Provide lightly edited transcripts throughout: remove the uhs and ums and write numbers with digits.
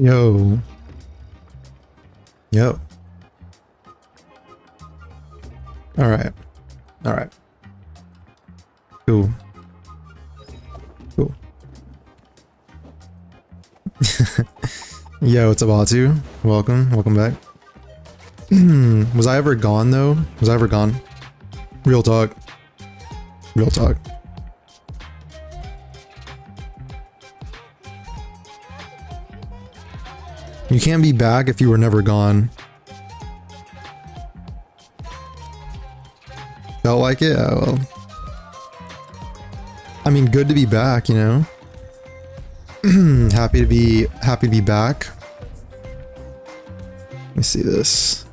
Yo. Yo. Alright. Alright. Cool. Cool. Yo, what's up, Atu? Welcome. Welcome back. Was I ever gone, though? Was I ever gone? Real talk. Real talk. You can't be back if you were never gone. Felt like it? Oh, well. I mean, good to be back, you know? happy to be back. Let me see this.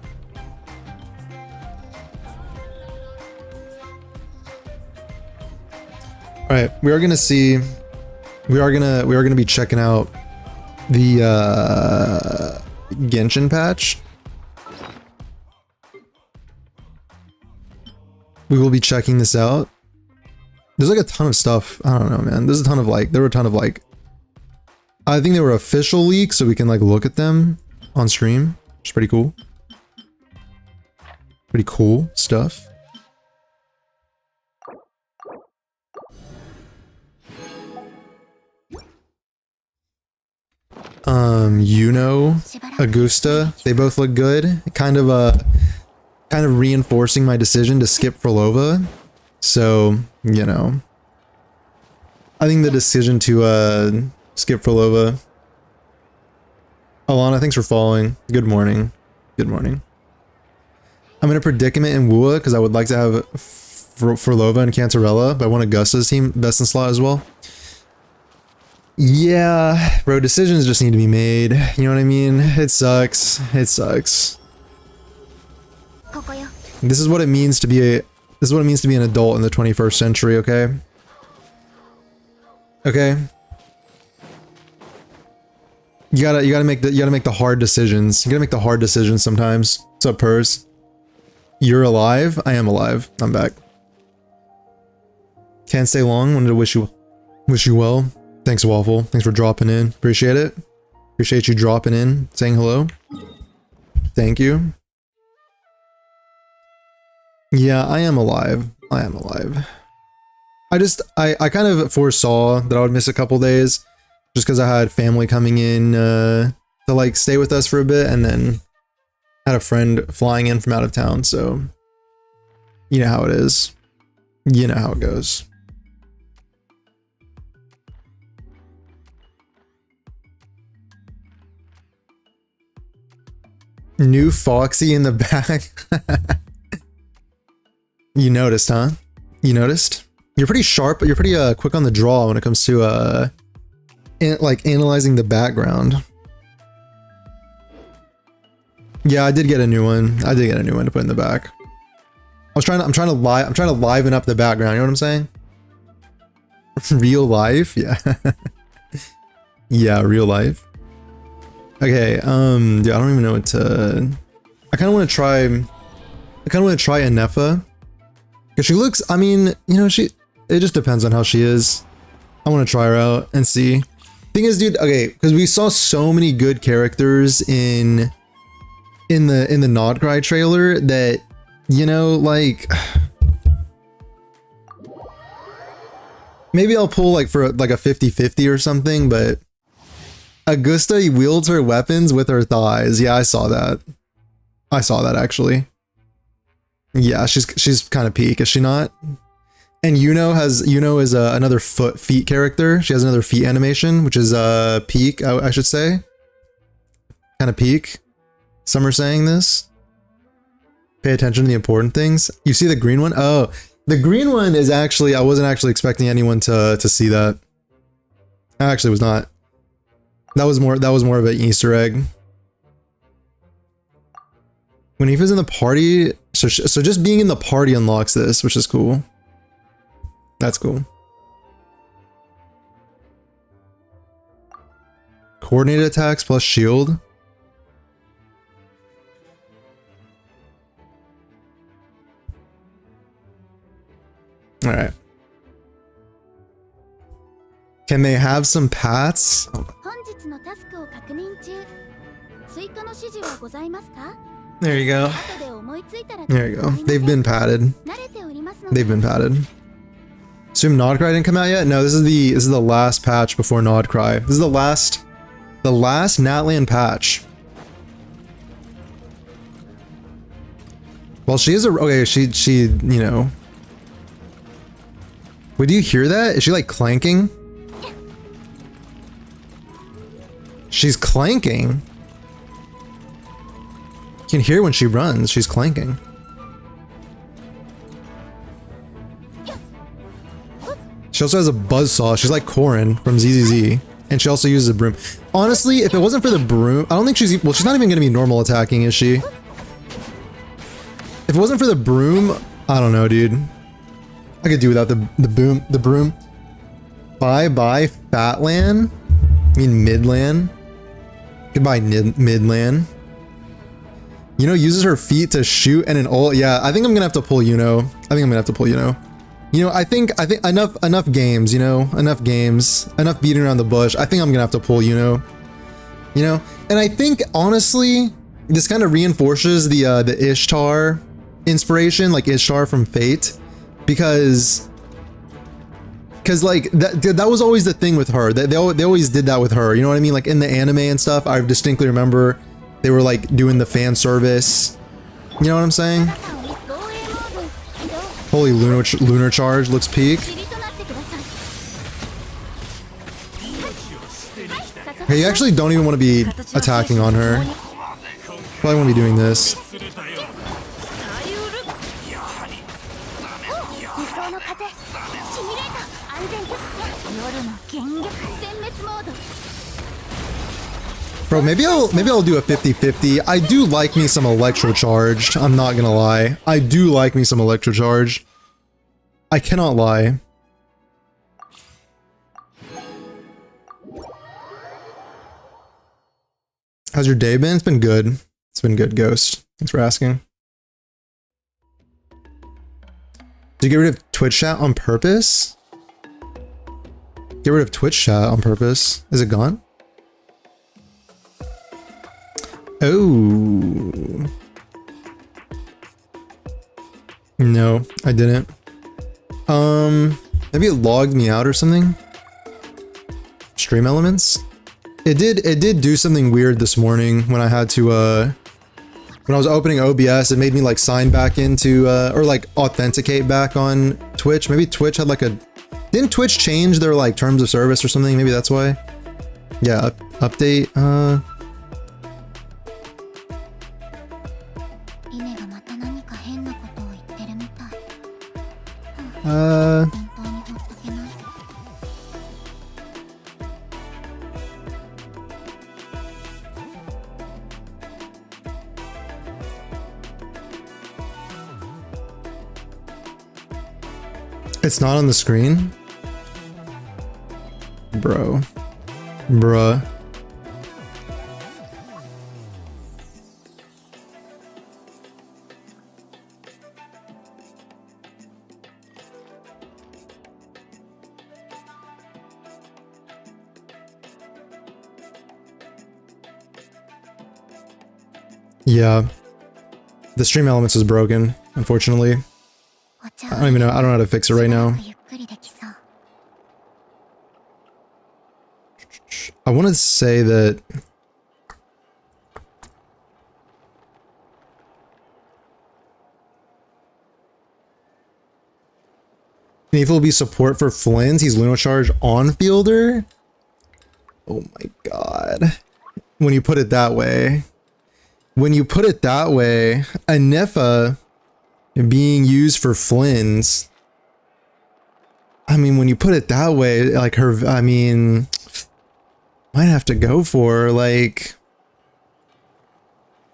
All right, we are gonna be checking out the Genshin patch. We will be checking this out. There's like a ton of stuff. I don't know, man. There's a ton of like, there were a ton of like, I think they were official leaks, so we can like look at them on stream, which is pretty cool. Pretty cool stuff. Iuno, Augusta, they both look good. Kind of reinforcing my decision to skip for Lova. So, you know, I think the decision to skip for Lova. Alana, thanks for following. Good morning. Good morning. I'm in a predicament in Wua because I would like to have for Lova and Cantarella, but I want Augusta's team best in slot as well. Yeah, bro, decisions just need to be made. You know what I mean? It sucks. It sucks. This is what it means to be an adult in the 21st century, okay? Okay? You gotta make the hard decisions. You gotta make the hard decisions sometimes. What's up, Purrs? You're alive? I am alive. I'm back. Can't stay long. Wanted to wish you well. Thanks, Waffle. Thanks for dropping in. Appreciate it. Appreciate you dropping in, saying hello. Thank you. Yeah, I am alive. I am alive. I kind of foresaw that I would miss a couple days just because I had family coming in to like stay with us for a bit, and then had a friend flying in from out of town, so you know how it is. You know how it goes. New Foxy in the back. You noticed, huh? You noticed? You're pretty sharp, but you're pretty quick on the draw when it comes to like analyzing the background. Yeah, I did get a new one. I did get a new one to put in the back. I'm trying to liven up the background, you know what I'm saying? Real life? Yeah. Yeah, real life. Okay, yeah, I don't even know what to... I kind of want to try Anefa. Because she looks, I mean, you know, it just depends on how she is. I want to try her out and see. Thing is, dude, okay, because we saw so many good characters in the Nodcry trailer that, you know, like... Maybe I'll pull like for like a 50-50 or something, but... Augusta wields her weapons with her thighs. Yeah, I saw that. I saw that actually. Yeah, she's kind of peak, is she not? And Iuno is another feet character. She has another feet animation, which is peak, I should say. Kind of peak. Some are saying this. Pay attention to the important things. You see the green one? Oh, the green one is actually, I wasn't actually expecting anyone to see that. I actually was not. That was more of an Easter egg. When Aoife's in the party, so just being in the party unlocks this, which is cool. That's cool. Coordinated attacks plus shield. All right. Can they have some pats? There you go. There you go. They've been patted. They've been patted. Assume Nodcry didn't come out yet? No, this is the last patch before Nodcry. This is the last Natlan patch. Well, she is a okay. She you know. Wait, do you hear that? Is she like clanking? She's clanking. You can hear when she runs. She's clanking. She also has a buzzsaw. She's like Corin from ZZZ. And she also uses a broom. Honestly, if it wasn't for the broom, I don't think she's... Well, she's not even going to be normal attacking, is she? If it wasn't for the broom, I don't know, dude. I could do without the broom. Bye-bye, Fatland. I mean, Midland. Goodbye, Midland. You know, uses her feet to shoot and an ult. Yeah, I think I'm going to have to pull Iuno. You know, I think enough games, you know, enough beating around the bush. I think I'm gonna have to pull Iuno, you know, and I think honestly, this kind of reinforces the Ishtar inspiration, like Ishtar from Fate, because like that was always the thing with her. They always did that with her. You know what I mean? Like in the anime and stuff, I distinctly remember they were like doing the fan service. You know what I'm saying? Holy lunar charge looks peak. Okay, you actually don't even want to be attacking on her. Probably won't be doing this. Bro, maybe I'll do a 50-50. I do like me some Electro Charged. I'm not gonna lie. I do like me some Electro Charged. I cannot lie. How's your day been? It's been good. It's been good, Ghost. Thanks for asking. Did you get rid of Twitch chat on purpose? Get rid of Twitch chat on purpose. Is it gone? Oh. No, I didn't. Maybe it logged me out or something. Stream elements? It did do something weird this morning when I had to, when I was opening OBS, it made me like sign back into, or like authenticate back on Twitch. Maybe Twitch had like a, didn't Twitch change their like terms of service or something? Maybe that's why. Yeah, update, it's not on the screen? Bro. Bruh. Yeah. The stream elements is broken, unfortunately. I don't even know. I don't know how to fix it right now. I want to say that Knief will be support for Flynn's. He's Luno Charge on fielder. Oh my god. When you put it that way. When you put it that way, a Nifa being used for Flynn's. I mean, when you put it that way, like her, I mean, might have to go for like,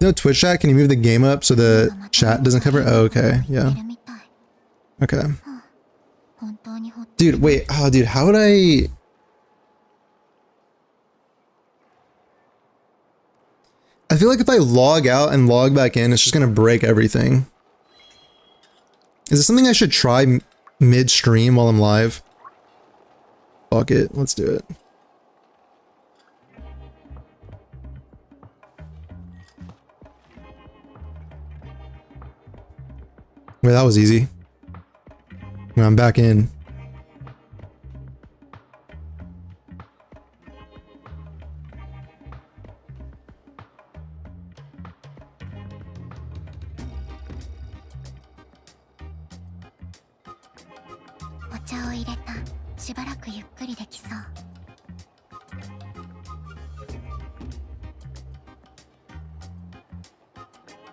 no Twitch chat. Can you move the game up so the chat doesn't cover? Oh, okay. Yeah. Okay. Dude, wait. Oh, dude, how would I? I feel like if I log out and log back in, it's just gonna break everything. Is this something I should try mid-stream while I'm live? Fuck it. Let's do it. Wait, that was easy. I'm back in.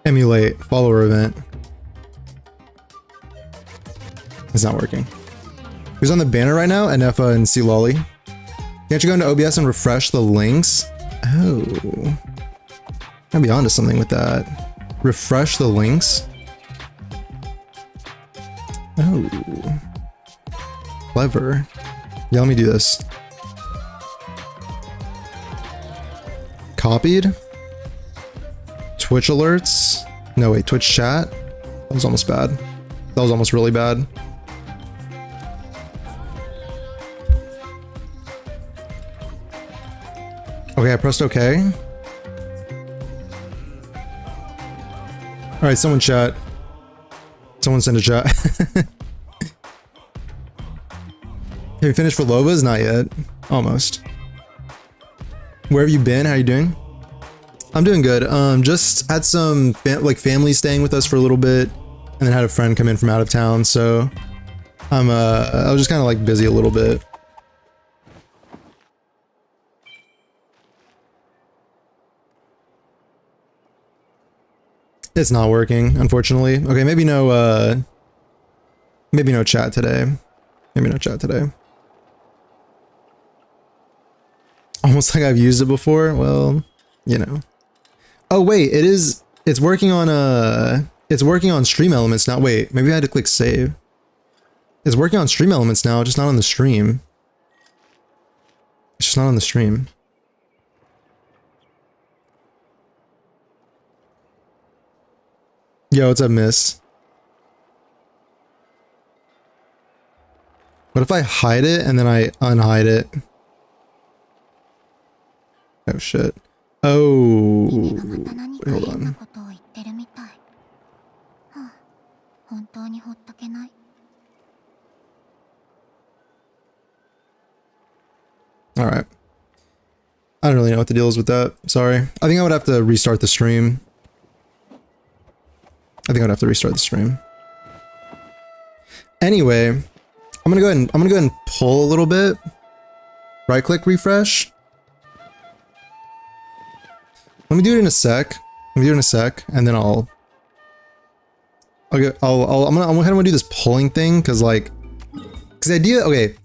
Emulate follower event. It's not working. Who's on the banner right now? Anefa and C Lolly. Can't you go into OBS and refresh the links? Oh. I'd be onto something with that. Refresh the links. Oh. Clever. Yeah, let me do this. Copied. Twitch alerts. No, wait, Twitch chat. That was almost bad. That was almost really bad. Okay, I pressed OK. Alright, someone chat. Someone send a chat. Have you finished for Lovas? Not yet. Almost. Where have you been? How you doing? I'm doing good. Just had some family staying with us for a little bit, and then had a friend come in from out of town, so I was just kind of like busy a little bit. It's not working, unfortunately. Okay, maybe no chat today. Maybe no chat today. Almost like I've used it before. Well, you know. Oh wait, it's working on Stream Elements now. Wait, maybe I had to click save. It's working on Stream Elements now, just not on the stream. It's just not on the stream. Yo, what's up, miss? What if I hide it and then I unhide it? Oh shit. Oh, wait, hold on. Alright. I don't really know what the deal is with that. Sorry. I think I would have to restart the stream. Anyway, I'm gonna go ahead and pull a little bit. Right click refresh. Let me do it in a sec. And then I'm gonna do this pulling thing, cause the idea, okay,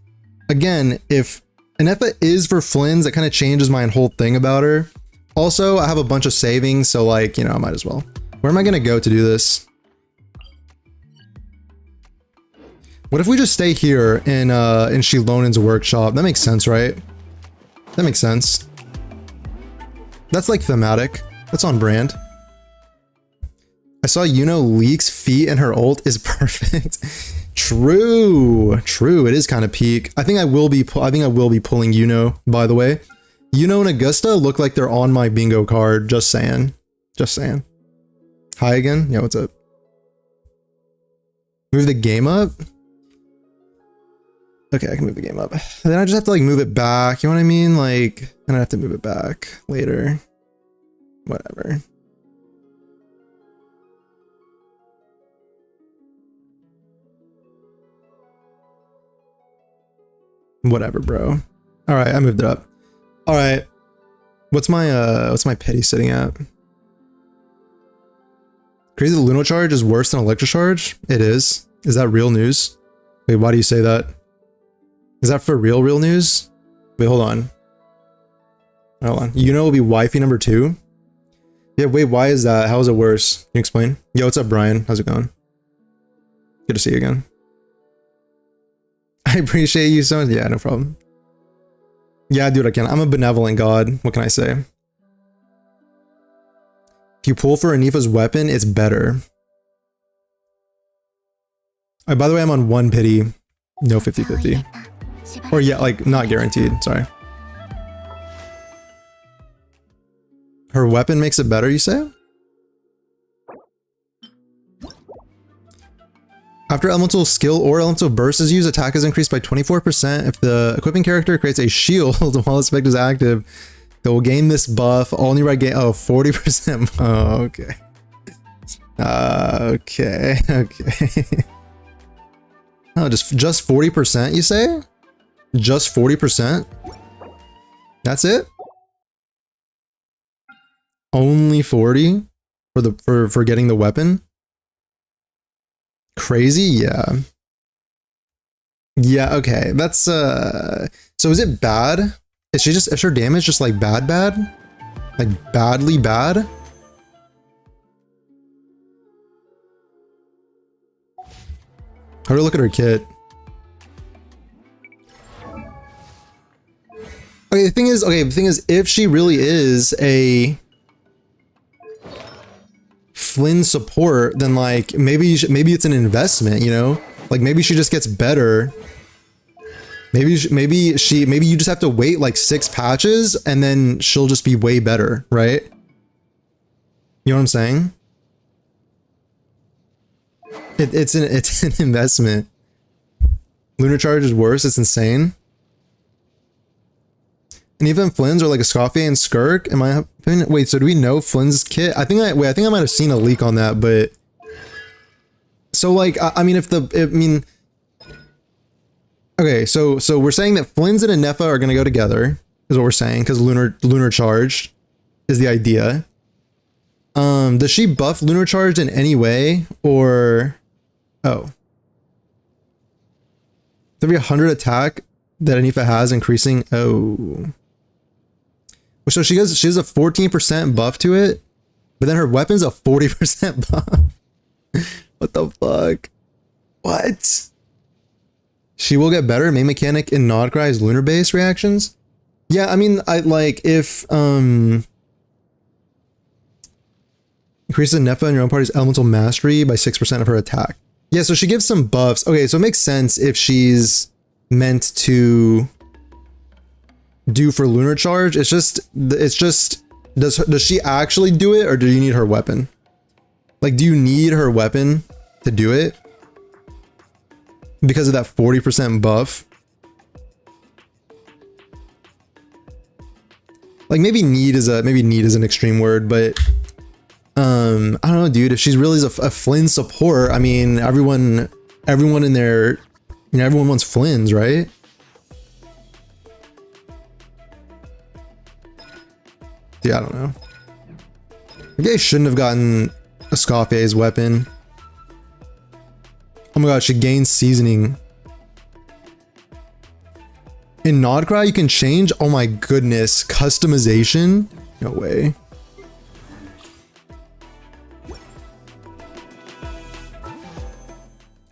again, if Anefa is for Flynn's, that kind of changes my whole thing about her. Also, I have a bunch of savings, so like, you know, I might as well. Where am I gonna go to do this? What if we just stay here in Shilonen's workshop? That makes sense, right? That makes sense. That's like thematic. That's on brand. I saw Iuno leaks feet and her ult is perfect. True. True. It is kind of peak. I think I will be pulling Iuno, by the way. Iuno and Augusta look like they're on my bingo card. Just saying. Just saying. Hi again. Yeah, what's up? Move the game up? Okay, I can move the game up. Then I just have to like move it back. You know what I mean? Like, and I have to move it back later. Whatever. Whatever, bro. All right, I moved it up. All right. What's my pity sitting at? Crazy, the Luno charge is worse than Electrocharge? It is. Is that real news? Wait, why do you say that? Is that for real news? Wait, hold on. Hold on. Iuno will be wifey number 2? Yeah, wait, why is that? How is it worse? Can you explain? Yo, what's up, Brian? How's it going? Good to see you again. I appreciate you so much. Yeah, no problem. Yeah, dude, I can. I'm a benevolent god. What can I say? If you pull for Anifa's weapon, it's better. By the way, I'm on 1 pity. No 50-50. Or yeah, like not guaranteed, sorry. Her weapon makes it better, you say? After elemental skill or elemental burst is used, attack is increased by 24%. If the equipping character creates a shield while its effect is active, they will gain this buff. All nearby gain 40%. Oh, okay. Okay. Oh, just 40%, you say? Just 40%? That's it? Only 40 for getting the weapon? Crazy? Yeah. Yeah, okay. That's so is it bad? Is her damage just like bad? Like badly bad? How do I look at her kit? Okay, the thing is, if she really is a Flynn support, then like maybe it's an investment, you know? Like maybe she just gets better. Maybe you just have to wait like 6 patches and then she'll just be way better, right? You know what I'm saying? It's an investment. Lunar Charge is worse. It's insane. And even Flynn's are like a Scoffy and Skirk. In my opinion, wait. So do we know Flynn's kit? I think I might have seen a leak on that. But so like I mean, okay. So we're saying that Flynn's and Anefa are gonna go together, is what we're saying, because Lunar Charge is the idea. Does she buff Lunar Charge in any way, or oh, every 100 attack that Anefa has increasing? Oh, so she has a 14% buff to it, but then her weapon's a 40% buff. What the fuck? What? She will get better. Main mechanic in Nodcry is lunar base reactions. Yeah, I mean, I like if increases Anefa in your own party's elemental mastery by 6% of her attack. Yeah, so she gives some buffs. Okay, so it makes sense if she's meant to do for Lunar Charge. It's just does she actually do it, or do you need her weapon? Like, do you need her weapon to do it because of that 40% buff? Like maybe need is an extreme word, but I don't know, dude. If she's really a Flynn support, I mean, everyone in there, you know, everyone wants Flynn's, right? Yeah, I don't know. Maybe I shouldn't have gotten a Scoffy's weapon. Oh my god, she gains seasoning. In Nodcry, you can change. Oh my goodness, customization? No way.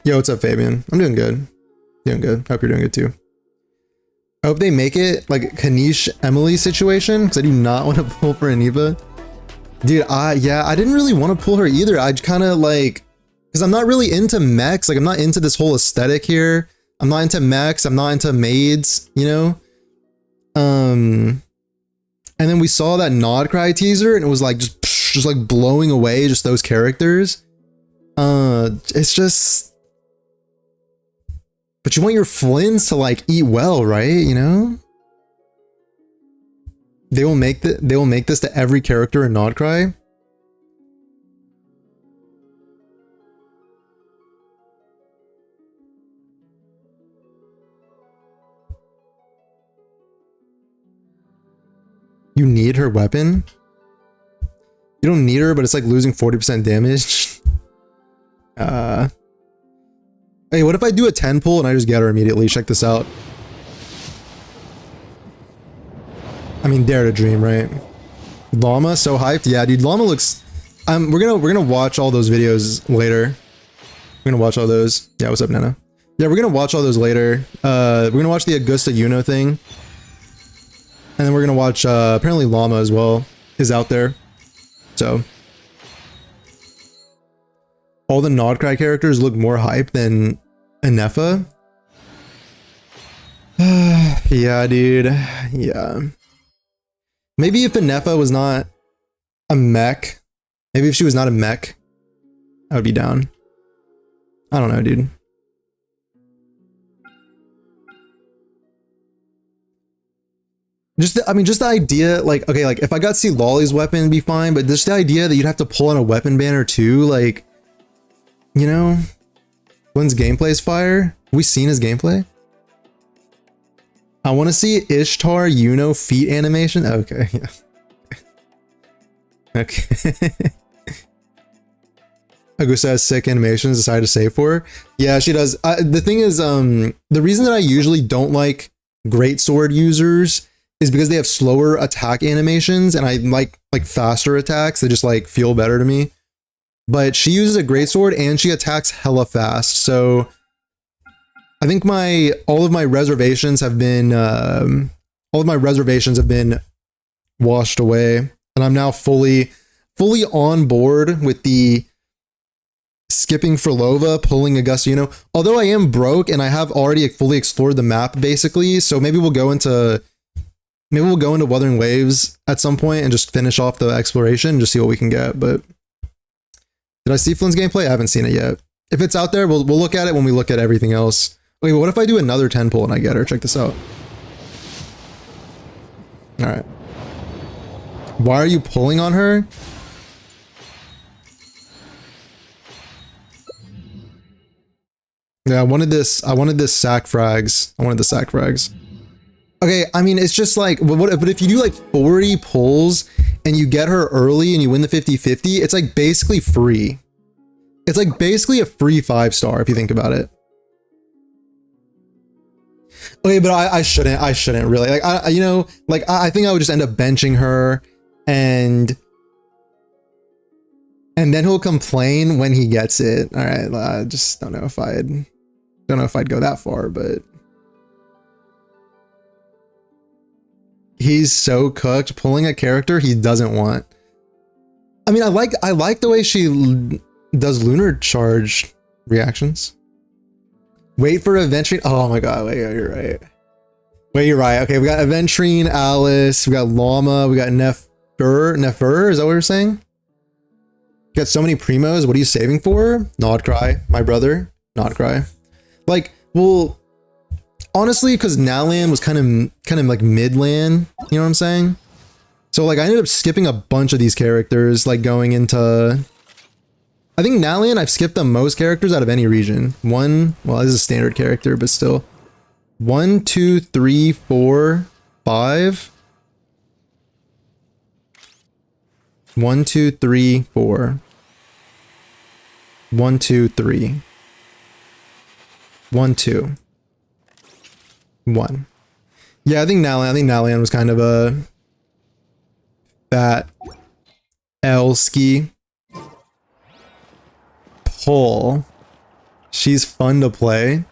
Yo, what's up, Fabian? I'm doing good. Doing good. Hope you're doing good too. I hope they make it like a Kanish Emily situation, because I do not want to pull for Anefa. Dude, I didn't really want to pull her either. I kind of like, because I'm not really into mechs. Like, I'm not into this whole aesthetic here. I'm not into mechs. I'm not into maids, you know? And then we saw that Nodcry teaser, and it was like just like blowing away just those characters. It's just, but you want your Flynns to like eat well, right? You know? They will make this to every character in Nodcry. You need her weapon? You don't need her, but it's like losing 40% damage. Hey, what if I do a 10 pull and I just get her immediately? Check this out. I mean, dare to dream, right? Lauma, so hyped. Yeah, dude, Lauma looks... we're gonna watch all those videos later. We're gonna watch all those. Yeah, what's up, Nana? Yeah, we're gonna watch all those later. We're gonna watch the Augusta Iuno thing. And then we're gonna watch, apparently Lauma as well is out there. So. All the Nodcry characters look more hype than Anefa. Yeah, dude. Yeah. Maybe if Inefa was not a mech, maybe if she was not a mech, I would be down. I don't know, dude. Just I mean, just the idea, like, okay, like if I got to see Lolly's weapon, it'd be fine, but just the idea that you'd have to pull on a weapon banner too, like, you know, Flynn's gameplay is fire. Have we seen his gameplay? I want to see Ishtar Iuno feet animation. Okay, yeah. Okay. Augusta has sick animations, decided to save for her. Yeah, she does. The thing is, the reason that I usually don't like greatsword users is because they have slower attack animations, and I like faster attacks. They just like feel better to me. But she uses a greatsword and she attacks hella fast, so I think all of my reservations have been washed away, and I'm now fully on board with the skipping for Lova, pulling Augusta, you know. Although I am broke and I have already fully explored the map basically, so maybe we'll go into Wuthering Waves at some point and just finish off the exploration and just see what we can get. But did I see Flynn's gameplay? I haven't seen it yet. If it's out there, we'll look at it when we look at everything else. Wait, what if I do another 10 pull and I get her? Check this out. All right. Why are you pulling on her? Yeah, I wanted this sack frags. I wanted the sack frags. Okay, I mean, it's just like, but if you do like 40 pulls and you get her early and you win the 50-50, it's like basically free. It's like basically a free 5-star if you think about it. Okay, but I shouldn't really. Like, I think I would just end up benching her, and then he'll complain when he gets it. All right, I just don't know if I'd go that far, but he's so cooked pulling a character he doesn't want. I mean, I like the way she does lunar charge reactions. Wait for Aventrine. Oh my god, wait, you're right. Wait, you're right. Okay, we got Aventrine, Alice, we got Lauma, we got Nefer, is that what you're saying? You got so many primos, what are you saving for? Nodcry, my brother. Nodcry. Like, well, honestly, because Nalan was kind of like mid-lan, you know what I'm saying? So like I ended up skipping a bunch of these characters, like going into, I think Nalan, I've skipped the most characters out of any region. Well, this is a standard character, but still. 1, 2, 3, 4, 5. 1, 2, 3, 4. 1, 2, 3. 1, 2. 1. Yeah, I think Nalan was kind of a fat L-ski. Pull. She's fun to play.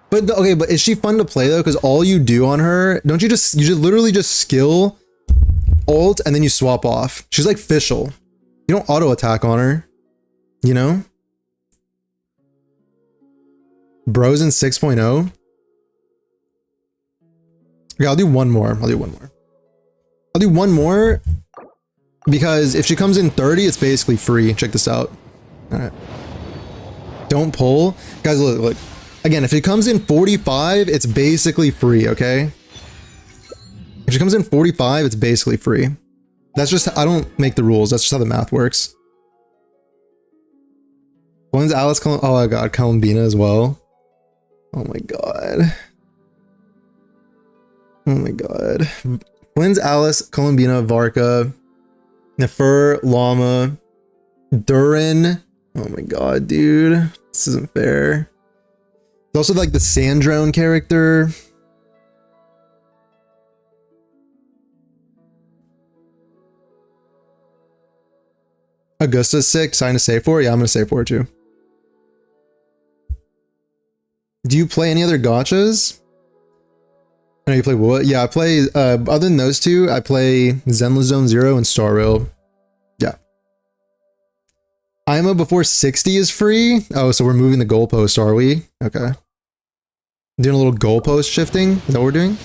But okay, but is she fun to play though? Because all you do on her, you just literally just skill, ult, and then you swap off. She's like Fischl. You don't auto attack on her, you know? Bros in 6.0. Okay, I'll do one more. I'll do one more because if she comes in 30, it's basically free. Check this out. All right. Don't pull. Guys, look. Again, if it comes in 45, it's basically free, okay? If she comes in 45, it's basically free. That's just, I don't make the rules. That's just how the math works. When's Alice, oh my god, Columbina as well. Oh my god. Oh my god. Flynn's Alice, Columbina, Varka, Nefer, Lauma, Durin. Oh my god, dude. This isn't fair. There's also like the Sandrone character. Augusta's sick. Sign to save for? Yeah, I'm gonna save for too. Do you play any other gachas? I know you play what? Yeah, I play, other than those two, I play Zenless Zone Zero and Star Rail. Yeah. IMO before 60 is free? Oh, so we're moving the goalpost, are we? Okay. Doing a little goalpost shifting. Is that what we're doing?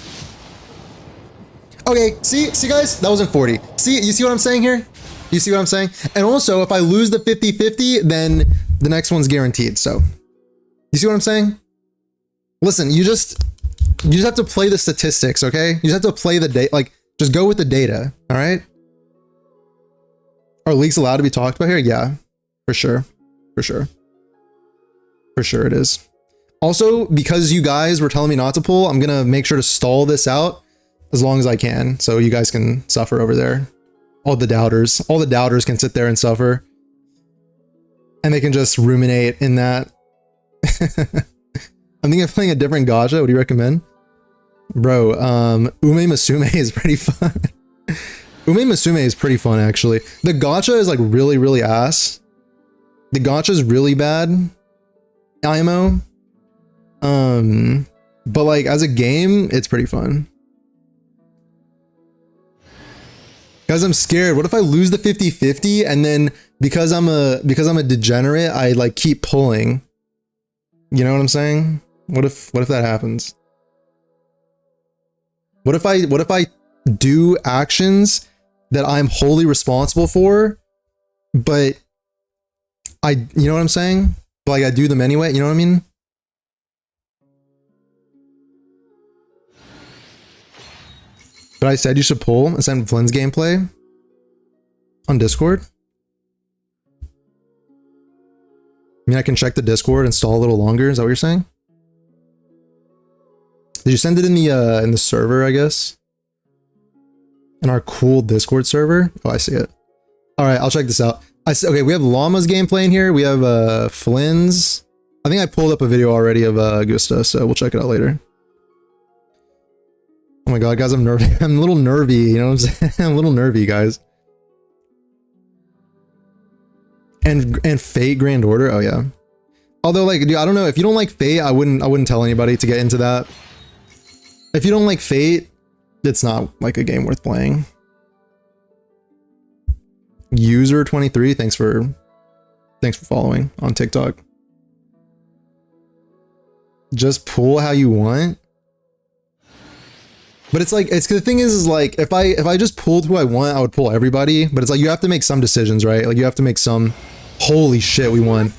Okay, see guys? That wasn't 40. See, you see what I'm saying here? You see what I'm saying? And also, if I lose the 50-50, then the next one's guaranteed, so. You see what I'm saying? Listen, you just have to play the statistics, okay? You just have to play the data, like, just go with the data, all right? Are leaks allowed to be talked about here? Yeah, for sure, for sure. For sure it is. Also, because you guys were telling me not to pull, I'm gonna make sure to stall this out as long as I can, so you guys can suffer over there. All the doubters can sit there and suffer. And they can just ruminate in that. I'm thinking of playing a different gacha. What do you recommend? Bro, Ume Musume is pretty fun. Ume Musume is pretty fun, actually. The gacha is like really, really ass. The gacha is really bad. IMO. But like as a game, it's pretty fun. Guys, I'm scared. What if I lose the 50-50 and then because I'm a degenerate, I like keep pulling? You know what I'm saying? What if that happens? What if I do actions that I'm wholly responsible for, but you know what I'm saying? But like I do them anyway, you know what I mean? But I said you should pull and send Flynn's gameplay on Discord. I mean, I can check the Discord and stall a little longer. Is that what you're saying? Did you send it in the server, I guess? In our cool Discord server? Oh, I see it. All right, I'll check this out. Okay, we have Lauma's gameplay in here. We have Flynn's. I think I pulled up a video already of Augusta, so we'll check it out later. Oh my god, guys, I'm nervy. I'm a little nervy, you know what I'm saying? I'm a little nervy, guys. And Fate Grand Order, oh yeah. Although, like, dude, I don't know, if you don't like Fate, I wouldn't tell anybody to get into that. If you don't like Fate, it's not like a game worth playing. User23, thanks for following on TikTok. Just pull how you want. But it's like, the thing is like, if I just pulled who I want, I would pull everybody. But it's like, you have to make some decisions, right? Like you have to make some, holy shit, we won.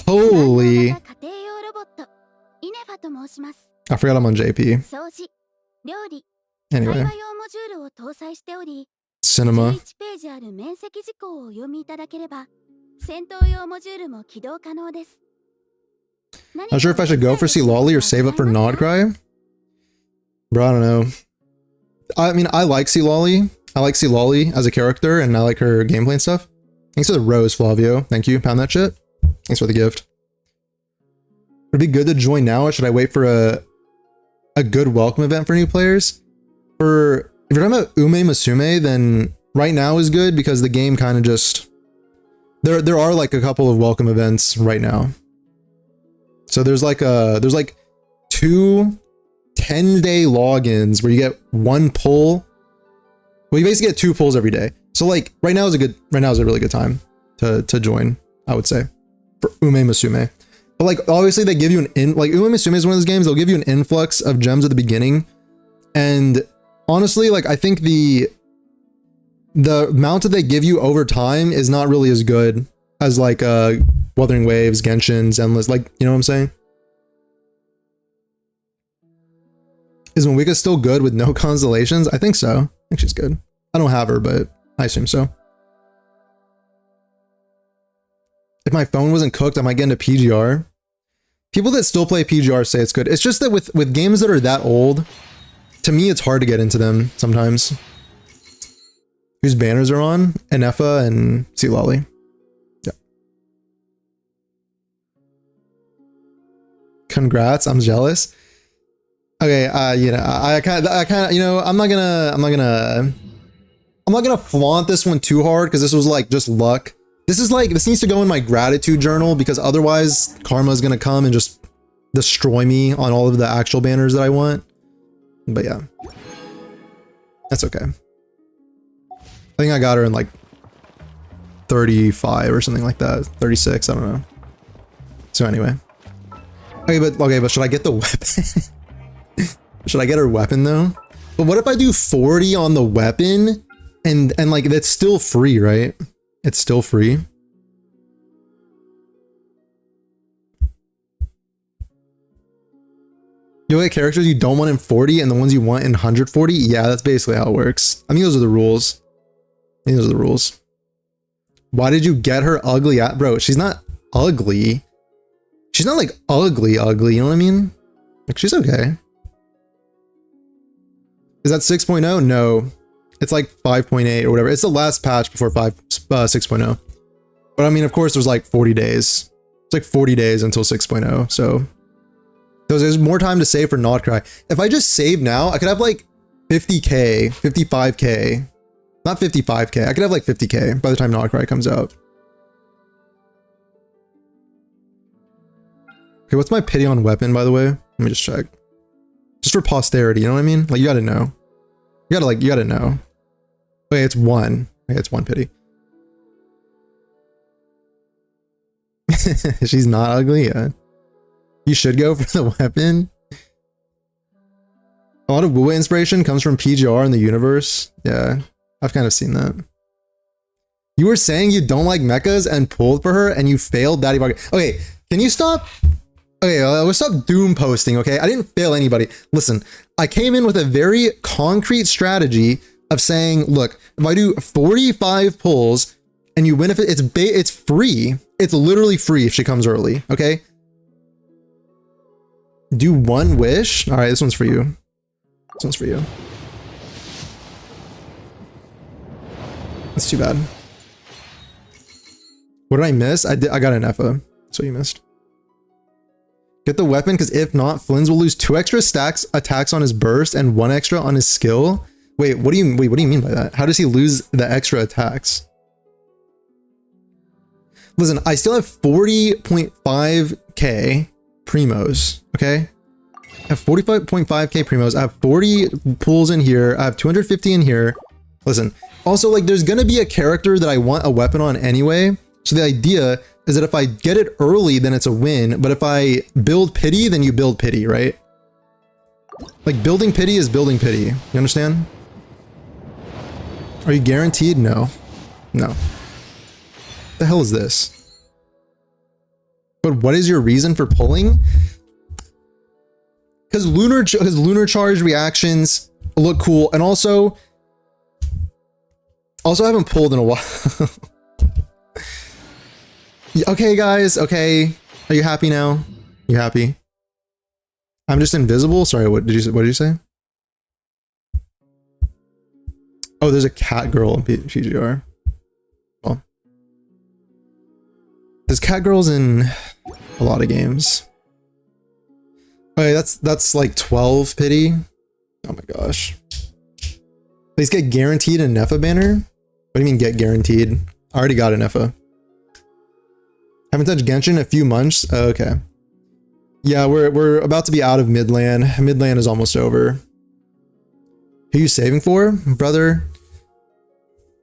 Holy. I forgot I'm on JP. Anyway. Cinema. Not sure if I should go for C Lolly or save up for Nod Cry. Bro, I don't know. I mean, I like C Lolly. I like C Lolly as a character, and I like her gameplay and stuff. Thanks for the rose, Flavio. Thank you. Pound that shit. Thanks for the gift. Would it be good to join now, or should I wait for a good welcome event for new players? If you're talking about Ume Musume, then right now is good because the game kind of just... There are like a couple of welcome events right now. So there's like two 10-day logins where you get one pull. Well, you basically get 2 pulls every day. So like right now is a really good time to join, I would say, for Ume Musume. But like obviously they give you like Ume Musume is one of those games, they'll give you an influx of gems at the beginning. And honestly, like I think the amount that they give you over time is not really as good as like Wuthering Waves, Genshin's, Endless, like, you know what I'm saying? Is Mwika still good with no constellations? I think so. I think she's good. I don't have her, but I assume so. If my phone wasn't cooked, I might get into PGR. People that still play PGR say it's good. It's just that with games that are that old, to me, it's hard to get into them sometimes. Whose banners are on? Enefa and C Lolly. Yeah. Congrats, I'm jealous. Okay, you know, I kind of, you know, I'm not gonna flaunt this one too hard because this was like just luck. This needs to go in my gratitude journal because otherwise karma is gonna come and just destroy me on all of the actual banners that I want. But yeah, that's okay. I think I got her in like 35 or something like that, 36, I don't know. So anyway. Okay, but should I get the weapon? Should I get her weapon though? But what if I do 40 on the weapon and like that's still free, right? It's still free. You look at characters you don't want in 40 and the ones you want in 140? Yeah, that's basically how it works. I think those are the rules. I think those are the rules. Why did you get her ugly at? Bro, she's not ugly. She's not like ugly, you know what I mean? Like, she's okay. Is that 6.0? No. It's like 5.8 or whatever. It's the last patch before 6.0. But I mean, of course, there's like 40 days. It's like 40 days until 6.0, so there's more time to save for Notcry. If I just save now, I could have like 50k, 55k. Not 55k. I could have like 50k by the time Notcry comes out. Okay, what's my pity on weapon, by the way? Let me just check. Just for posterity, you know what I mean? Like, you gotta know. You gotta know. Okay, it's 1. Okay, it's 1 pity. She's not ugly, yeah. You should go for the weapon. A lot of Wu inspiration comes from PGR in the universe. Yeah, I've kind of seen that. You were saying you don't like mechas and pulled for her and you failed Daddy Bargain. Okay, can you stop? Okay, let's stop doom posting, okay? I didn't fail anybody. Listen, I came in with a very concrete strategy of saying, look, if I do 45 pulls and you win, if it's free. It's literally free if she comes early, okay? Do 1 wish. All right, this one's for you. This one's for you. That's too bad. What did I miss? I got an Effa. That's what you missed. Get the weapon, because if not, Flynn's will lose 2 extra attacks on his burst and 1 extra on his skill. Wait, what do you mean by that? How does he lose the extra attacks? Listen, I still have 40.5k primos, okay? I have 45.5k primos. I have 40 pulls in here. I have 250 in here. Listen, also, like, there's gonna be a character that I want a weapon on anyway. So the idea is that if I get it early, then it's a win. But if I build pity, then you build pity, right? Like, building pity is building pity. You understand? Are you guaranteed? No. No. What the hell is this? But what is your reason for pulling? Because lunar charge reactions look cool, and also I haven't pulled in a while. Okay, guys. Okay, are you happy now? You happy? I'm just invisible. Sorry, what did you say? Oh, there's a cat girl in PGR. Well, there's cat girls in a lot of games. Okay, that's like 12 pity. Oh my gosh. Please get guaranteed a Nefa banner. What do you mean get guaranteed? I already got a Nefa. Haven't touched Genshin in a few months. Oh, okay. Yeah, we're about to be out of Midland. Midland is almost over. Who are you saving for, brother?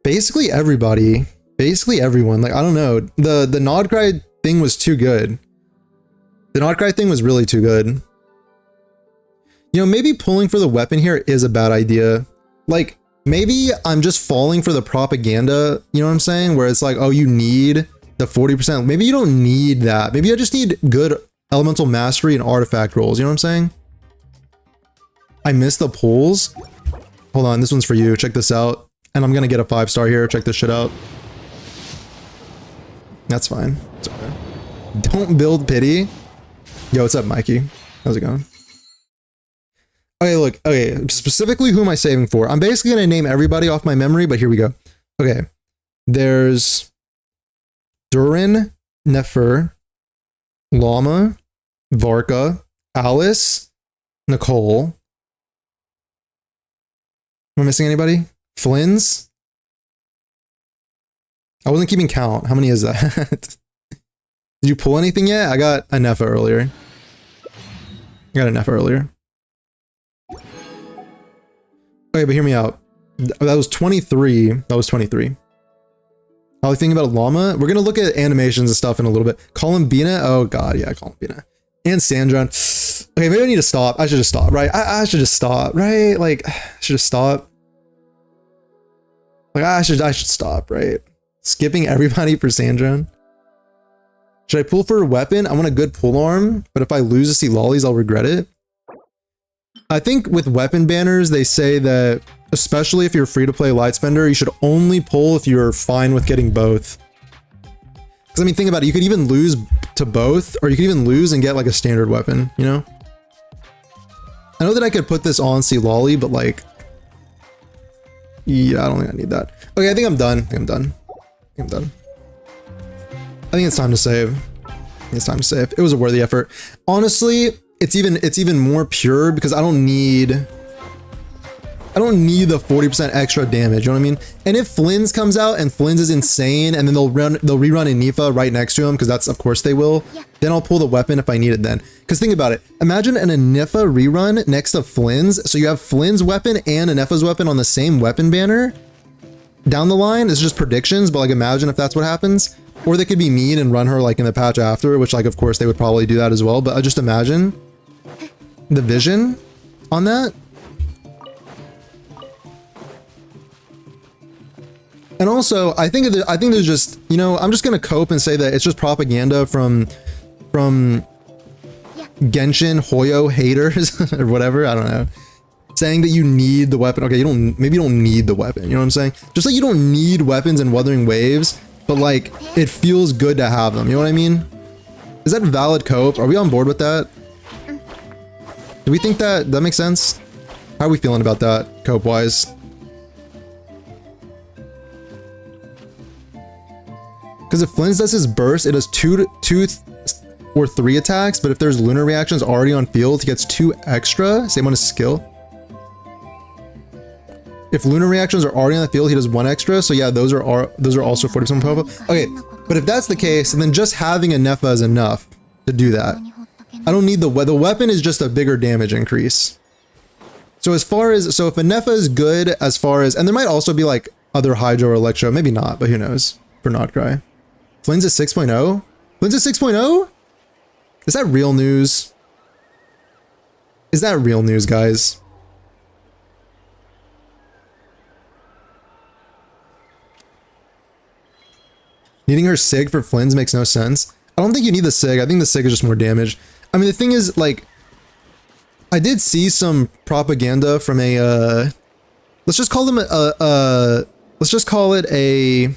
Basically everybody. Basically everyone. Like, I don't know. The Nodcry thing was too good. The Nodcry thing was really too good. You know, maybe pulling for the weapon here is a bad idea. Like, maybe I'm just falling for the propaganda, you know what I'm saying? Where it's like, oh, you need the 40%. Maybe you don't need that. Maybe I just need good elemental mastery and artifact rolls, you know what I'm saying? I missed the pulls. Hold on, this one's for you. Check this out. And I'm gonna get a 5-star here. Check this shit out. That's fine. It's okay. Don't build pity. Yo, what's up, Mikey? How's it going? Okay, look. Okay, specifically, who am I saving for? I'm basically gonna name everybody off my memory, but here we go. Okay, there's Durin, Nefer, Lauma, Varka, Alice, Nicole. Am I missing anybody? Flynn's? I wasn't keeping count. How many is that? Did you pull anything yet? I got a Nefa earlier. Okay, but hear me out. That was 23. That was 23. I was thinking about Lauma. We're going to look at animations and stuff in a little bit. Columbina. Oh god, yeah, Columbina. And Sandrun. Okay, maybe I need to stop. I should just stop, right? I should just stop, right? Like, I should just stop. Like, I should stop, right? Skipping everybody for Sandrun. Should I pull for a weapon? I want a good pull arm, but if I lose to see lollies, I'll regret it. I think with weapon banners, they say that, especially if you're free to play light spender, you should only pull if you're fine with getting both. Because I mean, think about it, you could even lose to both, or you could even lose and get like a standard weapon, you know? I know that I could put this on see lolly, but like, yeah, I don't think I need that. Okay, I think I'm done. I think it's time to save. It was a worthy effort. Honestly, it's even more pure because I don't need the 40% extra damage, you know what I mean? And if Flynn's comes out and Flynn's is insane and then they'll rerun Anifa right next to him, because that's, of course they will, then I'll pull the weapon if I need it then. Because think about it, imagine an Anifa rerun next to Flynn's, so you have Flynn's weapon and Anifa's weapon on the same weapon banner. Down the line, it's just predictions, but like imagine if that's what happens. Or they could be mean and run her like in the patch after, which like of course they would probably do that as well, but I just imagine the vision on that. And also, I think there's just, you know, I'm just gonna cope and say that it's just propaganda from Genshin Hoyo haters or whatever, I don't know, saying that you need the weapon. Okay, maybe you don't need the weapon, you know what I'm saying? Just like you don't need weapons in Wuthering Waves, but like it feels good to have them, you know what I mean? Is that valid cope? Are we on board with that? Do we think that makes sense? How are we feeling about that cope wise? Because if Flynn's does his burst, it does two or 3 attacks, but if there's lunar reactions already on field, he gets 2 extra, same on his skill. If lunar reactions are already on the field, he does 1 extra, so yeah, those are also 40% profile. Okay, but if that's the case, then just having a Nefa is enough to do that. I don't need the weapon is just a bigger damage increase. So if a Nefa is good as far as, and there might also be like other Hydro or Electro, maybe not, but who knows, for Notcry. Flynn's at 6.0? Flynn's at 6.0? Is that real news? Is that real news, guys? Needing her SIG for Flynn's makes no sense. I don't think you need the SIG. I think the SIG is just more damage. I mean, the thing is, like, I did see some propaganda from a, let's just call it a,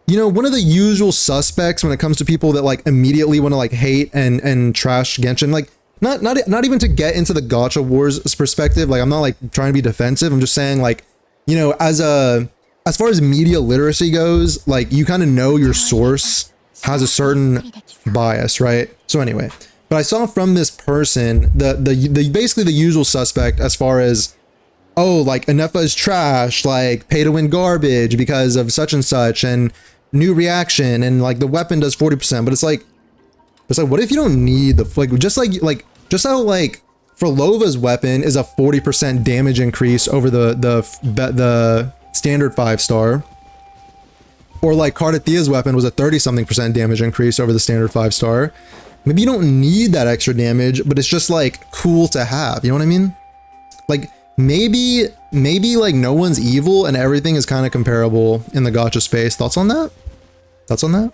you know, one of the usual suspects when it comes to people that like immediately want to like hate and trash Genshin. Like, not even to get into the gacha wars perspective. Like, I'm not like trying to be defensive. I'm just saying, like, you know, as far as media literacy goes, like, you kind of know your source has a certain bias, right? So anyway, but I saw from this person the basically the usual suspect as far as, oh, like Anefa is trash, like pay to win garbage because of such and such, and new reaction, and like the weapon does 40%, but it's like what if you don't need the, like just how like Frolova's weapon is a 40% damage increase over the standard 5-star, or like Cardathia's weapon was a 30-something% damage increase over the standard 5-star. Maybe you don't need that extra damage, but it's just like cool to have, you know what I mean? Like maybe like no one's evil and everything is kind of comparable in the gacha space. Thoughts on that? Thoughts on that?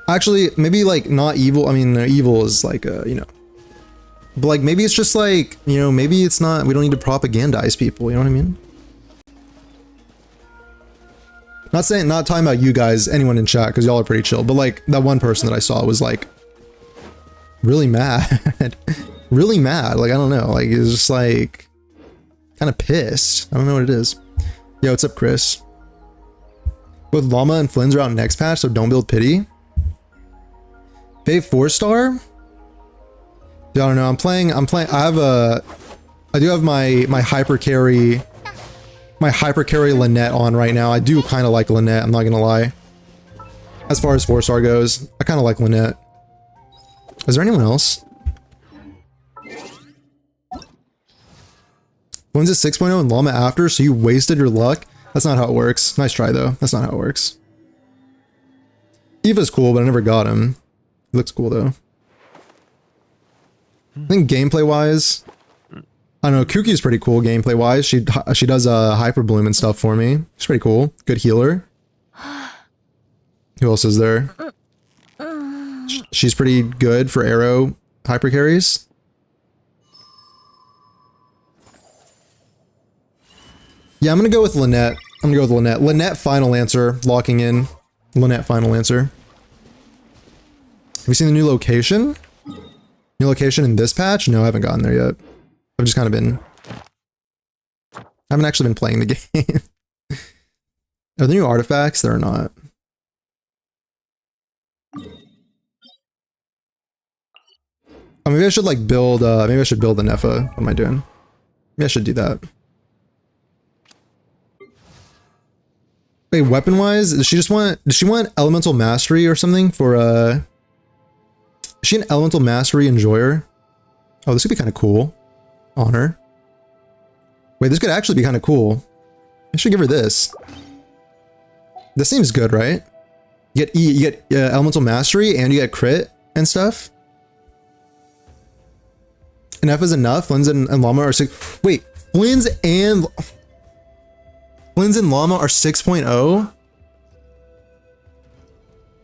Actually, maybe like not evil. I mean, evil is like you know, but like maybe it's just like, you know, maybe it's not, we don't need to propagandize people, you know what I mean? Not talking about you guys, anyone in chat, because y'all are pretty chill, but like that one person that I saw was like really mad. Really mad. Like, I don't know, like it's just like kind of pissed. I don't know what it is. Yo, what's up, Chris? Both Lauma and Flynn's are out next patch, so don't build pity. Fave 4-star? I don't know. I'm playing. I do have my hyper carry Lynette on right now. I do kind of like Lynette, I'm not gonna lie. As far as 4-star goes, I kind of like Lynette. Is there anyone else? When's it 6.0 and Lauma after, so you wasted your luck? That's not how it works. Nice try though. That's not how it works. Eva's cool, but I never got him. He looks cool though. I think gameplay wise, I don't know, Kuki's pretty cool gameplay wise. She does hyper bloom and stuff for me. She's pretty cool. Good healer. Who else is there? She's pretty good for arrow hyper carries. Yeah, I'm gonna go with Lynette. Lynette final answer, locking in. Lynette final answer. Have you seen the new location? New location in this patch? No, I haven't gotten there yet. I've just kind of been... I haven't actually been playing the game. Are there new artifacts? There are not. Oh, maybe I should like build, maybe I should build the Nefa. What am I doing? Maybe I should do that. Wait, weapon-wise, does she want elemental mastery or something for, is she an elemental mastery enjoyer? Oh, this could be kind of cool. On her. Wait, this could actually be kind of cool. I should give her this. This seems good, right? You get elemental mastery and you get crit and stuff. And F is enough. Flins and Lauma are 6. Wait, Flins and Lauma are 6.0?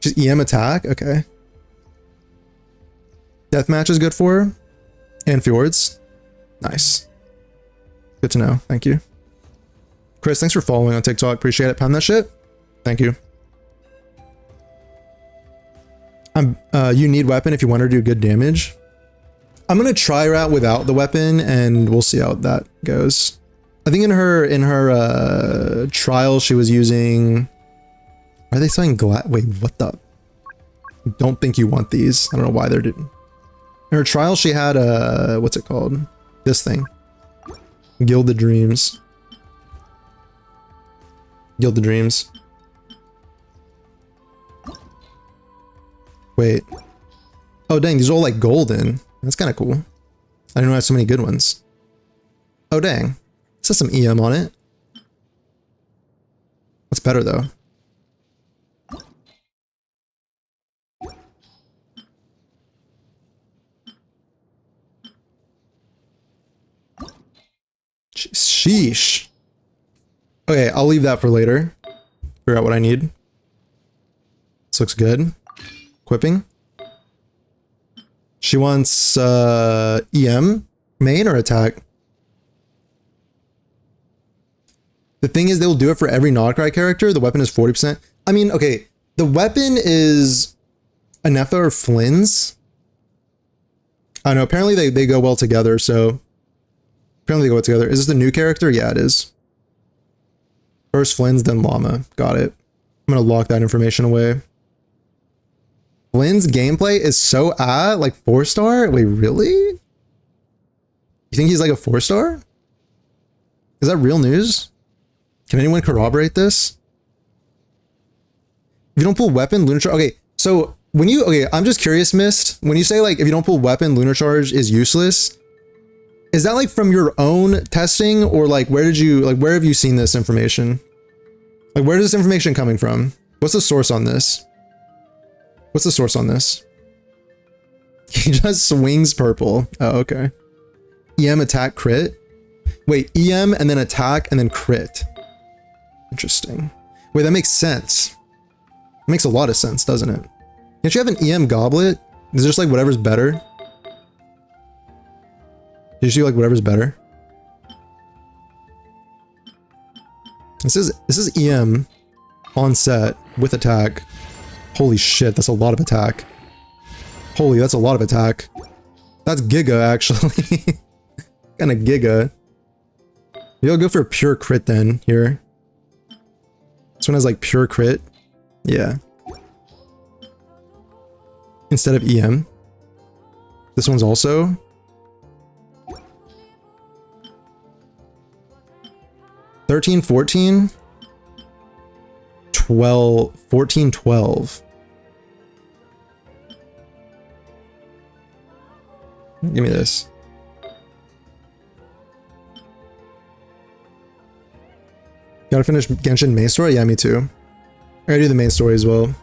Just EM attack? Okay. Deathmatch is good for her. And Fjords. Nice. Good to know. Thank you. Chris, thanks for following on TikTok. Appreciate it. Pound that shit. Thank you. You need weapon if you want her to do good damage. I'm gonna try her out without the weapon and we'll see how that goes. I think in her trial she was using... Are they selling glass? Wait, what the? Don't think you want these. I don't know why they're doing... In her trial she had what's it called? This thing. Gilded Dreams. Gilded Dreams. Wait. Oh dang, these are all like golden. That's kind of cool. I didn't know I had so many good ones. Oh dang. This has some EM on it. What's better though? Sheesh. Okay, I'll leave that for later. Figure out what I need. This looks good. Equipping. She wants EM, main or attack? The thing is, they will do it for every Nodcry character. The weapon is 40%. I mean, okay, the weapon is Anefa or Flynn's. I don't know, apparently they go well together, so... Apparently they go well together. Is this the new character? Yeah, it is. First Flynn's, then Lauma. Got it. I'm gonna lock that information away. Flynn's gameplay is so like 4-star? Wait, really? You think he's like a 4-star? Is that real news? Can anyone corroborate this? If you don't pull weapon, Lunar Charge... Okay, so when you... Okay, I'm just curious, Mist. When you say like, if you don't pull weapon, Lunar Charge is useless, is that like from your own testing or like where did you... Like where have you seen this information? Like where is this information coming from? What's the source on this? What's the source on this? He just swings purple. Oh, okay. EM attack crit. Wait, EM and then attack and then crit. Interesting. Wait, that makes sense. It makes a lot of sense, doesn't it? Can't you have an EM goblet? Is it just like whatever's better? You just do like whatever's better? This is EM on set with attack. Holy shit, that's a lot of attack. Holy, that's a lot of attack. That's Giga, actually. Kinda Giga. Maybe I'll go for a pure crit then, here. This one has like pure crit. Yeah. Instead of EM. This one's also... 13, 14? 12, 14, 12. Give me this. Gotta finish Genshin main story? Yeah, me too. I gotta do the main story as well.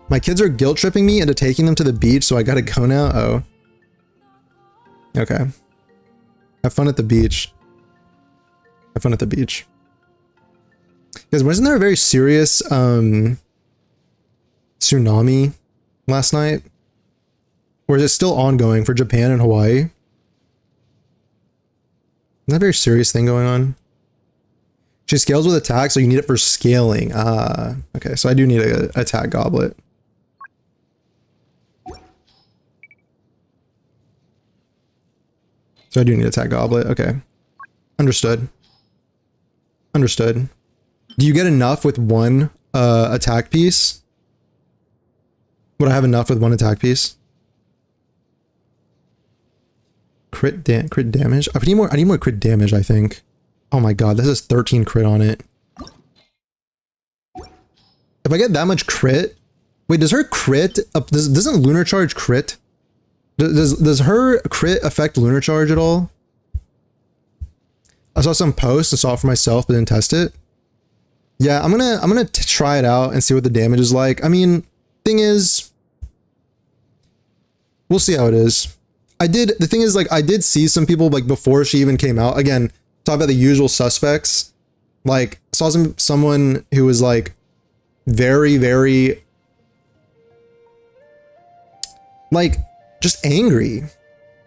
My kids are guilt tripping me into taking them to the beach, so I gotta go now. Oh. Okay. Have fun at the beach. Have fun at the beach. Because wasn't there a very serious tsunami last night? Or is it still ongoing for Japan and Hawaii? Isn't that a very serious thing going on? She scales with attack, so you need it for scaling. Ah, okay. So I do need an attack goblet. So I do need an attack goblet. Okay. Understood. Understood. Do you get enough with one attack piece? Would I have enough with one attack piece? Crit damage? I need more crit damage, I think. Oh my god, this is 13 crit on it. If I get that much crit... Wait, does her crit... doesn't Lunar Charge crit? Does her crit affect Lunar Charge at all? I saw some posts, I saw it for myself, but didn't test it. Yeah, I'm gonna try it out and see what the damage is like. I mean, thing is... We'll see how it is. The thing is, like, I did see some people, like, before she even came out. Again, talk about the usual suspects. Like, saw someone who was, like, very, very... like, just angry.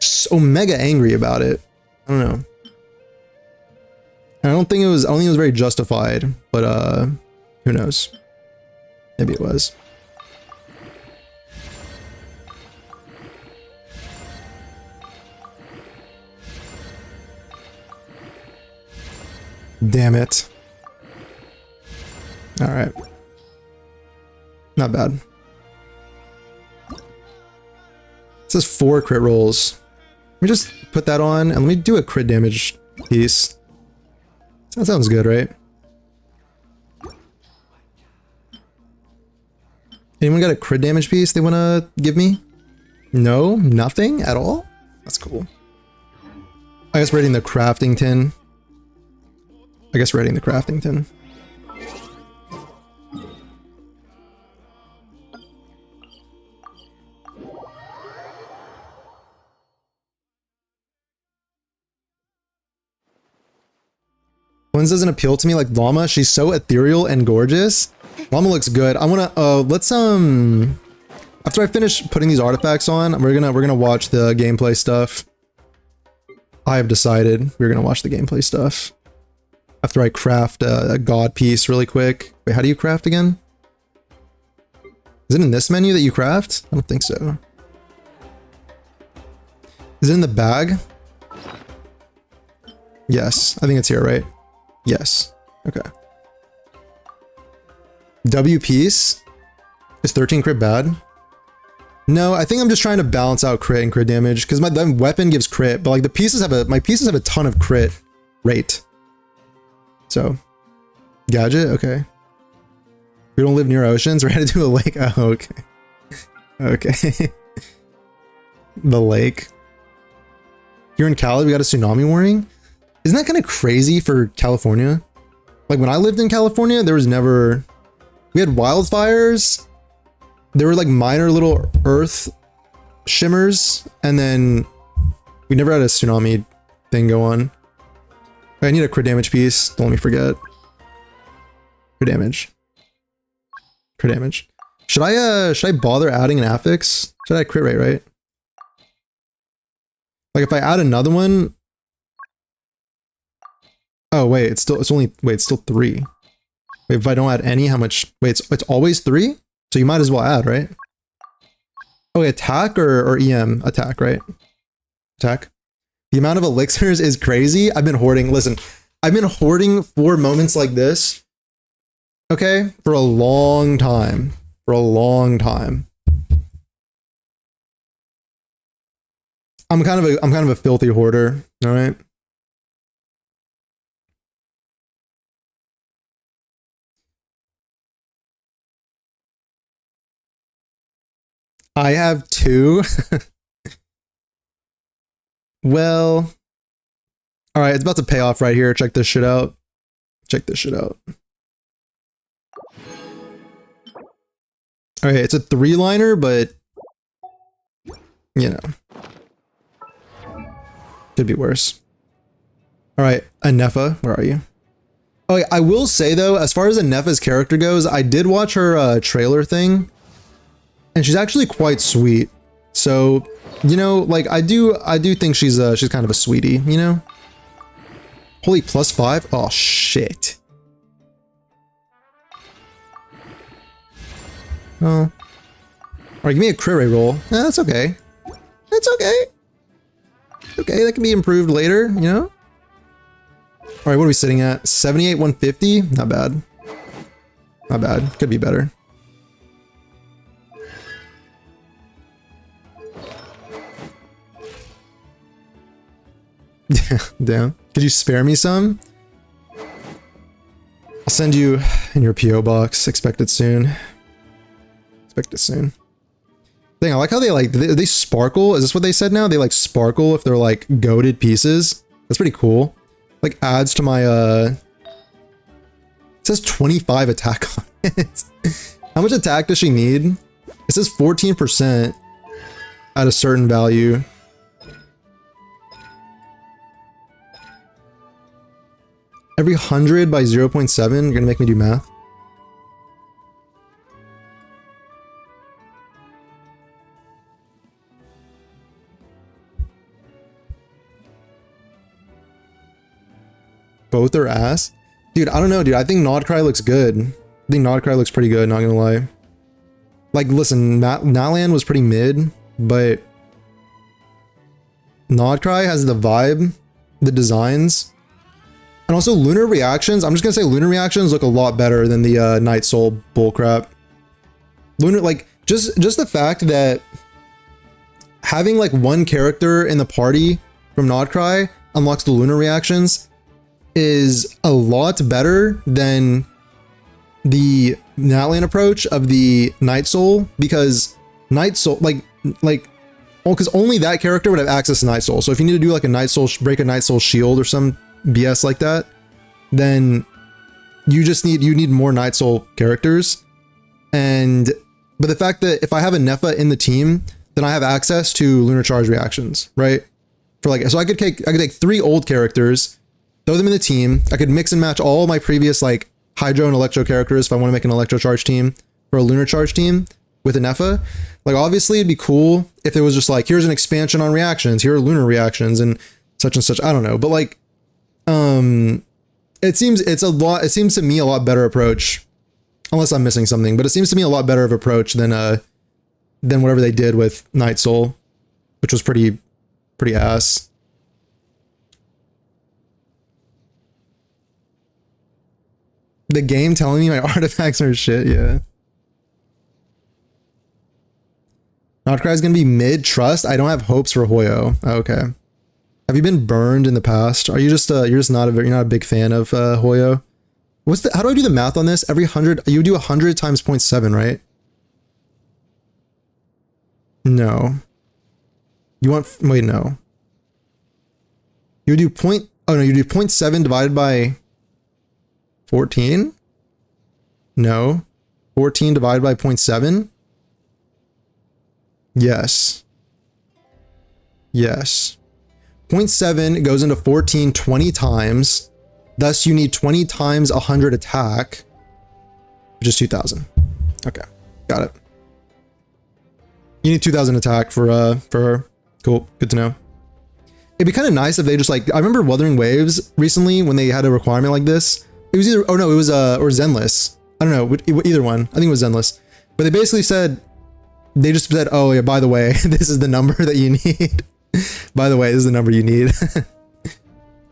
So mega angry about it. I don't know. I don't think it was very justified, but, who knows? Maybe it was. Damn it. Alright. Not bad. It says 4 crit rolls. Let me just put that on and let me do a crit damage piece. That sounds good, right? Anyone got a crit damage piece they want to give me? No? Nothing at all? That's cool. I guess rating the crafting tin. Twins doesn't appeal to me like Lauma. She's so ethereal and gorgeous. Lauma looks good. I wanna let's after I finish putting these artifacts on, we're gonna watch the gameplay stuff. I have decided we're gonna watch the gameplay stuff. After I craft a god piece really quick. Wait, how do you craft again? Is it in this menu that you craft? I don't think so. Is it in the bag? Yes, I think it's here, right? Yes. Okay. W piece? Is 13 crit bad? No, I think I'm just trying to balance out crit and crit damage because my weapon gives crit, but like my pieces have a ton of crit rate. So, gadget, okay. We don't live near oceans. We're gonna do a lake. Oh, okay. Okay. The lake. Here in Cali, we got a tsunami warning. Isn't that kind of crazy for California? Like when I lived in California, there was never... We had wildfires. There were like minor little earth shimmers. And then we never had a tsunami thing go on. I need a crit damage piece. Don't let me forget. Crit damage. Crit damage. Should I bother adding an affix? Should I crit rate, right? Like if I add another one. Oh wait, it's still 3. Wait, if I don't add any, how much? Wait, it's always 3? So you might as well add, right? Oh, attack or EM? Attack, right? Attack. The amount of elixirs is crazy. I've been hoarding. Listen, I've been hoarding for moments like this. Okay, for a long time. For a long time. I'm kind of a filthy hoarder. All right. I have 2. Well, all right, it's about to pay off right here. Check this shit out. Check this shit out. All right, it's a 3-liner, but you know, could be worse. All right, Anefa, where are you? Oh, yeah, I will say though, as far as Anefa's character goes, I did watch her trailer thing, and she's actually quite sweet. So, you know, like I do think she's kind of a sweetie, you know? Holy, +5? Oh shit. Oh. All right, give me a crit rate roll. Nah, that's okay. That's okay. Okay, that can be improved later, you know? All right, what are we sitting at? 78, 150? Not bad. Not bad. Could be better. Yeah, damn. Could you spare me some? I'll send you in your PO box. Expect it soon. Expect it soon. Dang, I like how they sparkle. Is this what they said now? They like sparkle if they're like goated pieces. That's pretty cool. Like adds to my it says 25 attack on it. How much attack does she need? It says 14% at a certain value. Every 100 by 0.7, you're gonna make me do math. Both are ass? Dude, I don't know, dude. I think Nodcry looks good. I think Nodcry looks pretty good, not gonna lie. Like, listen, Nalan was pretty mid, but Nodcry has the vibe, the designs, and also Lunar Reactions. I'm just gonna say Lunar Reactions look a lot better than the Night Soul bullcrap. Lunar, like, just the fact that having like one character in the party from Nodcry unlocks the Lunar Reactions is a lot better than the Natlan approach of the Night Soul, because Night Soul, well, because only that character would have access to Night Soul. So if you need to do like a Night Soul, break a Night Soul shield or some BS like that, then you need more Night Soul characters. But the fact that if I have a Nefa in the team, then I have access to Lunar Charge reactions, right? So I could take 3 old characters, throw them in the team. I could mix and match all my previous like Hydro and Electro characters if I want to make an Electro Charge team or a Lunar Charge team with a Nefa. Like, obviously it'd be cool if it was just like, here's an expansion on reactions, here are Lunar reactions and such. I don't know, but like, it seems to me a lot better approach, unless I'm missing something, but it seems to me a lot better of approach than whatever they did with Night Soul, which was pretty ass. The game telling me my artifacts are shit, yeah. Notcry is gonna be mid trust. I don't have hopes for Hoyo. Oh, okay. Have you been burned in the past? Are you just you're not a big fan of Hoyo? How do I do the math on this? Every 100, you do 100 times 0.7, right? No. Wait, no. You do you do 0.7 divided by 14? No. 14 divided by 0.7? Yes. Yes. 0.7 goes into 14 20 times. Thus, you need 20 times 100 attack, which is 2,000. Okay, got it. You need 2,000 attack for her. Cool, good to know. It'd be kind of nice if they just like, I remember Wuthering Waves recently when they had a requirement like this. It was either, or Zenless. I don't know, either one. I think it was Zenless. But they basically said, they just said, oh yeah, by the way, this is the number that you need. By the way, this is the number you need.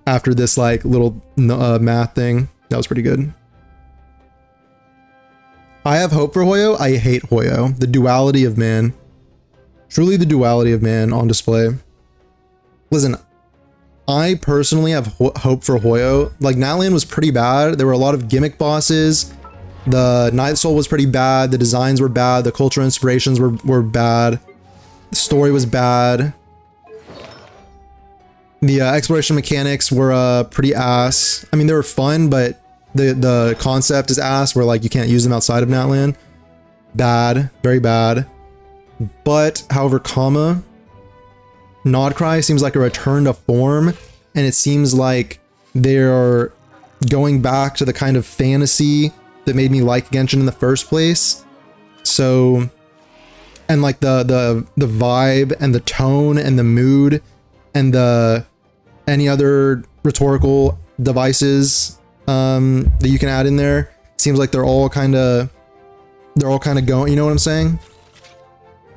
After this like little math thing. That was pretty good. I have hope for Hoyo. I hate Hoyo. The duality of man. Truly the duality of man on display. Listen, I personally have hope for Hoyo. Like, Natlan was pretty bad. There were a lot of gimmick bosses. The Night Soul was pretty bad. The designs were bad. The cultural inspirations were bad. The story was bad. The exploration mechanics were pretty ass. I mean, they were fun, but the concept is ass, where like you can't use them outside of Natlan. bad, very bad. But, however, Nodcry seems like a return to form, and it seems like they're going back to the kind of fantasy that made me like Genshin in the first place. So, and like the vibe and the tone and the mood and any other rhetorical devices that you can add in there, seems like they're all kind of going, you know what I'm saying?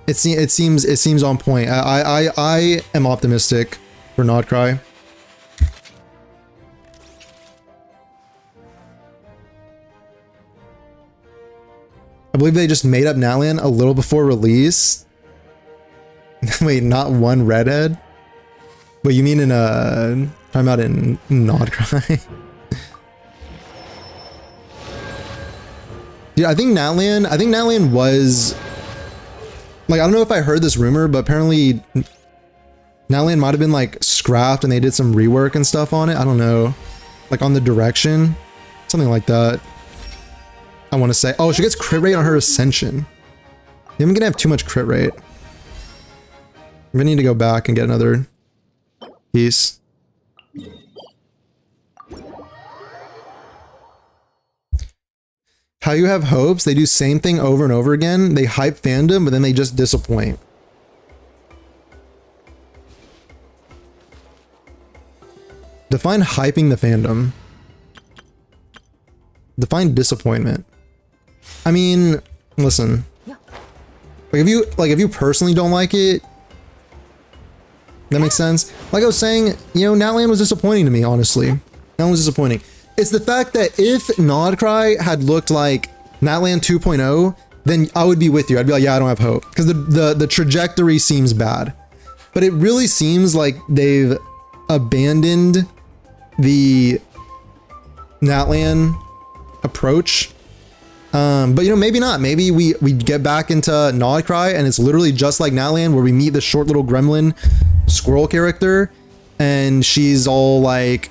It seems on point. I am optimistic for Nodcry. I believe they just made up Natlan a little before release. Wait, not one redhead? But you mean in talking about in Nodcry? Dude, I think Natlan was, like, I don't know if I heard this rumor, but apparently Natlan might have been like scrapped and they did some rework and stuff on it. I don't know. Like on the direction, something like that. I want to say, oh, she gets crit rate on her ascension. I'm gonna have too much crit rate. I'm gonna need to go back and get another piece. How you have hopes, they do same thing over and over again. They hype fandom, but then they just disappoint. Define hyping the fandom. Define disappointment. I mean, listen. Like if you personally don't like it, that makes sense. Like I was saying, you know, Natlan was disappointing to me, honestly. Natlan was disappointing. It's the fact that if Nodcry had looked like Natlan 2.0, then I would be with you. I'd be like, yeah, I don't have hope. Because the trajectory seems bad. But it really seems like they've abandoned the Natlan approach. But you know, maybe not. Maybe we get back into Nodcry and it's literally just like Natlan, where we meet the short little gremlin squirrel character and she's all like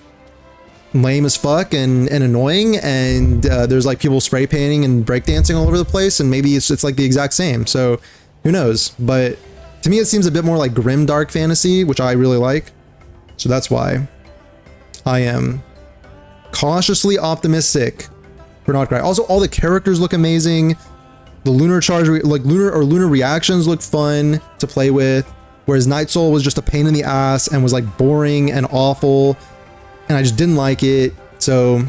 lame as fuck and annoying, and there's like people spray painting and breakdancing all over the place, and maybe it's like the exact same. So who knows? But to me it seems a bit more like grim dark fantasy, which I really like. So that's why I am cautiously optimistic for Nodcry. Also, all the characters look amazing. The lunar charge, like lunar reactions look fun to play with, whereas Night Soul was just a pain in the ass and was like boring and awful, and I just didn't like it. So,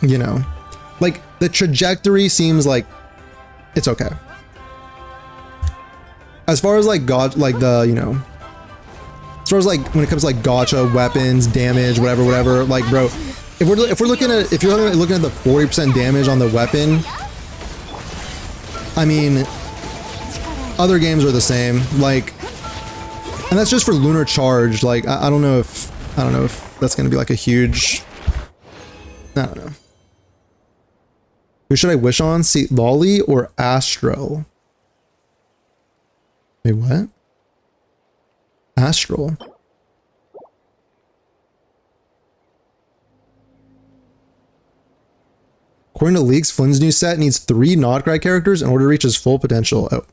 you know, like the trajectory seems like it's okay. As far as like you know, as far as like when it comes to like gacha weapons, damage, whatever, like bro, if you're looking at the 40% damage on the weapon, I mean, other games are the same. Like, and that's just for lunar charge. Like, I don't know if that's gonna be like a huge. I don't know. Who should I wish on? See, Lolly or Astral? Wait, what? Astral. According to leaks, Flynn's new set needs 3 Nodcry characters in order to reach his full potential. Oh.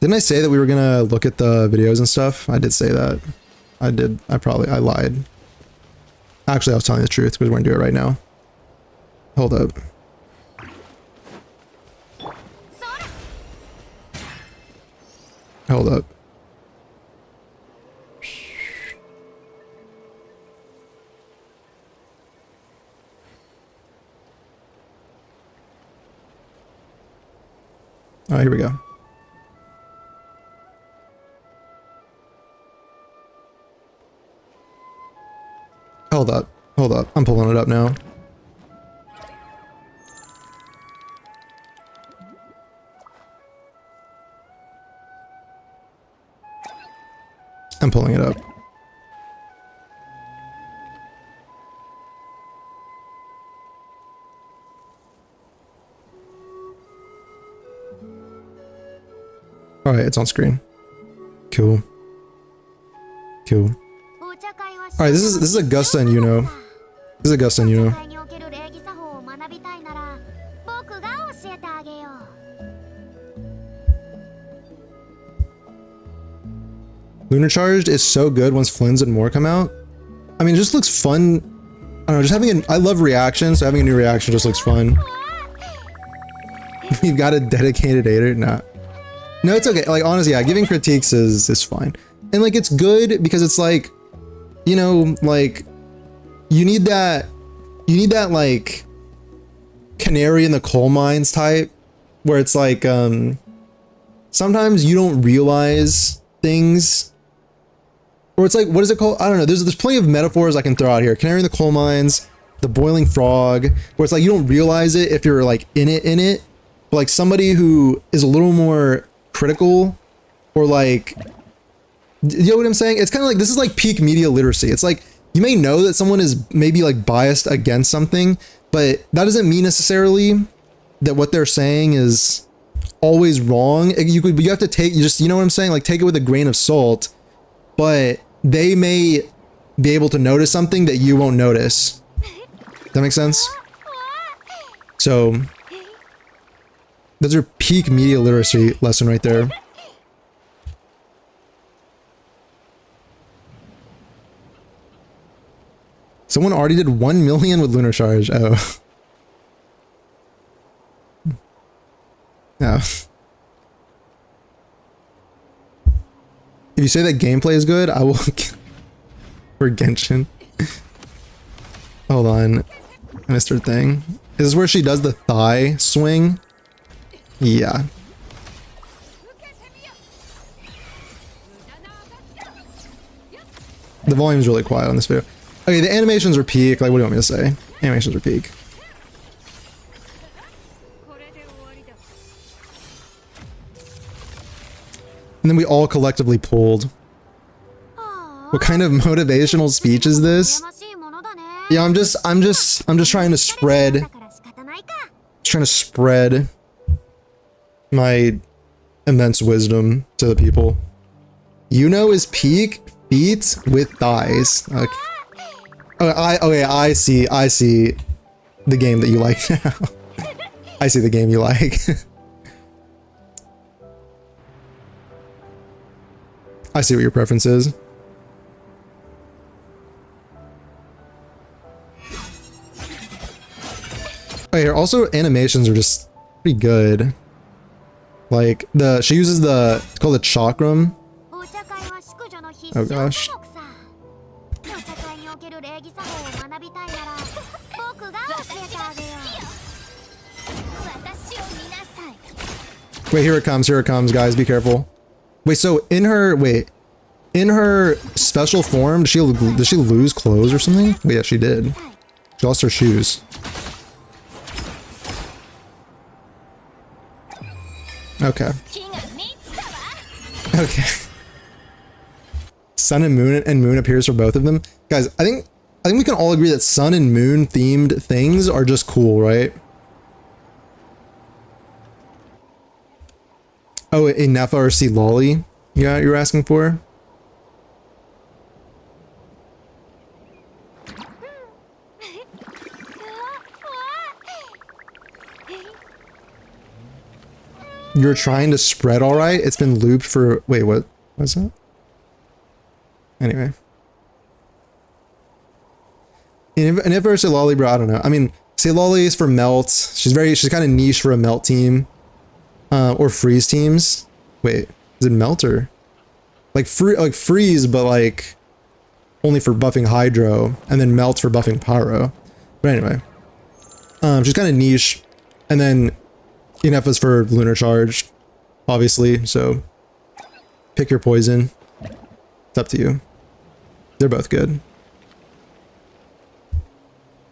Didn't I say that we were gonna look at the videos and stuff? I did say that. I did. I lied. Actually, I was telling the truth because we're gonna do it right now. Hold up. Hold up. All right, here we go. Hold up. Hold up. I'm pulling it up now. I'm pulling it up. All right, it's on screen. Cool. Cool. All right, this is Augusta and Iuno. This is Augusta and Iuno. Lunar Charged is so good once Flynn's and more come out. I mean, it just looks fun. I don't know, just having I love reactions, so having a new reaction just looks fun. You've got a dedicated hater? Nah. No, it's okay. Like, honestly, yeah, giving critiques is fine. And, like, it's good because it's like, you know, like, you need that, like, canary in the coal mines type, where it's like, sometimes you don't realize things. Or it's like, what is it called? I don't know. There's plenty of metaphors I can throw out here. Canary in the coal mines, the boiling frog, where it's like you don't realize it if you're like in it. But like somebody who is a little more critical, or like, you know what I'm saying? It's kind of like, this is like peak media literacy. It's like, you may know that someone is maybe like biased against something, but that doesn't mean necessarily that what they're saying is always wrong. You have to take, you know what I'm saying? Like, take it with a grain of salt. But they may be able to notice something that you won't notice. That makes sense? So, those are peak media literacy lesson right there. Someone already did 1 million with Lunar Charge. Oh. No. If you say that gameplay is good, I will for Genshin. Hold on. I missed her thing. Is this where she does the thigh swing? Yeah. The volume's really quiet on this video. Okay, the animations are peak. Like, what do you want me to say? Animations are peak. And then we all collectively pulled. What kind of motivational speech is this? Yeah, I'm just trying to spread my immense wisdom to the people. Iuno is peak feet with thighs. Okay. Okay, I see the game that you like now. I see the game you like. I see what your preference is. Okay, here, also animations are just pretty good. Like, she uses it's called the chakram. Oh gosh. Wait, here it comes, guys, be careful. Wait, so in her special form, did she lose clothes or something? Wait, yeah, she did. She lost her shoes. Okay. Okay. Sun and Moon appears for both of them. Guys, I think we can all agree that Sun and Moon themed things are just cool, right? Oh, a Nefa or C Lolly? Yeah, you're asking for? You're trying to spread all right? It's been looped for... Wait, what was that? Anyway. And if there's a Lolly, bro, I don't know. I mean, say Lolly is for melt. She's kind of niche for a melt team. Or freeze teams. Wait, is it melt or... Like freeze, but like only for buffing hydro, and then melt for buffing pyro. But anyway. She's kind of niche. And then enough is for Lunar Charge, obviously, so pick your poison. It's up to you. They're both good.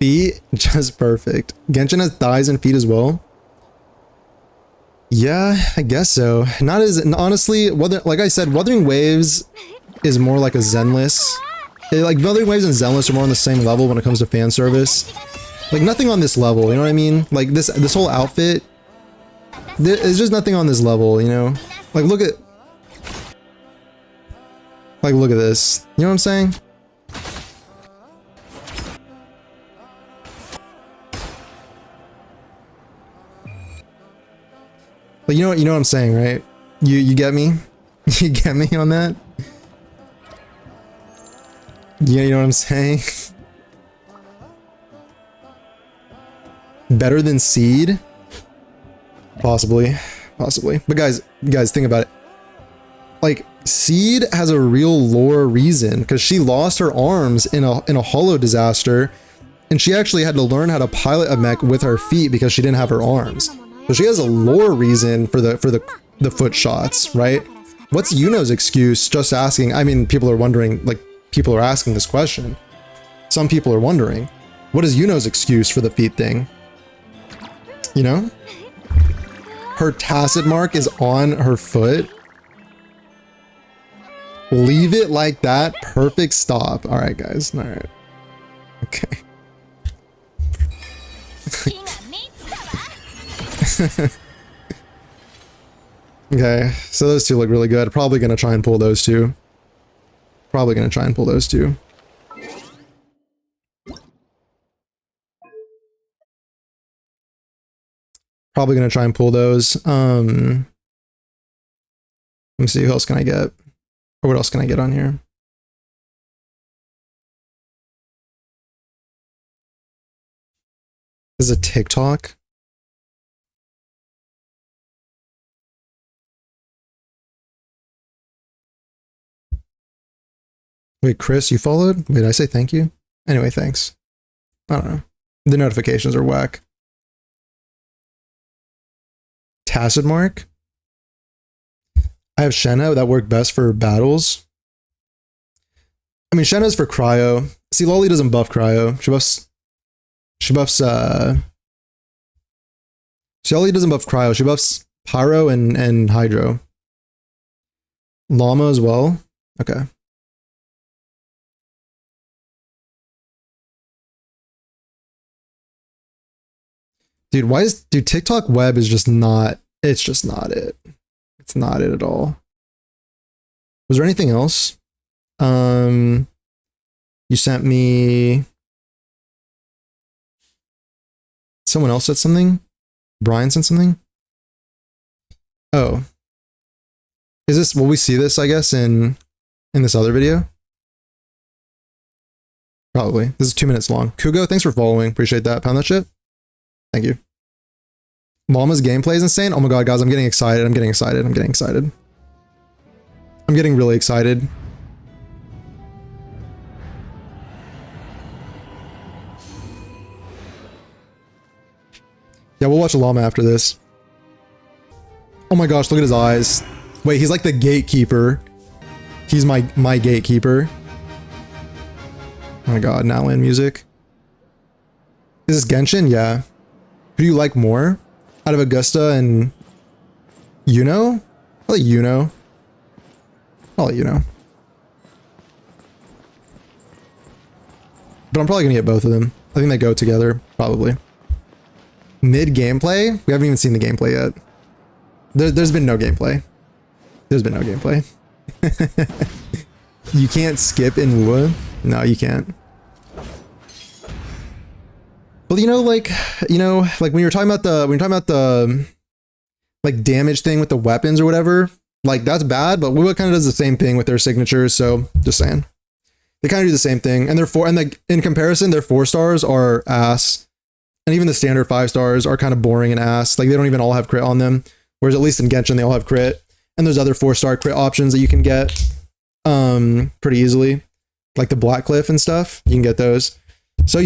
Feet, just perfect. Genshin has thighs and feet as well. Yeah, I guess so. Not as, honestly, like I said, Wuthering Waves is more like a Zenless. Like, Wuthering Waves and Zenless are more on the same level when it comes to fan service. Like, nothing on this level, you know what I mean? Like, this whole outfit, there's just nothing on this level, you know? Like, look at this. You know what I'm saying? But you know what I'm saying, right? You get me? You get me on that? Yeah, you know what I'm saying? Better than Seed? Possibly. Possibly. But guys, think about it. Like, Seed has a real lore reason, because she lost her arms in a holo disaster, and she actually had to learn how to pilot a mech with her feet because she didn't have her arms. So she has a lore reason for the foot shots, right? What's Iuno's excuse? Just asking. I mean, people are wondering, like, people are asking this question. Some people are wondering, what is Iuno's excuse for the feet thing? You know? Her tacit mark is on her foot. Leave it like that. Perfect stop. All right, guys. All right. Okay. Okay, so those two look really good. Probably gonna try and pull those two. Probably gonna try and pull those two. Probably gonna try and pull those. Let me see, who else can I get? Or what else can I get on here? This is a TikTok. Wait, Chris, you followed? Wait, I say thank you? Anyway, thanks. I don't know. The notifications are whack. Tacit mark? I have Shenna that work best for battles. I mean, Shenna's for cryo. See, Lolly doesn't buff cryo. She buffs, Lolly doesn't buff cryo. She buffs pyro and hydro. Lauma as well. Okay. Dude, TikTok web is just not, it's just not it. It's not it at all. Was there anything else? You sent me, someone else said something? Brian sent something? Oh. Is this, will we see this, I guess, in this other video? Probably. This is 2 minutes long. Kugo, thanks for following. Appreciate that. Pound that shit. Thank you. Mama's gameplay is insane. Oh my god, guys, I'm getting excited. I'm getting excited. I'm getting excited. I'm getting really excited. Yeah, we'll watch Lauma after this. Oh my gosh, look at his eyes. Wait, he's like the gatekeeper. He's my gatekeeper. Oh my god, now land music. Is this Genshin? Yeah. Who do you like more? Out of Augusta and Iuno? I like Iuno. I'll let you know. But I'm probably gonna get both of them. I think they go together, probably. Mid gameplay? We haven't even seen the gameplay yet. There's been no gameplay. There's been no gameplay. You can't skip in Wu? No, you can't. Well, like when you're talking about the like damage thing with the weapons or whatever, like that's bad, but Wu kind of does the same thing with their signatures, so just saying. They kind of do the same thing, and in comparison, their 4 stars are ass. And even the standard 5 stars are kind of boring and ass. Like they don't even all have crit on them. Whereas at least in Genshin, they all have crit. And there's other 4-star crit options that you can get pretty easily. Like the Black Cliff and stuff. You can get those. So,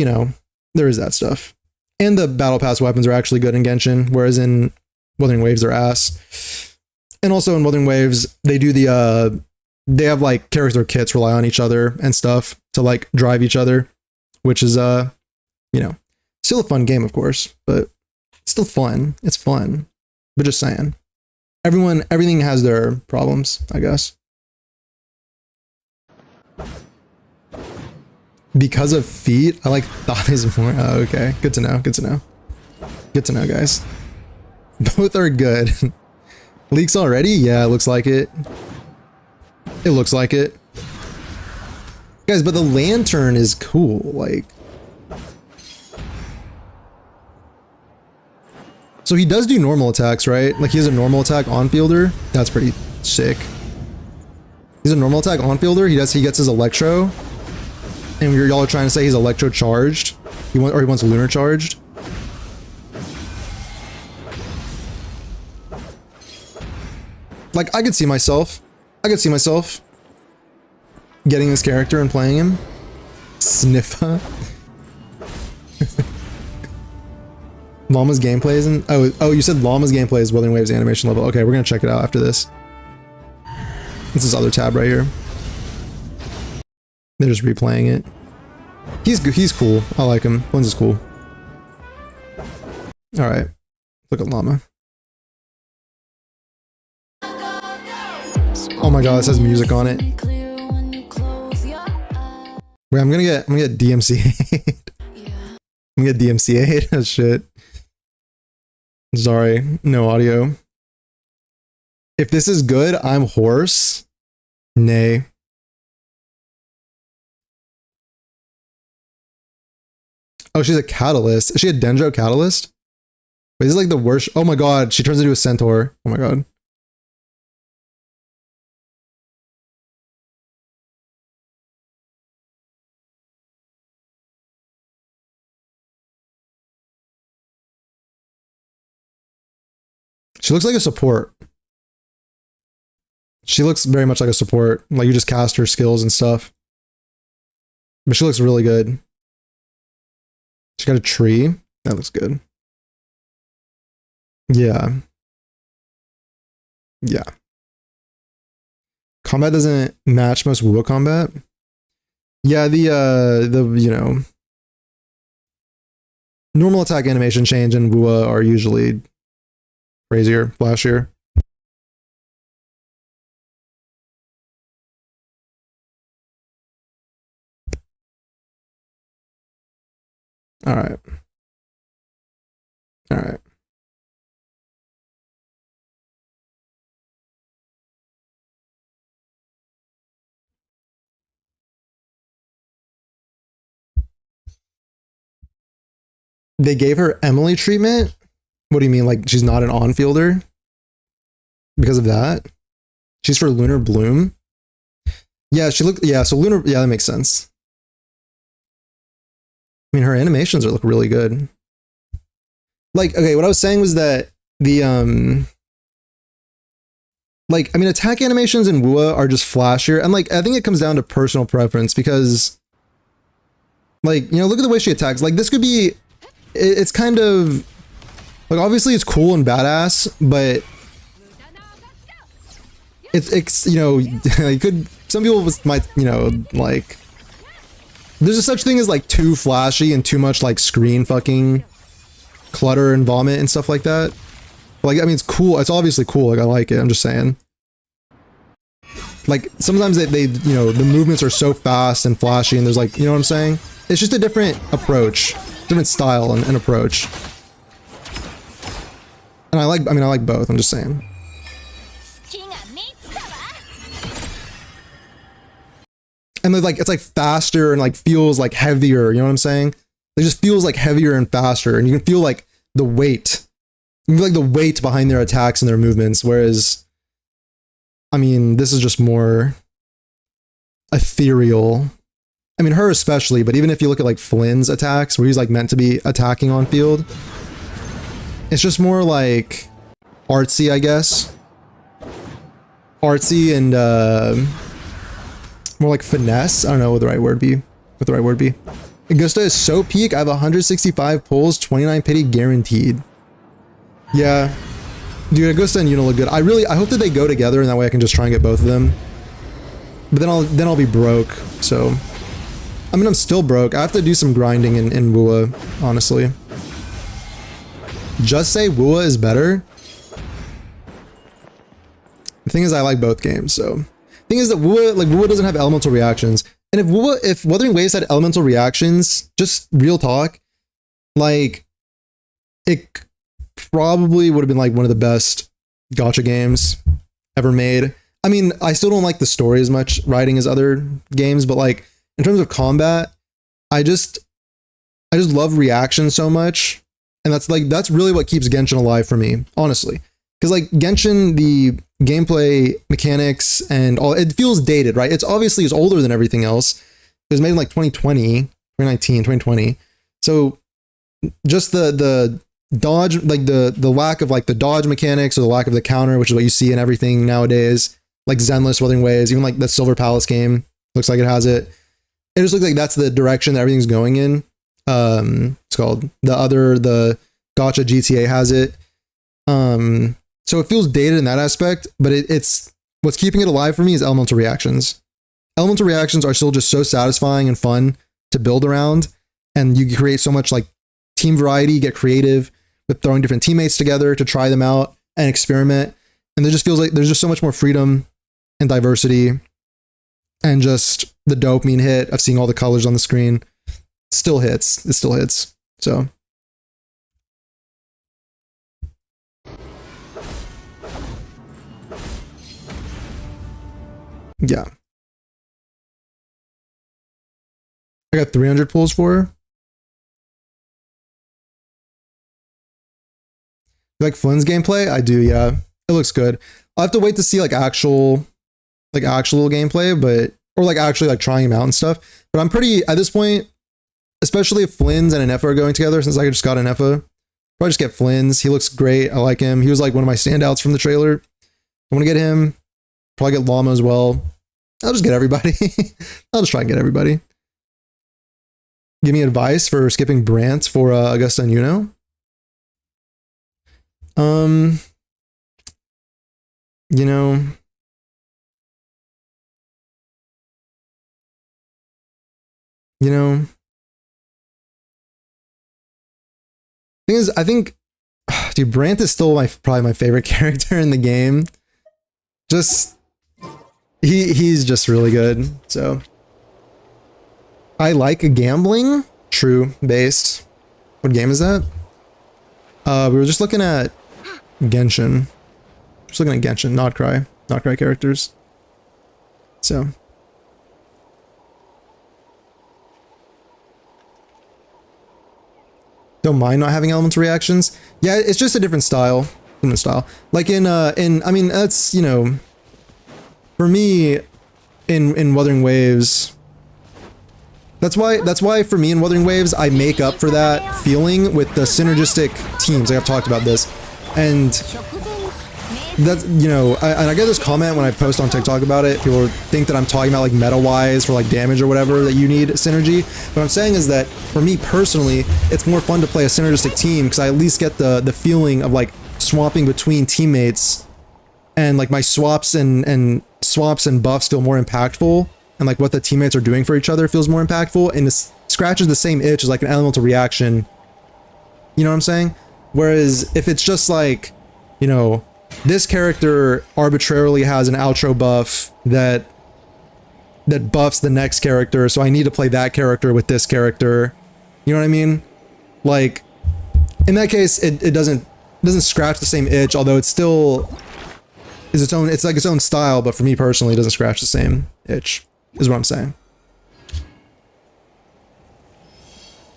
there is that stuff. And the Battle Pass weapons are actually good in Genshin. Whereas in Wuthering Waves, they're ass. And also in Wuthering Waves, they do they have like character kits rely on each other and stuff to like drive each other. Which is, still a fun game, of course, but still fun. It's fun. But just saying. Everything has their problems, I guess. Because of feet, I like thighs more. Oh, okay. Good to know. Good to know. Good to know, guys. Both are good. Leaks already? Yeah, it looks like it. It looks like it. Guys, but the lantern is cool. Like, So he does do normal attacks, right? Like he has a normal attack on fielder. That's pretty sick. He's a normal attack on fielder. He gets his electro. And y'all are trying to say he's electro charged. He wants lunar charged. Like I could see myself getting this character and playing him. Sniffa. Lauma's gameplay isn't. Oh, you said Lauma's gameplay is Wuthering Waves animation level. Okay, we're gonna check it out after this. This is other tab right here. They're just replaying it. He's cool. I like him. Lens is cool. All right, look at Lauma. Oh my god, this has music on it. Wait, I'm gonna get DMCA'd. I'm gonna get DMCA'd. Oh shit. Sorry, no audio. If this is good, I'm hoarse. Nay. Oh, she's a catalyst. Is she a Dendro catalyst? Wait, this is like the worst. Oh my god, she turns into a centaur. Oh my god. She looks like a support. She looks very much like a support. Like you just cast her skills and stuff. But she looks really good. She got a tree. That looks good. Yeah. Yeah. Combat doesn't match most Wuwa combat. Yeah, the you know, normal attack animation change and Wuwa are usually crazier, flashier. All right. All right. They gave her Emily treatment? What do you mean? Like she's not an on-fielder? Because of that? She's for Lunar Bloom? Yeah, she looked, yeah, so Lunar, yeah, that makes sense. I mean, her animations look really good. Like, okay, what I was saying was that the, like, I mean, attack animations in Wuwa are just flashier. And like, I think it comes down to personal preference because, like, you know, look at the way she attacks. Like, this could be, it's kind of, like, obviously it's cool and badass, but it's you know, it could, some people might, you know, like, there's a such thing as like too flashy and too much like screen fucking clutter and vomit and stuff like that. Like, I mean, it's cool. It's obviously cool. Like, I like it. I'm just saying. Like, sometimes they you know, the movements are so fast and flashy and there's like, you know what I'm saying? It's just a different approach, different style and approach. And I like both. I'm just saying. And like, it's like faster and like feels like heavier. You know what I'm saying? It just feels like heavier and faster. And you can feel like the weight. You can feel like the weight behind their attacks and their movements. Whereas, I mean, this is just more ethereal. I mean, her especially, but even if you look at like Flynn's attacks, where he's like meant to be attacking on field, it's just more like artsy, I guess. Artsy and more like finesse. I don't know what the right word be. Augusta is so peak. I have 165 pulls, 29 pity guaranteed. Yeah, dude, Augusta and Iuno look good. I hope that they go together, and that way I can just try and get both of them. But then I'll be broke. So, I mean, I'm still broke. I have to do some grinding in Wuwa, honestly. Just say Wuwa is better. The thing is, I like both games, so. Thing is that Wuwa doesn't have elemental reactions. And if Wuthering Waves had elemental reactions, just real talk, like, it probably would have been like one of the best gacha games ever made. I mean, I still don't like the story as much writing as other games, but like, in terms of combat, I just love reaction so much. And that's really what keeps Genshin alive for me, honestly. Because like Genshin, the gameplay mechanics and all, it feels dated, right? It's obviously it's older than everything else. It was made in like 2020, 2019, 2020. So just the dodge, like the lack of like the dodge mechanics or the lack of the counter, which is what you see in everything nowadays, like Zenless, Wuthering Waves, even like the Silver Palace game looks like it has it. It just looks like that's the direction that everything's going in. It's called the Gacha GTA has it. So it feels dated in that aspect, but it's what's keeping it alive for me is elemental reactions. Elemental reactions are still just so satisfying and fun to build around, and you create so much like team variety, get creative with throwing different teammates together to try them out and experiment. And there just feels like there's just so much more freedom and diversity, and just the dopamine hit of seeing all the colors on the screen still hits. It still hits. So yeah. I got 300 pulls for her. You like Flynn's gameplay? I do, yeah. It looks good. I'll have to wait to see like actual gameplay, but or like actually like trying him out and stuff. But I'm pretty at this point, especially if Flynn's and an Effa are going together, since I just got an Effa. Probably just get Flynn's. He looks great. I like him. He was like one of my standouts from the trailer. I want to get him. Probably get Lauma as well. I'll just get everybody. I'll just try and get everybody. Give me advice for skipping Brant for Augusta and Iuno. You know, thing is, I think, dude, Brant is still probably my favorite character in the game. Just he's just really good. So I like a gambling, true based. What game is that? We were just looking at Genshin. Just looking at Genshin, not cry characters. So don't mind not having elemental reactions. Yeah, it's just a different style. Like in I mean, that's, you know, for me in Wuthering Waves, that's why for me in Wuthering Waves I make up for that feeling with the synergistic teams. Like I've talked about this, and that's, you know, and I get this comment when I post on TikTok about it. People think that I'm talking about like meta wise for like damage or whatever, that you need synergy. What I'm saying is that for me personally, it's more fun to play a synergistic team because I at least get the feeling of like swapping between teammates, and like my swaps and buffs feel more impactful, and like what the teammates are doing for each other feels more impactful, and it scratches the same itch as like an elemental reaction. You know what I'm saying? Whereas if it's just like, you know, this character arbitrarily has an outro buff that buffs the next character, so I need to play that character with this character. You know what I mean? Like in that case, it doesn't scratch the same itch, although it still is its own. It's like its own style, but for me personally, it doesn't scratch the same itch. Is what I'm saying.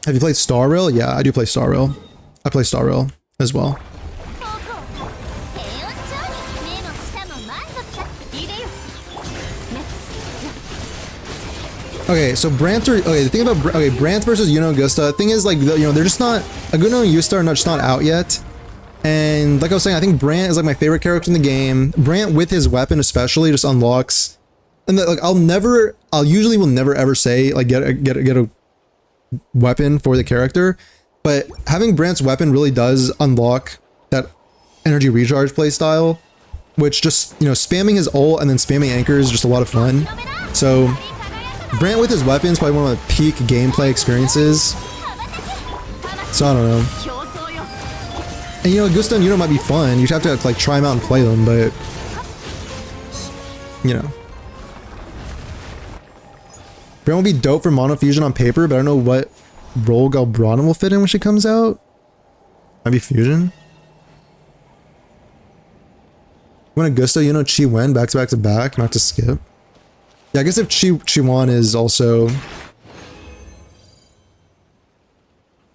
Have you played Star Rail? Yeah, I do play Star Rail. I play Star Rail as well. Okay, so Brant the thing about Brant versus Iuno Augusta, the thing is, like, you know, they're just not, Iuno and Augusta are just not out yet. And like I was saying, I think Brant is like my favorite character in the game. Brant with his weapon especially just unlocks, and like I'll usually will never ever say like get a weapon for the character, but having Brant's weapon really does unlock that energy recharge playstyle, which just, you know, spamming his ult and then spamming anchor is just a lot of fun. So Brant with his weapon is probably one of the peak gameplay experiences. So I don't know. And you know, Augusta and Iuno might be fun. You'd have to like try them out and play them, but you know. Brant will be dope for Mono Fusion on paper, but I don't know what role Galbrana will fit in when she comes out. Might be Fusion. When Augusta, you know, Chi Wen back to back to back, not to skip. Yeah, I guess if Chi Wen is also, I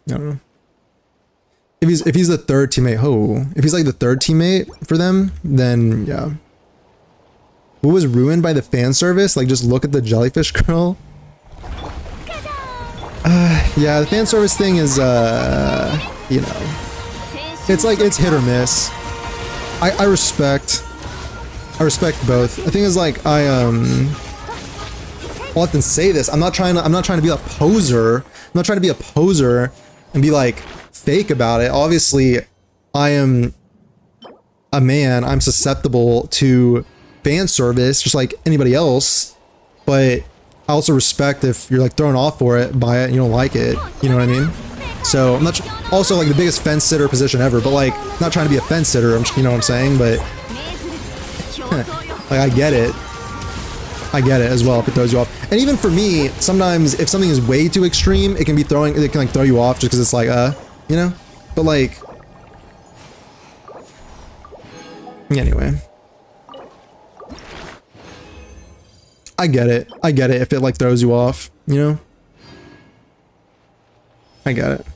don't know. if he's the third teammate, if he's like the third teammate for them, then yeah. What was ruined by the fan service? Like, just look at the jellyfish girl. Yeah, the fan service thing is, you know, it's like, it's hit or miss. I respect both. The thing is, like, I often say this. I'm not trying to be a poser. I'm not trying to be a poser and be like fake about it. Obviously, I am a man. I'm susceptible to fan service just like anybody else, but I also respect if you're like thrown off for it by it and you don't like it, you know what I mean? So I'm not also like the biggest fence sitter position ever, but like not trying to be a fence sitter, you know what I'm saying? But like I get it as well if it throws you off. And even for me, sometimes if something is way too extreme, it can like throw you off just because it's like you know? But like anyway. I get it if it like throws you off, you know? I get it.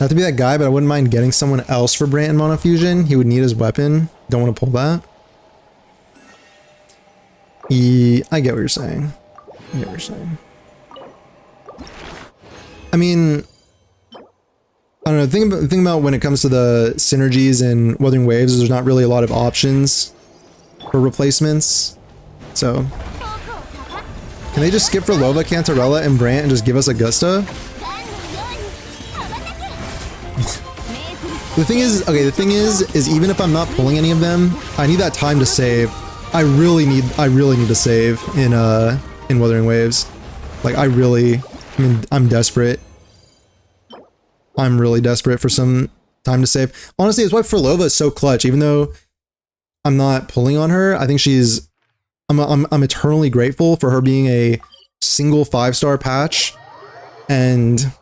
Not to be that guy, but I wouldn't mind getting someone else for Brant and Monofusion. He would need his weapon. Don't want to pull that. I get what you're saying. I mean, I don't know. The thing about when it comes to the synergies and Wuthering Waves is there's not really a lot of options for replacements. So, can they just skip for Lova, Cantarella, and Brant and just give us Augusta? The thing is even if I'm not pulling any of them, I need that time to save. I really need to save in Wuthering Waves. Like I mean, I'm desperate. I'm really desperate for some time to save. Honestly, it's why Frolova is so clutch. Even though I'm not pulling on her, I think I'm eternally grateful for her being a single 5-star patch and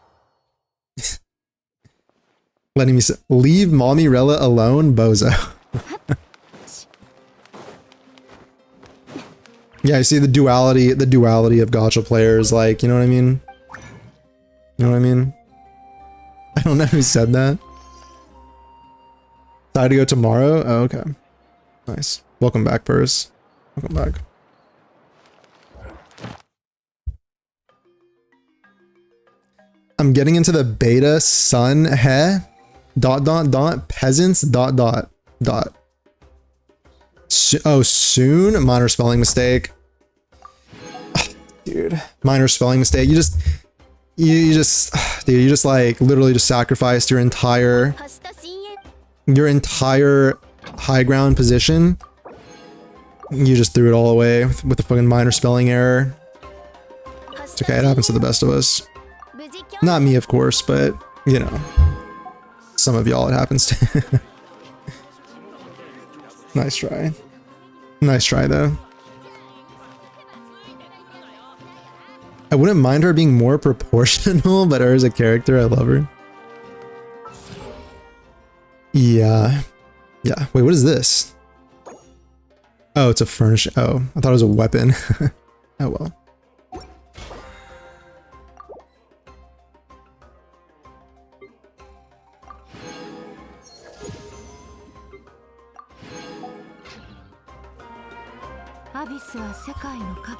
letting me leave Mommy Rella alone, bozo. Yeah, you see the duality of gacha players, like, you know what I mean? You know what I mean? I don't know who said that. Decided to go tomorrow? Oh, okay. Nice. Welcome back, Purse. Welcome back. I'm getting into the beta, son, heh? ... peasants ... Oh, soon? Minor spelling mistake. Dude, minor spelling mistake. You just like literally just sacrificed your entire high ground position. You just threw it all away with a fucking minor spelling error. It's okay, it happens to the best of us. Not me, of course, but you know, some of y'all it happens to. Nice try. Nice try, though. I wouldn't mind her being more proportional, but her as a character, I love her. Yeah. Yeah. Wait, what is this? Oh, it's a furnish. Oh, I thought it was a weapon. Oh, well.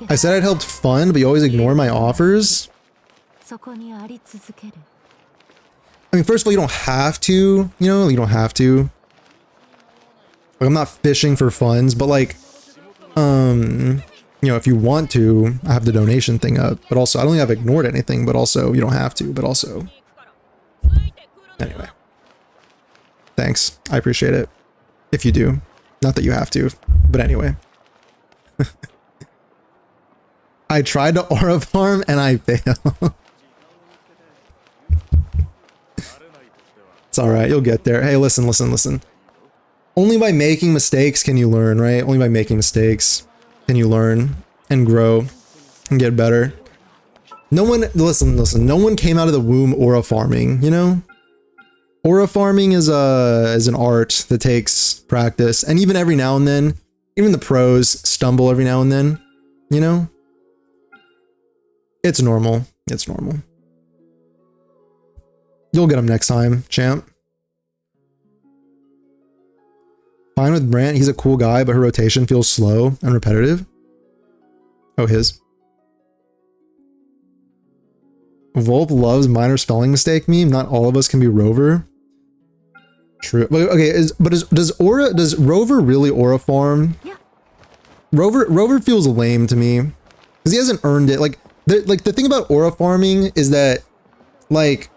I said I'd helped fund, but you always ignore my offers. I mean, first of all, you don't have to, you know, you don't have to. Like, I'm not fishing for funds, but like, you know, if you want to, I have the donation thing up, but also I don't think I've ignored anything, but also you don't have to, but also. Anyway. Thanks. I appreciate it. If you do. Not that you have to, but anyway. I tried to aura farm and I failed. It's alright, you'll get there. Hey, listen. Only by making mistakes can you learn, right? Only by making mistakes can you learn and grow and get better. No one, listen, no one came out of the womb aura farming, you know? Aura farming is an art that takes practice, and even every now and then, even the pros stumble every now and then, you know? It's normal. It's normal. You'll get him next time, champ. Fine with Brant, he's a cool guy, but her rotation feels slow and repetitive. Oh, his. Volp loves minor spelling mistake meme. Not all of us can be Rover. True. Okay, does Rover really aura farm? Yeah. Rover feels lame to me because he hasn't earned it. Like the thing about aura farming is that like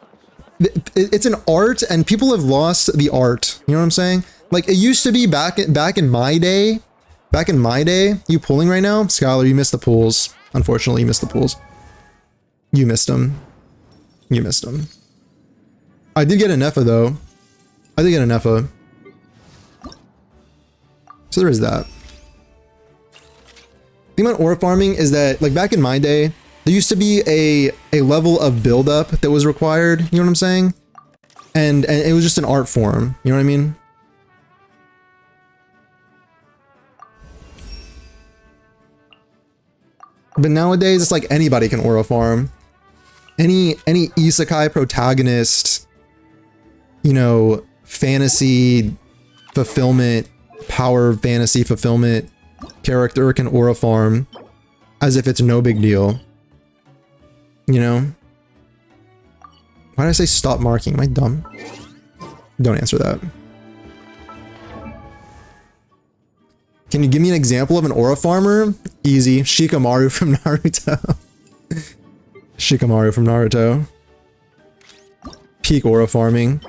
it's an art and people have lost the art. You know what I'm saying? Like it used to be back in my day. Back in my day, you pulling right now? Skylar, you missed the pools. Unfortunately, you missed the pools. You missed them. You missed them. I did get an Nepha though. I did get an Nepha. So there is that. The thing about aura farming is that, like back in my day, there used to be a level of buildup that was required. You know what I'm saying? And it was just an art form. You know what I mean? But nowadays, it's like anybody can aura farm. Any isekai protagonist, you know, fantasy fulfillment, power fantasy fulfillment character can aura farm as if it's no big deal. You know? Why did I say stop marking? Am I dumb? Don't answer that. Can you give me an example of an aura farmer? Easy. Shikamaru from Naruto. Shikamaru from Naruto. Peak aura farming.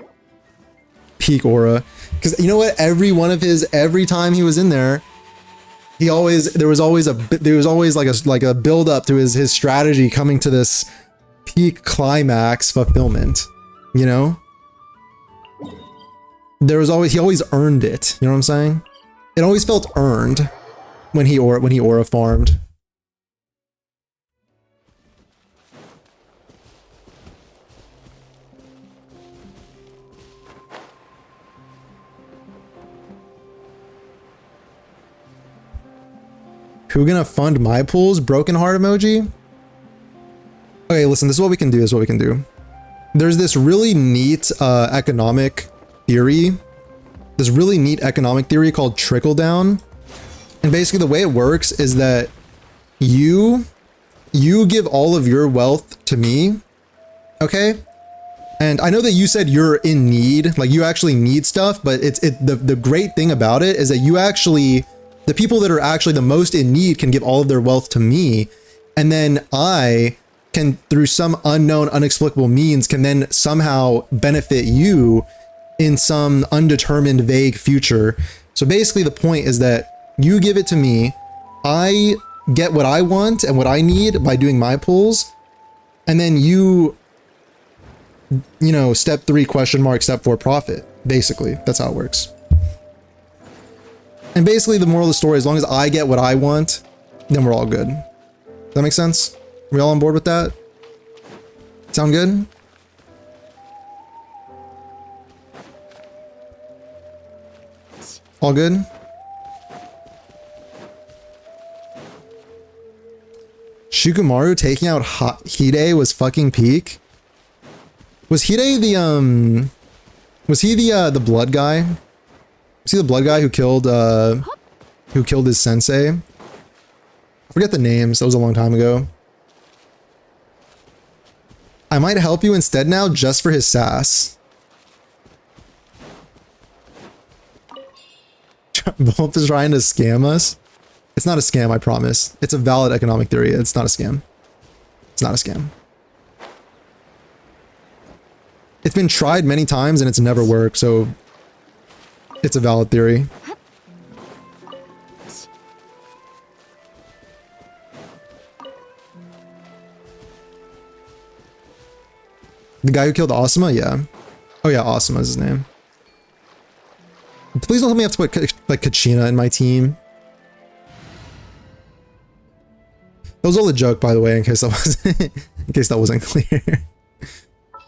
Peak aura. Because you know what? Every time he was in there, there was always like a build up to his strategy coming to this peak climax fulfillment. You know? He always earned it. You know what I'm saying? It always felt earned when he aura farmed. Who gonna fund my pools? Broken heart emoji? Okay, listen, this is what we can do. There's this really neat economic theory. This really neat economic theory called trickle down. And basically the way it works is that you give all of your wealth to me, okay? And I know that you said you're in need, like you actually need stuff, but the great thing about it is that the people that are actually the most in need can give all of their wealth to me, and then I can, through some unknown, inexplicable means, can then somehow benefit you in some undetermined, vague future. So basically the point is that you give it to me, I get what I want and what I need by doing my pulls, and then you know, step 3 question mark, step 4 profit. Basically, that's how it works. And basically the moral of the story, as long as I get what I want, then we're all good. Does that make sense? We all on board with that? Sound good? All good? Shikamaru taking out Hide was fucking peak. Was Hide the was he the blood guy? Was he the blood guy who killed his sensei? I forget the names, that was a long time ago. I might help you instead now just for his sass. Volp is trying to scam us. It's not a scam, I promise. It's a valid economic theory. It's not a scam. It's not a scam. It's been tried many times and it's never worked, so it's a valid theory. The guy who killed Asuma? Yeah. Oh yeah, Asuma is his name. Please don't let me have to put like Kachina in my team. That was all a joke, by the way, in case that was in case that wasn't clear. In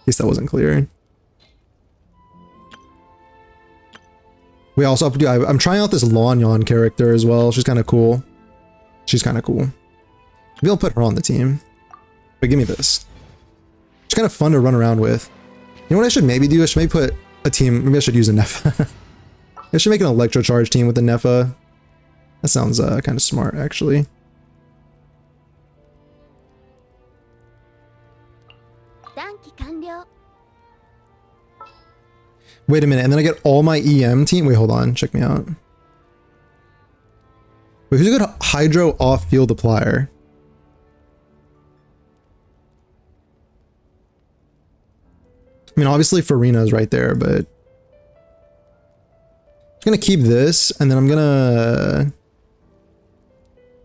case that wasn't clear. We also have to do. I'm trying out this Launyon character as well. She's kind of cool. She's kind of cool. Maybe I'll put her on the team. But give me this. It's kind of fun to run around with. You know what I should maybe do? I should maybe put a team. Maybe I should use a Nefa. I should make an Electrocharge team with the Nefa. That sounds kind of smart, actually. Wait a minute, and then I get all my EM team? Wait, hold on. Check me out. Wait, who's a good Hydro off-field applier? I mean, obviously Farina's right there, but... I'm gonna keep this, and then I'm gonna...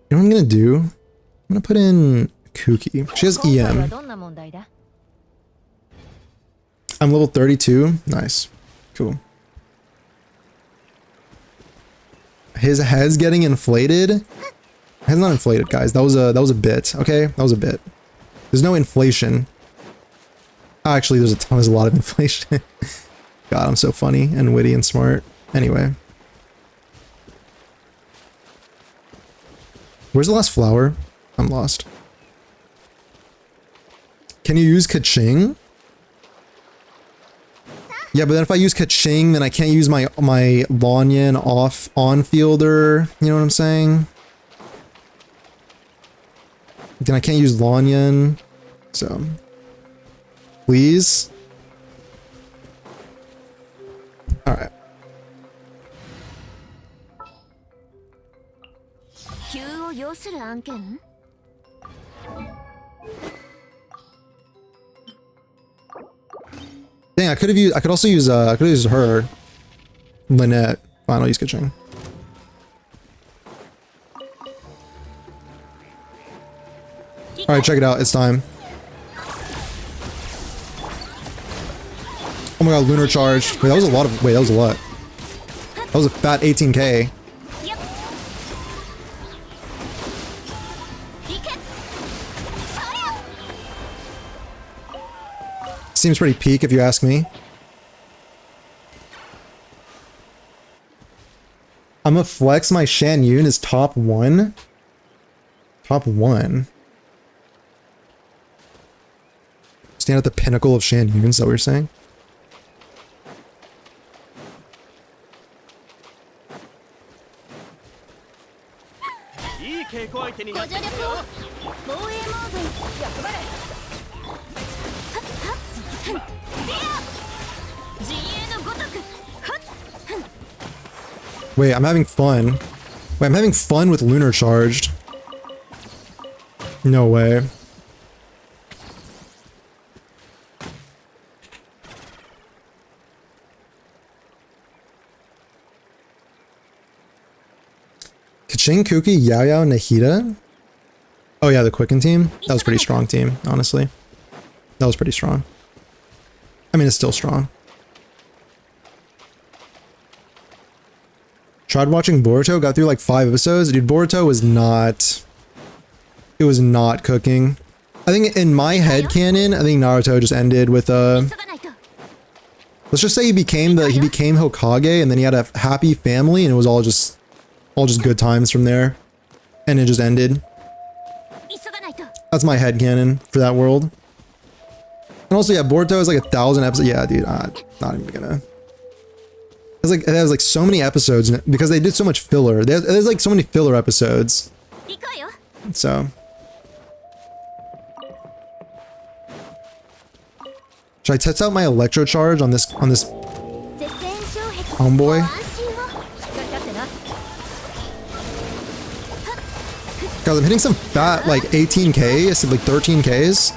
You know what I'm gonna do? I'm gonna put in Kuki. She has EM. I'm level 32. Nice. Cool. His head's getting inflated. Head's not inflated, guys. That was a bit. Okay, that was a bit. There's no inflation. Actually, there's a lot of inflation. God, I'm so funny and witty and smart. Anyway, where's the last flower? I'm lost. Can you use Kaching? Yeah, but then if I use Kaching, then I can't use my Launyon on-fielder. You know what I'm saying? Then I can't use Launyon. So, please. All right. Dang, I could also use her. Lynette. Fine, I'll use Kaching. Alright, check it out, it's time. Oh my god, Lunar Charge. Wait, that was a lot. That was a fat 18k. Seems pretty peak if you ask me. I'm gonna flex my Shan Yun is top 1. Top 1. Stand at the pinnacle of Shan Yun, is that what you're saying? Wait, I'm having fun. Wait, I'm having fun with Lunar Charged. No way. Kaching, Kuki, Yao Yao, Nahida? Oh yeah, the Quicken team? That was a pretty strong team, honestly. That was pretty strong. I mean, it's still strong. Tried watching Boruto, got through like 5 episodes. Dude, Boruto was not... It was not cooking. I think in my head canon, I think Naruto just ended with let's just say he became Hokage, and then he had a happy family, and it was all just good times from there. And it just ended. That's my head canon for that world. And also, yeah, Boruto is like 1,000 episodes. Yeah, dude, not even gonna... It has like so many episodes because they did so much filler. There's like so many filler episodes. So. Should I test out my Electrocharge on this homeboy? Guys, I'm hitting some fat like 18k, I said like 13ks.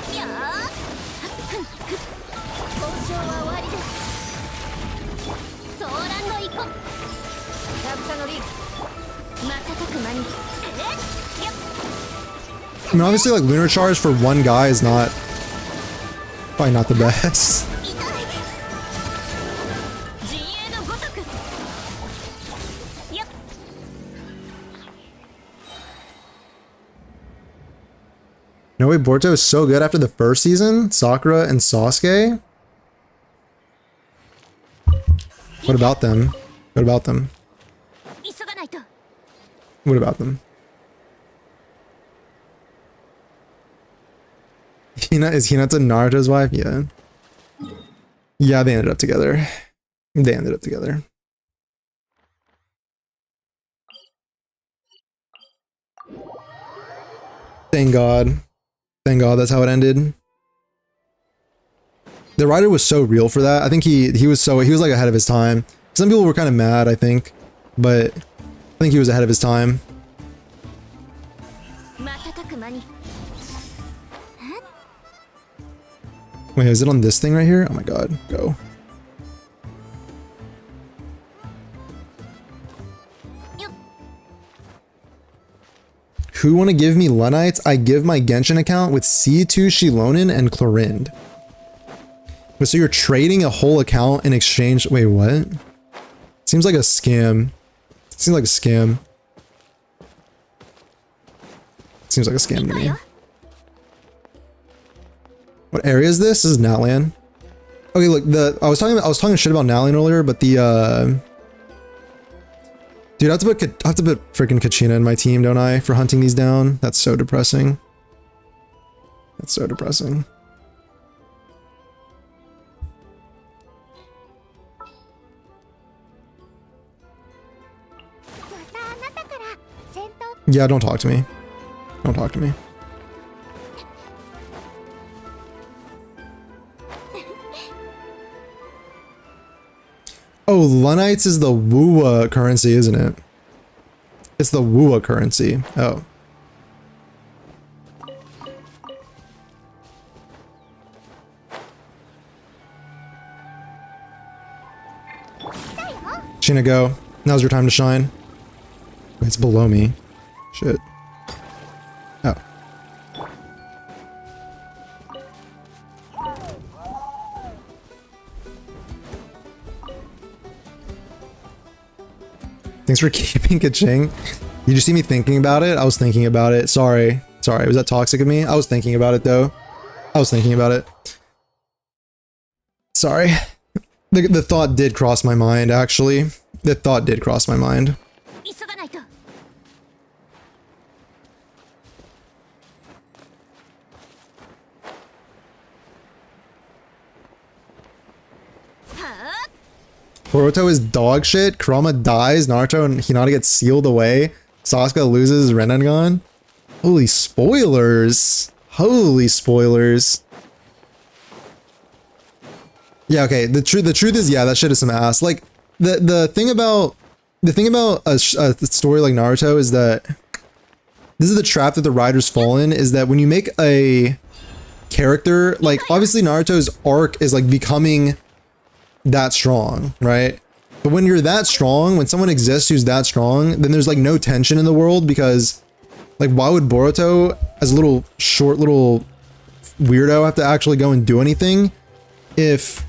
I mean, obviously, like, Lunar Charge for one guy is probably not the best. No way, Boruto is so good after the first season. Sakura and Sasuke. What about them? What about them? What about them? Is Hinata Naruto's wife? Yeah. Yeah, they ended up together. They ended up together. Thank God. Thank God that's how it ended. The writer was so real for that. I think he was like ahead of his time. Some people were kind of mad, I think, but I think he was ahead of his time. Wait, is it on this thing right here? Oh my God, go. Who want to give me Lunites? I give my Genshin account with C2 Shilonin and Clorind. But so you're trading a whole account in exchange? Wait, what? Seems like a scam. Seems like a scam. Seems like a scam to me. What area is this? This is Natlan. Okay, look, I was talking shit about Natlan earlier, but the dude, I have to put freaking Kachina in my team, don't I, for hunting these down? That's so depressing. That's so depressing. Yeah, don't talk to me. Don't talk to me. Oh, Lunites is the Wuwa currency, isn't it? It's the Wuwa currency. Oh. Sheena, go. Now's your time to shine. Wait, it's below me. Shit. Oh. Thanks for keeping Kaching. Did you see me thinking about it? I was thinking about it. Sorry. Sorry. Was that toxic of me? I was thinking about it though. I was thinking about it. Sorry. The thought did cross my mind, actually. The thought did cross my mind. Boruto is dog shit, Kurama dies, Naruto and Hinata get sealed away, Sasuke loses Rinnegan. Holy spoilers! Holy spoilers! Yeah, okay. The truth is, yeah, that shit is some ass. Like the thing about a story like Naruto is that this is the trap that the writers fall in. Is that when you make a character, like obviously Naruto's arc is like becoming that strong, right? But when you're that strong, when someone exists who's that strong, then there's like no tension in the world, because like why would Boruto as a little short little weirdo have to actually go and do anything if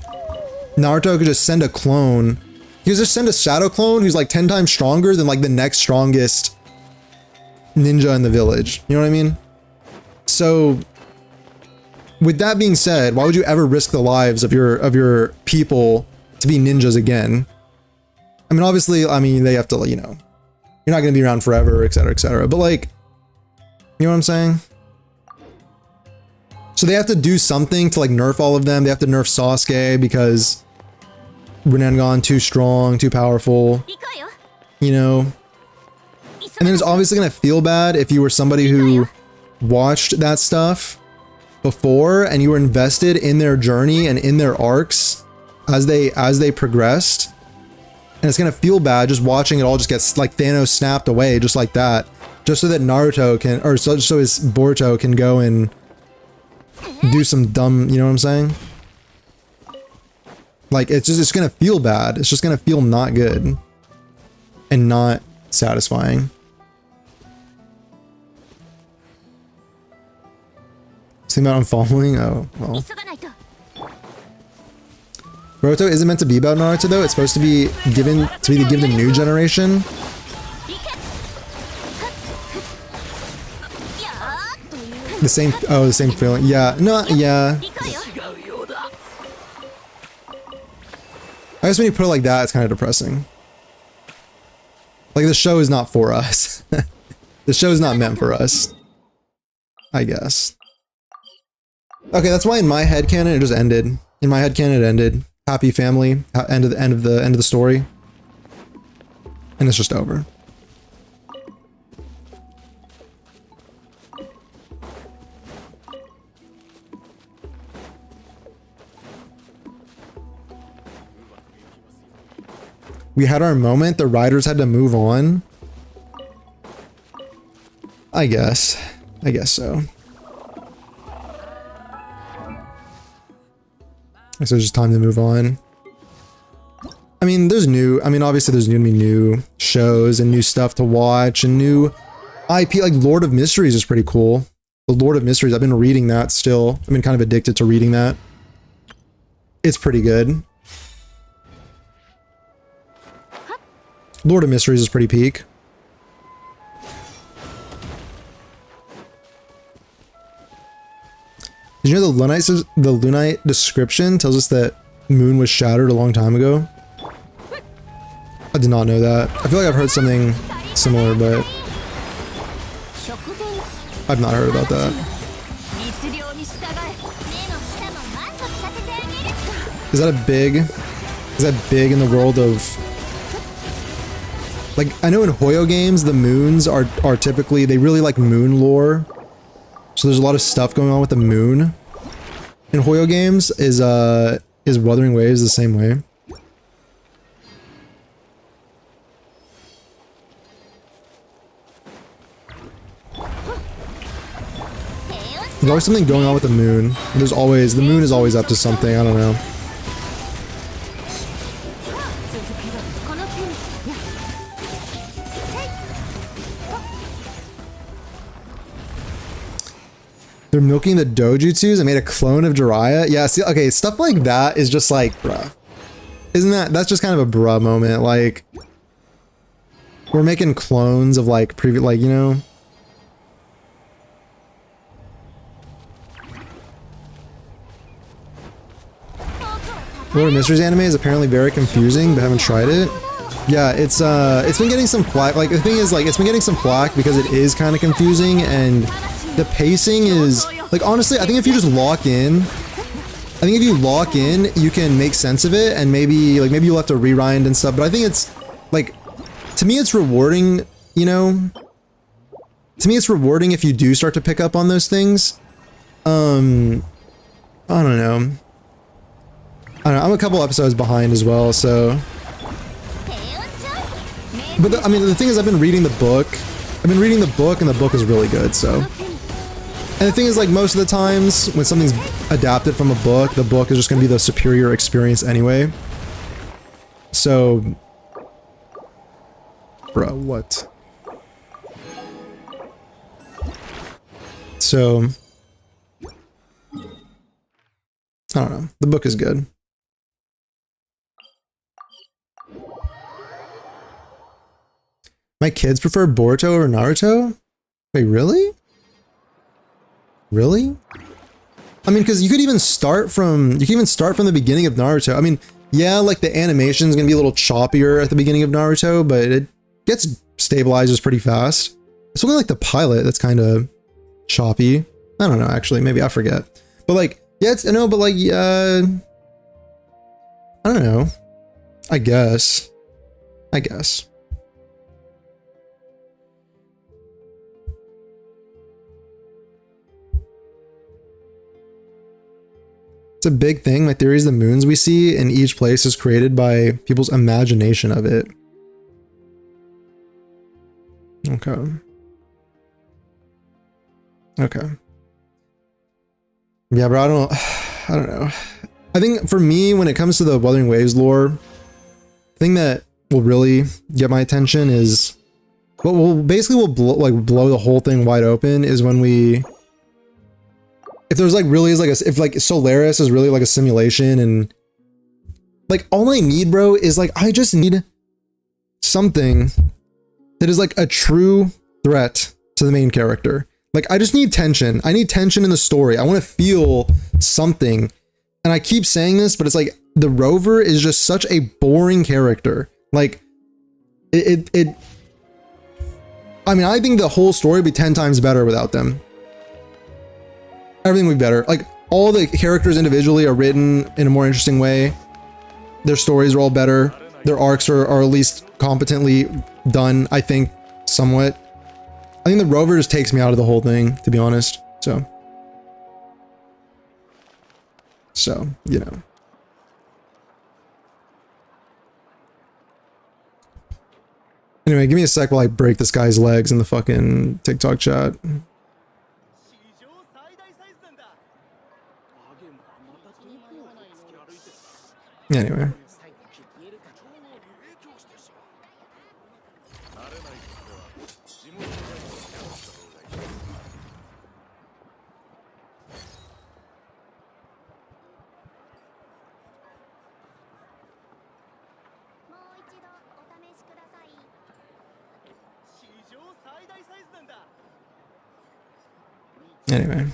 Naruto could just send a clone? He could just send a shadow clone who's like 10 times stronger than like the next strongest ninja in the village. You know what I mean? So with that being said, why would you ever risk the lives of your people to be ninjas again? I mean, obviously, I mean, they have to, you know, you're not going to be around forever, etc., etc. But like, you know what I'm saying? So they have to do something to like nerf all of them. They have to nerf Sasuke because Rinnegan too strong, too powerful, you know? And then it's obviously going to feel bad if you were somebody who watched that stuff before and you were invested in their journey and in their arcs as they progressed, and it's gonna feel bad just watching it all just get like Thanos snapped away just like that, just so that Naruto can, or so his Boruto can go and do some dumb, you know what I'm saying? Like it's gonna feel bad. It's just gonna feel not good and not satisfying. Think about unfollowing? Oh, well. Boruto isn't meant to be about Naruto though. It's supposed to be given to give the new generation. the same feeling. Yeah, no, yeah. I guess when you put it like that, it's kind of depressing. Like, the show is not for us. The show is not meant for us, I guess. Okay, that's why in my headcanon it just ended. In my headcanon it ended. Happy family, end of the story. And it's just over. We had our moment, the writers had to move on. I guess so. So it's just time to move on. I mean, obviously there's gonna be new shows and new stuff to watch and new IP, like Lord of Mysteries is pretty cool. The Lord of Mysteries, I've been reading that still. I've been kind of addicted to reading that. It's pretty good. Lord of Mysteries is pretty peak. Did you know the Lunite description tells us that Moon was shattered a long time ago? I did not know that. I feel like I've heard something similar, but I've not heard about that. Is that big in the world of, like, I know in Hoyo games the moons are typically, they really like moon lore. So there's a lot of stuff going on with the moon in Hoyo games. Is Wuthering Waves the same way? There's always something going on with the moon. The moon is always up to something, I don't know. They're milking the dojutsus. I made a clone of Jiraiya. Yeah, see, okay, stuff like that is just like, bruh. That's just kind of a bruh moment. Like, we're making clones of like previous, like, you know. Lord of Mysteries anime is apparently very confusing, but haven't tried it. Yeah, it's been getting some flack. Like, the thing is, like, it's been getting some flack because it is kind of confusing, and the pacing is, like, honestly, I think if you just lock in, you can make sense of it, and maybe you'll have to rewind and stuff, but I think it's, like, to me it's rewarding, you know? To me it's rewarding if you do start to pick up on those things. I don't know. I'm a couple episodes behind as well, so. But I mean, the thing is, I've been reading the book, and the book is really good, so. And the thing is, like, most of the times when something's adapted from a book, the book is just gonna be the superior experience anyway. So. Bro, what? So. I don't know. The book is good. My kids prefer Boruto over Naruto? Wait, really? Really? I mean, because you could even start from the beginning of Naruto. I mean, yeah, like the animation's gonna be a little choppier at the beginning of Naruto, but it gets stabilizes pretty fast. It's only like the pilot that's kind of choppy. I don't know, actually, maybe I forget. But like, yeah, I don't know. I guess. It's a big thing. My theory is the moons we see in each place is created by people's imagination of it. Okay. Yeah, but I don't know. I think for me, when it comes to the Wuthering Waves lore, the thing that will really get my attention is what will blow the whole thing wide open is when if there's like really is like if like Solaris is really like a simulation, and like all I need, bro, is like I just need something that is like a true threat to the main character. Like, I just need tension. I need tension in the story. I want to feel something. And I keep saying this, but it's like the Rover is just such a boring character. Like, I mean, I think the whole story would be 10 times better without them. Everything would be better. Like, all the characters individually are written in a more interesting way. Their stories are all better. Their arcs are at least competently done, I think, somewhat. I think the Rover just takes me out of the whole thing, to be honest. So, you know. Anyway, give me a sec while I break this guy's legs in the fucking TikTok chat. Anyway. Anyway.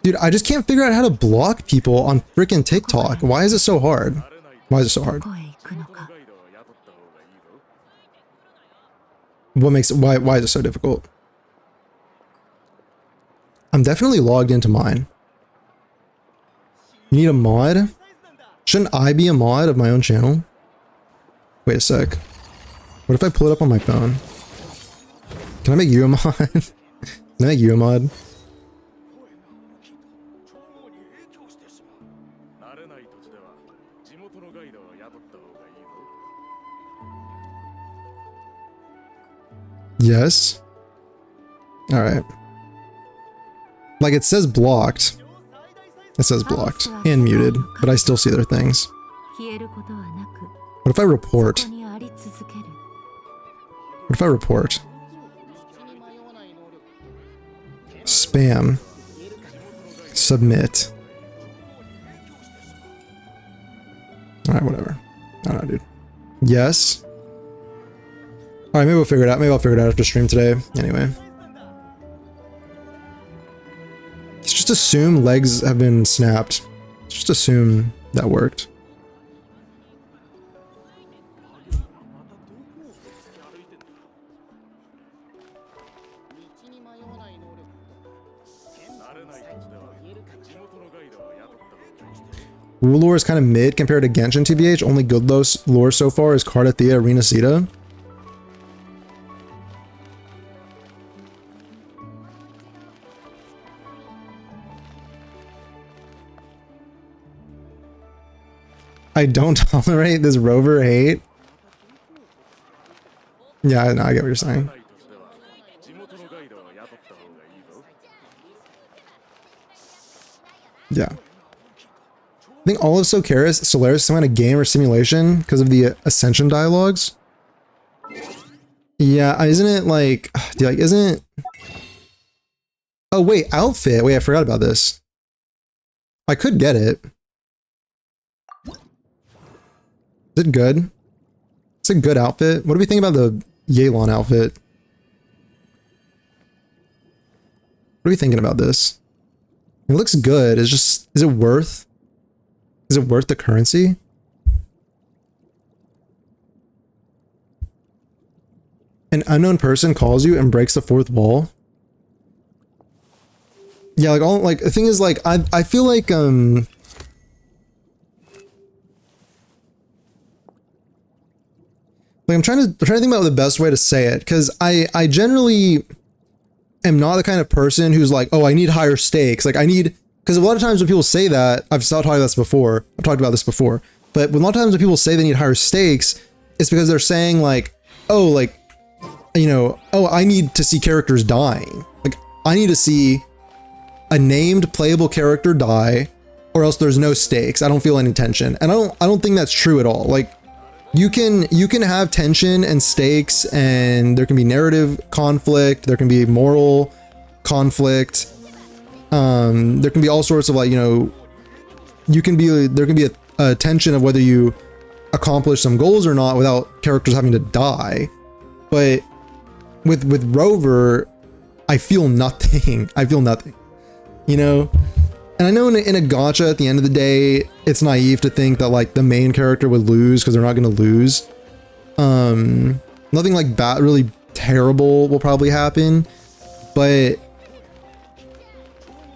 Dude, I just can't figure out how to block people on freaking TikTok. Why is it so hard? Why is it so hard? What makes it, why is it so difficult? I'm definitely logged into mine. You need a mod? Shouldn't I be a mod of my own channel? Wait a sec. What if I pull it up on my phone? Can I make you a mod? Can I make you a mod? Yes. Alright. Like, it says blocked. It says blocked and muted, but I still see their things. What if I report? What if I report? Spam. Submit. Alright, whatever. I don't know, dude. Yes. Alright, maybe we'll figure it out. Maybe I'll figure it out after stream today. Anyway. Let's just assume legs have been snapped. Let's just assume that worked. Wu lore is kind of mid compared to Genshin TBH. Only good lore so far is Carta Thea Arena Sita. I don't tolerate this Rover hate. Yeah, no, I get what you're saying. Yeah. I think all of Solaris is some kind of game or simulation because of the Ascension dialogues. Yeah, isn't it like, isn't it? Oh wait, outfit. Wait, I forgot about this. I could get it. Is it good? It's a good outfit. What do we think about the Yelan outfit? What are we thinking about this? It looks good. It's just, is it worth the currency? An unknown person calls you and breaks the fourth wall. Yeah, like the thing is, like, I feel like I'm trying to think about the best way to say it, because I generally am not the kind of person who's like, oh, I need higher stakes. Like, I need, because a lot of times when people say that, I've talked about this before, but a lot of times when people say they need higher stakes, it's because they're saying like, oh, like, you know, oh, I need to see characters dying. Like, I need to see a named playable character die, or else there's no stakes. I don't feel any tension. And I don't think that's true at all. Like, you can have tension and stakes, and there can be narrative conflict, there can be moral conflict, there can be all sorts of, like, you know, there can be a tension of whether you accomplish some goals or not without characters having to die. But with Rover, I feel nothing. I feel nothing, you know? And I know in a gacha at the end of the day, it's naive to think that like the main character would lose because they're not going to lose. Nothing like bad, really terrible will probably happen, but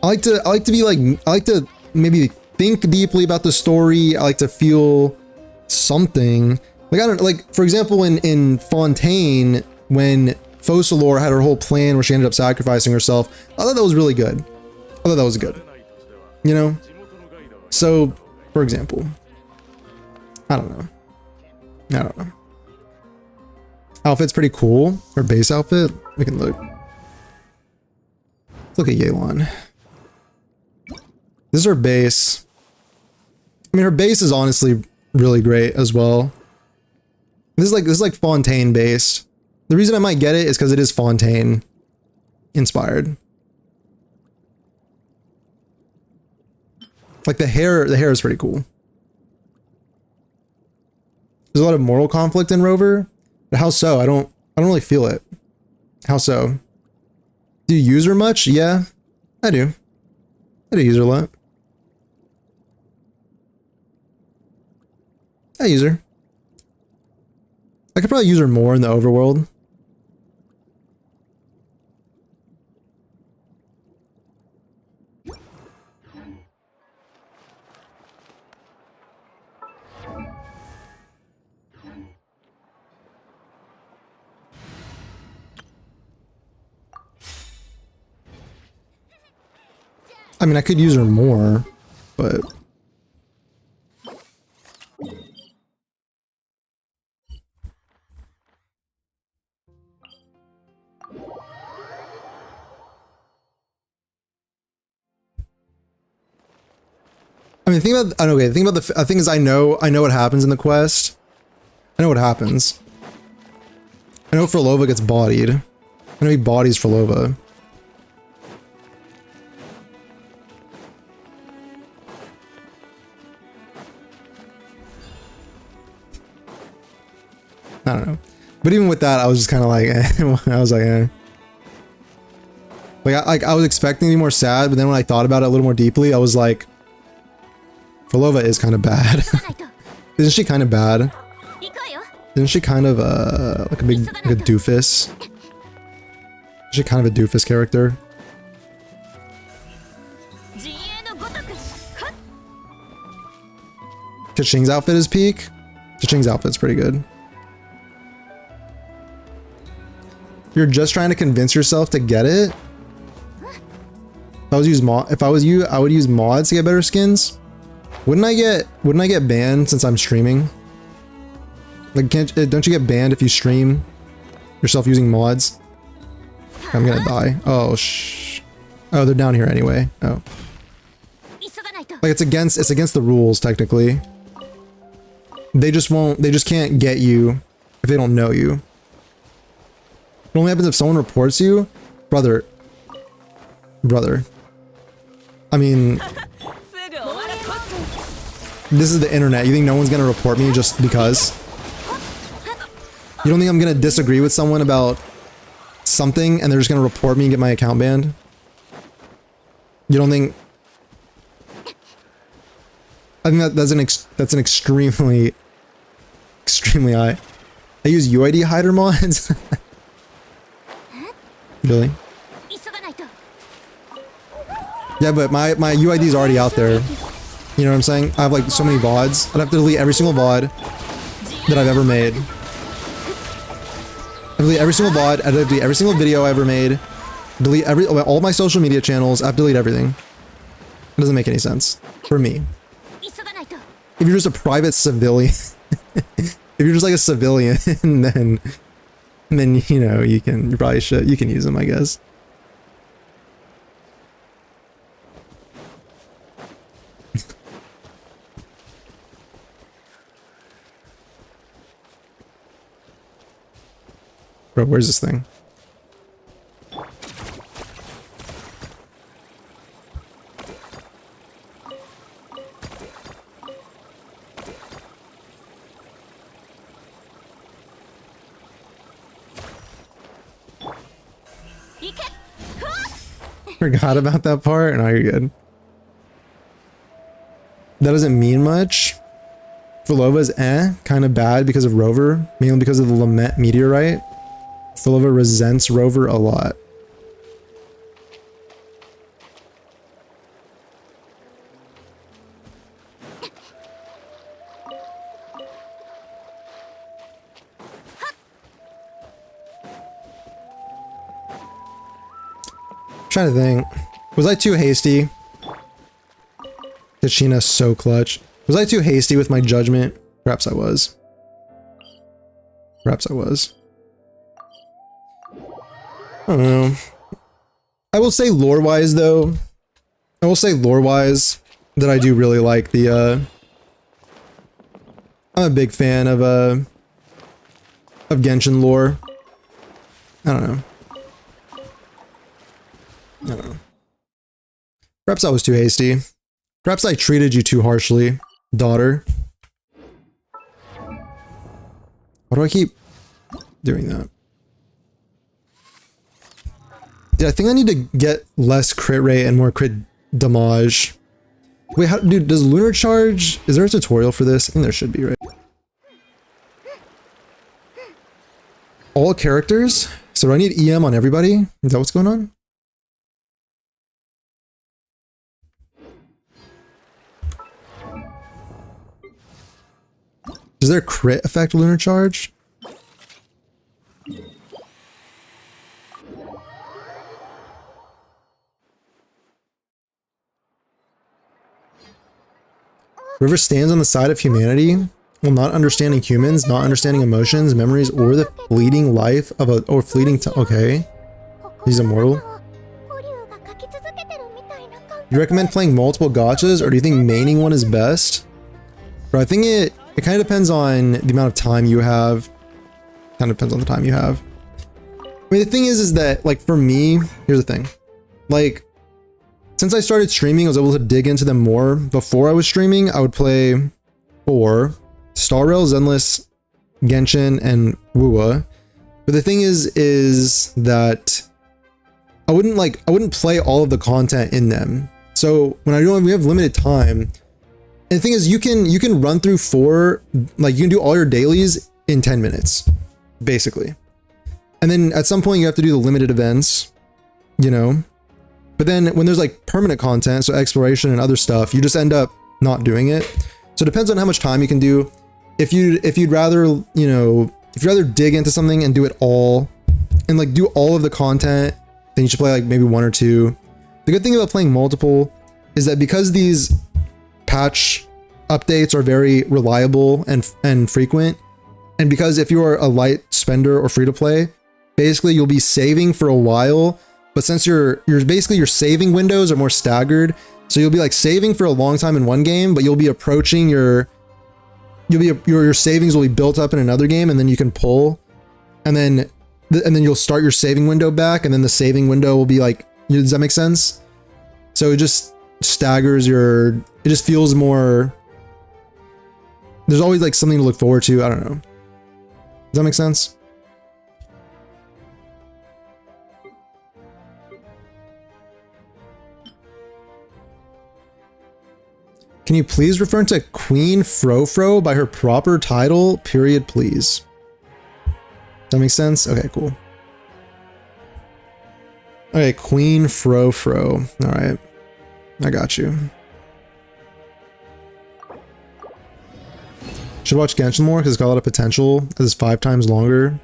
I like to maybe think deeply about the story. I like to feel something. Like, I don't like, for example, in Fontaine, when Focalors had her whole plan where she ended up sacrificing herself, I thought that was really good. I thought that was good. You know? So, for example, I don't know. Outfit's pretty cool. Her base outfit. We can look. Let's look at Yelan. This is her base. I mean, her base is honestly really great as well. This is like Fontaine based. The reason I might get it is because it is Fontaine inspired. Like the hair is pretty cool. There's a lot of moral conflict in Rover. But how so? I don't really feel it. How so? Do you use her much? Yeah, I do. I do use her a lot. I use her. I could probably use her more in the overworld. I mean, I could use her more, but... I mean, think about the thing is I know what happens in the quest. I know what happens. I know Frolova gets bodied. I know he bodies Frolova. I don't know. But even with that, I was just kind of like, I was like, eh. Like, I was expecting to be more sad, but then when I thought about it a little more deeply, I was like, Frolova is kind of bad. Isn't she kind of bad? Isn't she kind of like a doofus? Is she kind of a doofus character? Kaching's outfit is peak. Kaching's outfit's pretty good. You're just trying to convince yourself to get it? If I was you, I would use mods to get better skins. Wouldn't I get banned since I'm streaming? Like, don't you get banned if you stream yourself using mods? I'm gonna die. Oh, oh, they're down here anyway. Oh. Like, it's against the rules, technically. They just can't get you if they don't know you. It only happens if someone reports you. Brother. I mean, this is the internet. You think no one's gonna report me just because? You don't think I'm gonna disagree with someone about something and they're just gonna report me and get my account banned? You don't think? I think that's an extremely high. I use UID hider mods. Really? Yeah, but my UID is already out there. You know what I'm saying? I have like so many VODs. I'd have to delete every single VOD that I've ever made. I delete every single VOD. I delete every single video I ever made. Delete all my social media channels. I have to delete everything. It doesn't make any sense for me. If you're just a private civilian, if you're just like a civilian, then you know you can use them, I guess. Bro, where's this thing? Forgot about that part? No, you're good. That doesn't mean much. Philova's kind of bad because of Rover, mainly because of the Lament meteorite. Philova resents Rover a lot. Trying to think. Was I too hasty? Kachina's so clutch. Was I too hasty with my judgment? Perhaps I was. Perhaps I was. I don't know. I will say lore-wise though. I will say lore-wise that I do really like the I'm a big fan of Genshin lore. I don't know. I don't know. Perhaps I was too hasty. Perhaps I treated you too harshly, daughter. Why do I keep doing that? Yeah, I think I need to get less crit rate and more crit damage. Wait, how, dude, does Lunar Charge... Is there a tutorial for this? I think there should be, right? All characters? So do I need EM on everybody? Is that what's going on? Does their crit affect Lunar Charge? Whoever stands on the side of humanity while not understanding humans, not understanding emotions, memories, or the fleeting life of a okay. He's immortal. You recommend playing multiple gachas, or do you think maining one is best? Bro, I think it kind of depends on the amount of time you have. Kind of depends on the time you have. I mean, the thing is that, like, for me, here's the thing. Like, since I started streaming, I was able to dig into them more. Before I was streaming, I would play 4, Star Rail, Zenless, Genshin, and Wuwa. But the thing is that I wouldn't play all of the content in them. So when we have limited time, and the thing is, you can run through 4, like you can do all your dailies in 10 minutes, basically. And then at some point you have to do the limited events, you know? But then when there's like permanent content, so exploration and other stuff, you just end up not doing it. So it depends on how much time you can do. If you'd rather, you know, if you'd rather dig into something and do it all and like do all of the content, then you should play like maybe 1 or 2. The good thing about playing multiple is that because these patch updates are very reliable and frequent, and because if you are a light spender or free to play, basically you'll be saving for a while, but since your saving windows are more staggered, so you'll be like saving for a long time in one game, but you'll be approaching your savings will be built up in another game, and then you can pull, and then you'll start your saving window back, and then the saving window will be like, does that make sense? So it just staggers it just feels more, there's always like something to look forward to. I don't know. Does that make sense? Can you please refer to Queen Frofro by her proper title? Period, please. Does that make sense? Okay, cool. Okay, Queen Frofro. All right. I got you. Should watch Genshin more because it's got a lot of potential. It's 5 times longer.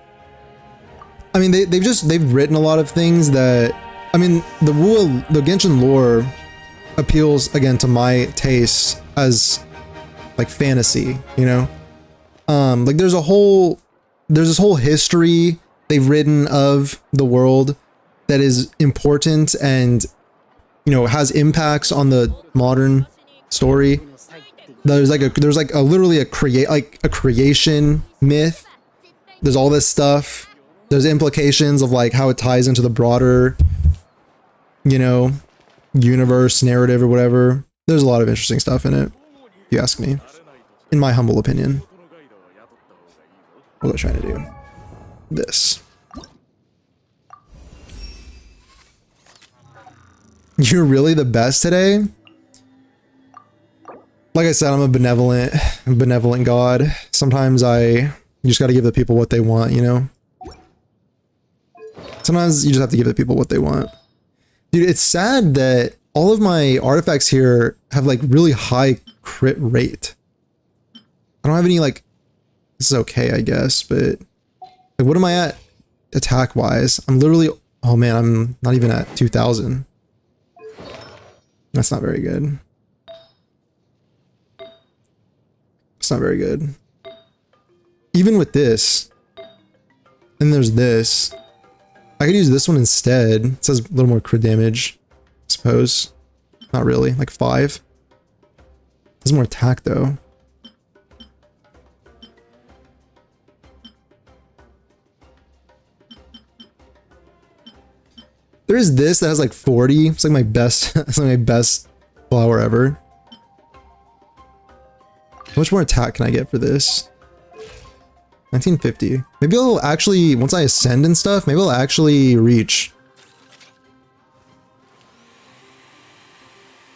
I mean, they've written a lot of things that, I mean, the Genshin lore appeals again to my taste as like fantasy, you know? Like there's this whole history they've written of the world that is important and, you know, has impacts on the modern story. There's literally a creation myth. There's all this stuff. There's implications of like how it ties into the broader, you know, universe, narrative, or whatever. There's a lot of interesting stuff in it, if you ask me, in my humble opinion. What was I trying to do? This. You're really the best today? Like I said, I'm a benevolent god. Sometimes you just gotta give the people what they want, you know? Sometimes you just have to give the people what they want. Dude, it's sad that all of my artifacts here have like really high crit rate. I don't have any like, this is okay, I guess, but like, what am I at attack wise? I'm literally, oh man, I'm not even at 2,000. That's not very good. It's not very good. Even with this, and there's this, I could use this one instead. It says a little more crit damage, I suppose. Not really, like 5. There's more attack though. There is this that has like 40. It's like my best, it's like my best flower ever. How much more attack can I get for this? 1950. Maybe I'll actually, once I ascend and stuff, maybe I'll actually reach.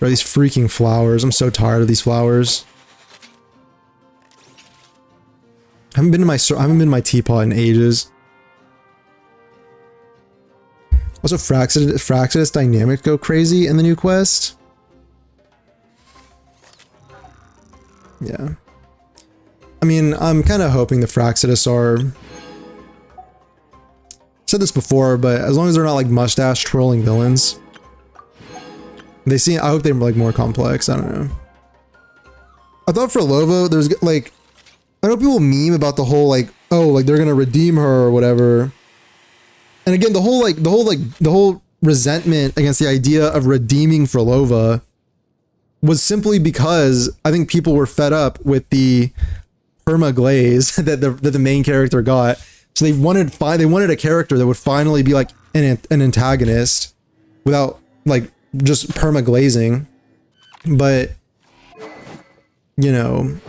Bro, these freaking flowers. I'm so tired of these flowers. I haven't been in my teapot in ages. Also, Fraxidus Dynamic go crazy in the new quest. Yeah. I mean, I'm kind of hoping the Fraxidus are... I've said this before, but as long as they're not like mustache trolling villains. They seem, I hope they're like more complex, I don't know. I thought for Lovo, there's like... I know people meme about the whole like, oh, like they're gonna redeem her or whatever. And again, the whole resentment against the idea of redeeming Frolova was simply because I think people were fed up with the perma glaze that the main character got. So they wanted a character that would finally be like an antagonist without like just perma glazing. But you know,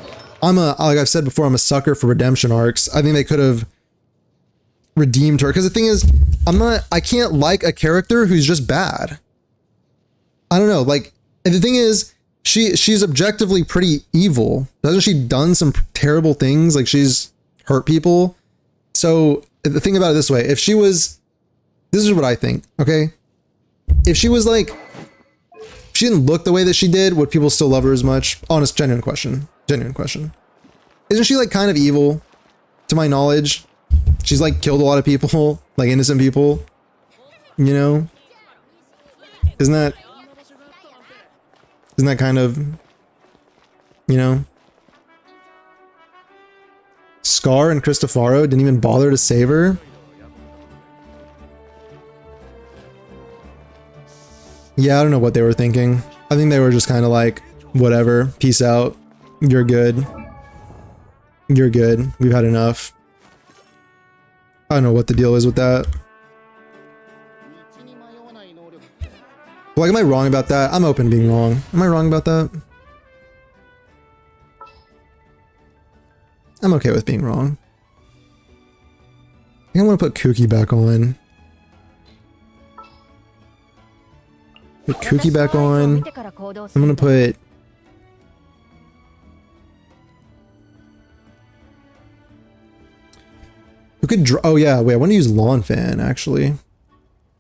like I've said before, I'm a sucker for redemption arcs. I think they could have redeemed her, because the thing is, I can't like a character who's just bad. I don't know, like, and the thing is, she's objectively pretty evil. Hasn't she done some terrible things? Like, she's hurt people. So the thing about it this way, if she was, this is what I think, okay? If she was like, if she didn't look the way that she did, would people still love her as much? Honest, genuine question. Genuine question. Isn't she like kind of evil, to my knowledge? She's like killed a lot of people, like innocent people, you know? Isn't that kind of, you know? Scar and Cristofaro didn't even bother to save her. Yeah, I don't know what they were thinking. I think they were just kind of like, whatever, peace out, you're good. You're good, we've had enough. I don't know what the deal is with that. Like, am I wrong about that? I'm open to being wrong. Am I wrong about that? I'm okay with being wrong. I think I want to put Kooky back on. Put Kooky back on. I'm gonna put... Who could draw? Oh yeah, wait, I want to use Lawn Fan, actually.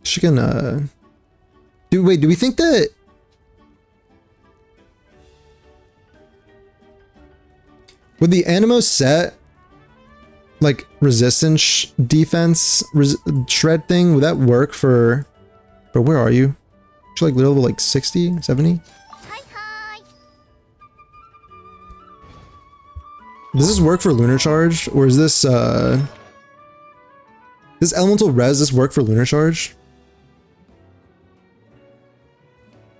She can, do we think that... Would the Animo set, like, resistance defense shred thing, would that work for... But where are you? She's like level like 60, 70? Does this work for Lunar Charge? Or is this, Does Elemental Res this work for Lunar Charge?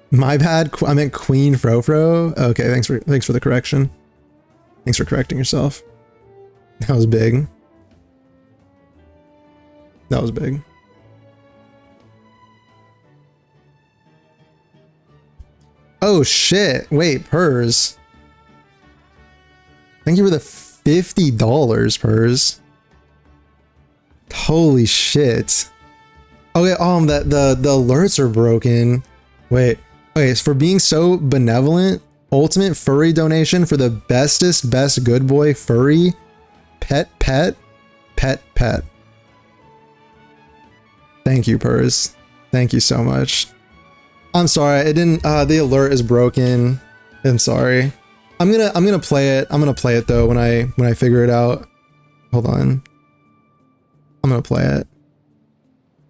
My bad, I meant Queen Frofro. Okay, thanks for the correction. Thanks for correcting yourself. That was big. That was big. Oh shit, wait, Purrs. Thank you for the $50, Purrs. Holy shit. Okay, the alerts are broken. Wait. Okay, so for being so benevolent, ultimate furry donation for the bestest best good boy furry pet. Thank you, Purrs. Thank you so much. I'm sorry, it didn't the alert is broken. I'm sorry. I'm gonna play it. I'm gonna play it though when I figure it out. Hold on. I'm gonna play it.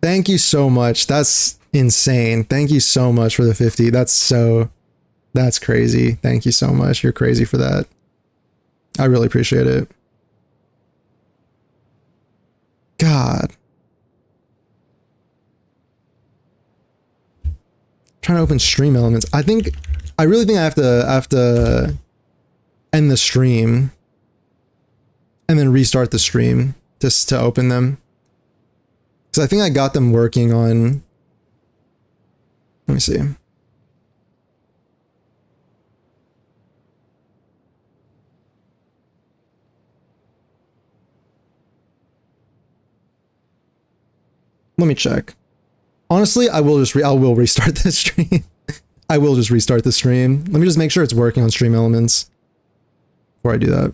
Thank you so much. That's insane. Thank you so much for the 50. That's crazy. Thank you so much. You're crazy for that. I really appreciate it. God. Trying to open stream elements. I really think I have to end the stream and then restart the stream just to open them. Because I think I got them working on... Let me see. Let me check. Honestly, I will restart the stream. I will just restart the stream. Let me just make sure it's working on stream elements before I do that.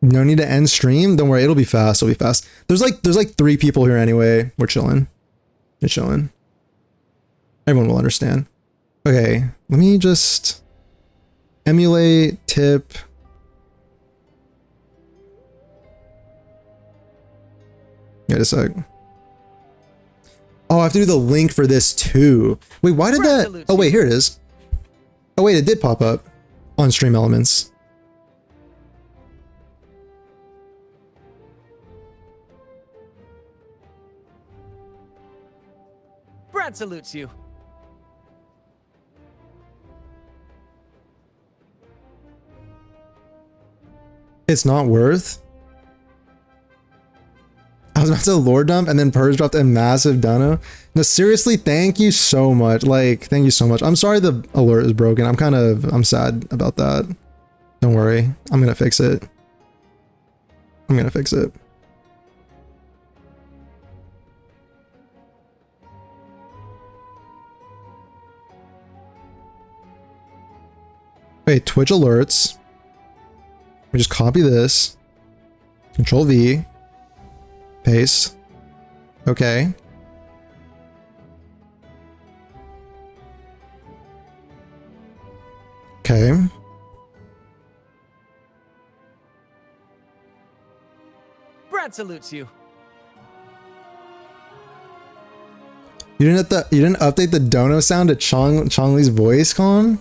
No need to end stream. Don't worry, it'll be fast. It'll be fast. There's like 3 people here anyway. We're chilling. We're chilling. Everyone will understand. Okay, let me just emulate tip. Wait a sec. Oh, I have to do the link for this too. Wait, why did that? Oh wait, here it is. Oh wait, it did pop up on stream elements. Brad salutes you. It's not worth. I was about to lore dump and then Purge dropped a massive dono. No, seriously, thank you so much. Like, thank you so much. I'm sorry the alert is broken. I'm sad about that. Don't worry. I'm gonna fix it. I'm gonna fix it. Wait, Twitch alerts. We just copy this. Control V. Paste. Okay. Okay. Brad salutes you. You didn't update the dono sound to Chong-Li's voice, Con?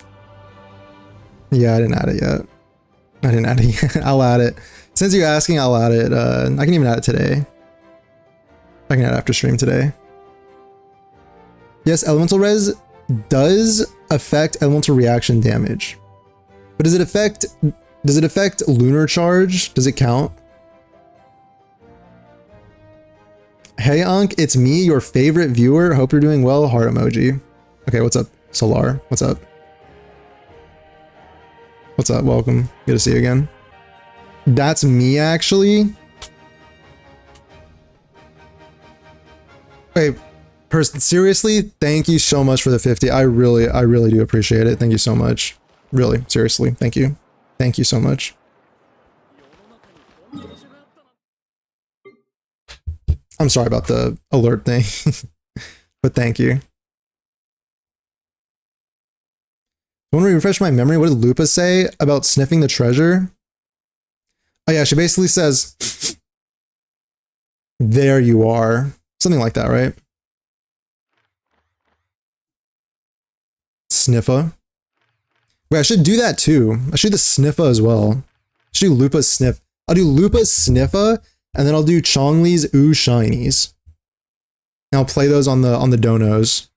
Yeah, I didn't add it yet. I didn't add it yet. I'll add it. Since you're asking, I'll add it. I can even add it today. I can add it after stream today. Yes, elemental res does affect elemental reaction damage. But does it affect lunar charge? Does it count? Hey Unc, it's me, your favorite viewer. Hope you're doing well. Heart emoji. Okay, what's up? Solar, what's up? What's up? Welcome. Good to see you again. That's me, actually. Wait, person, seriously, thank you so much for the 50. I really do appreciate it. Thank you so much. Really, seriously, thank you. Thank you so much. I'm sorry about the alert thing, but thank you. I want to refresh my memory. What did Lupa say about sniffing the treasure? Oh yeah, she basically says, there you are. Something like that, right? Sniffa. Wait, I should do that too. I should do the sniffa as well. I should do Lupa's sniff. I'll do Lupa's sniffa, and then I'll do Chong-Li's ooh shinies. And I'll play those on the donos.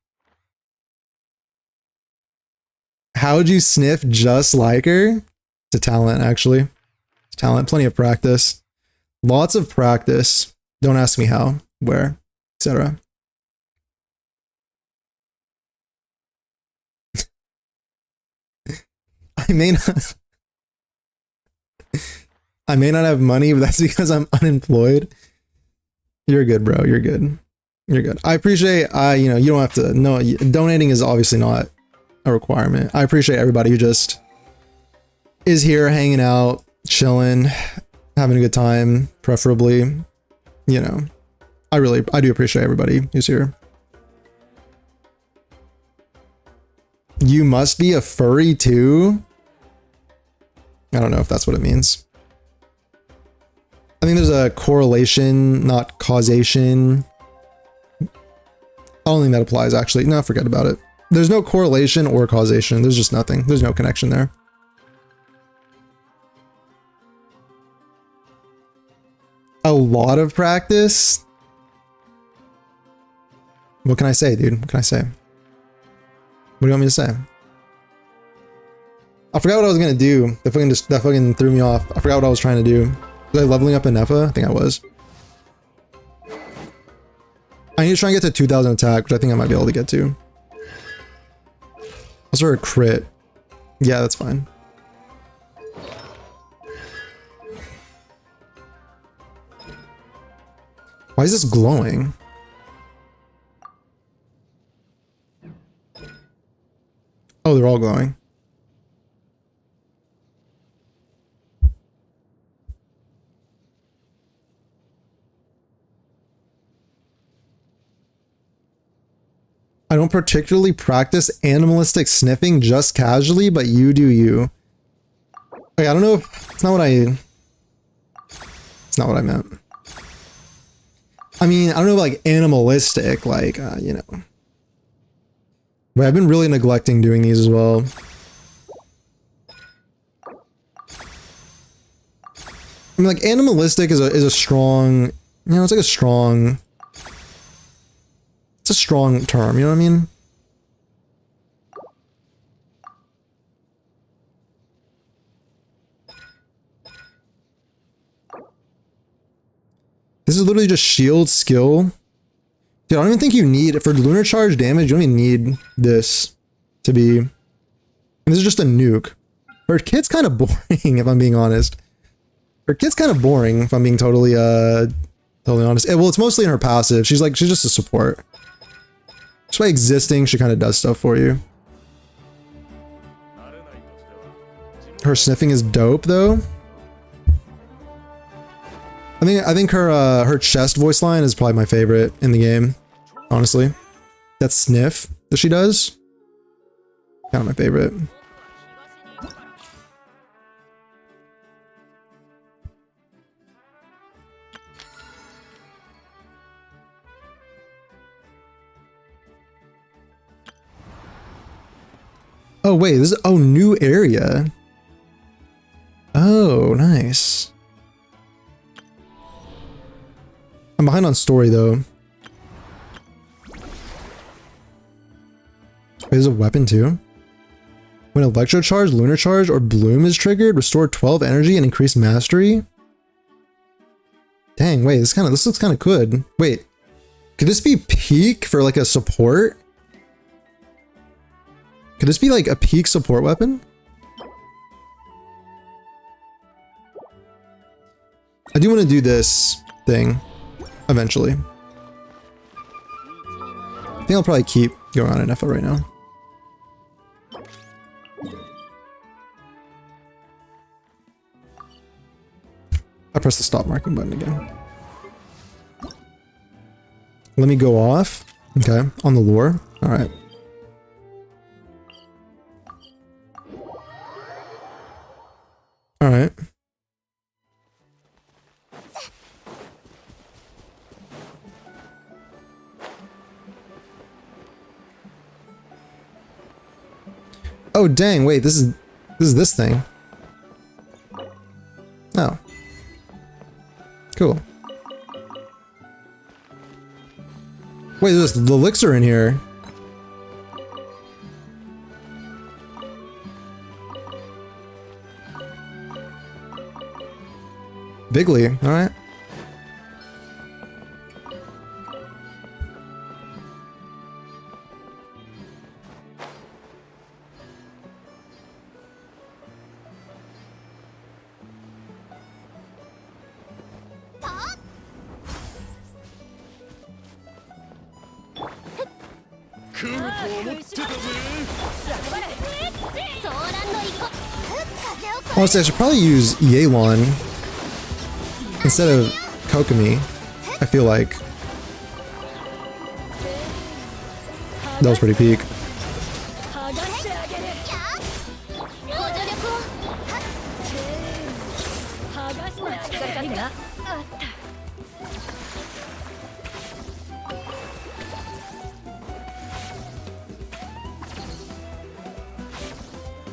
How would you sniff just like her? It's a talent, actually. It's a talent. Plenty of practice. Lots of practice. Don't ask me how, where, etc. I may not. I may not have money, but that's because I'm unemployed. You're good, bro. You're good. You're good. I appreciate, you know, you don't have to, no, donating is obviously not a requirement. I appreciate everybody who just is here hanging out, chilling, having a good time, preferably, you know, I do appreciate everybody who's here. You must be a furry too? I don't know if that's what it means. I think there's a correlation, not causation. I don't think that applies actually. No, forget about it. There's no correlation or causation. There's just nothing. There's no connection there. A lot of practice? What can I say, dude? What can I say? What do you want me to say? I forgot what I was gonna do. That fucking threw me off. I forgot what I was trying to do. Was I leveling up in Nefa? I think I was. I need to try and get to 2000 attack, which I think I might be able to get to. Also a crit. Yeah, that's fine. Why is this glowing? Oh, they're all glowing. I don't particularly practice animalistic sniffing, just casually, but you do you. Like, I don't know if it's not what I meant. I mean, I don't know, like animalistic, like, you know. But I've been really neglecting doing these as well. I mean, like animalistic is a strong, you know, it's like a strong, it's a strong term, you know what I mean? This is literally just shield skill. Dude, I don't even think you need, for lunar charge damage, you don't even need this to be, and this is just a nuke. Her kit's kind of boring, if I'm being honest. Her kit's kind of boring, if I'm being totally honest. Well, it's mostly in her passive. She's just a support. Just by existing, she kind of does stuff for you. Her sniffing is dope, though. I think her chest voice line is probably my favorite in the game, honestly. That sniff that she does, kind of my favorite. Oh wait, this is, oh, new area. Oh, nice. I'm behind on story though. Wait, there's a weapon too? When electro charge, lunar charge, or bloom is triggered, restore 12 energy and increase mastery. Dang, wait, this looks kind of good. Wait, could this be peak for like a support? Could this be like a peak support weapon? I do want to do this thing eventually. I think I'll probably keep going on an FO right now. I press the stop marking button again. Let me go off. Okay, on the lure. All right. All right. Oh dang! Wait, this is this thing. Oh. Cool. Wait, there's the elixir in here. Bigly, all right. Honestly, I should probably use Yelan instead of Kokomi. I feel like that was pretty peak.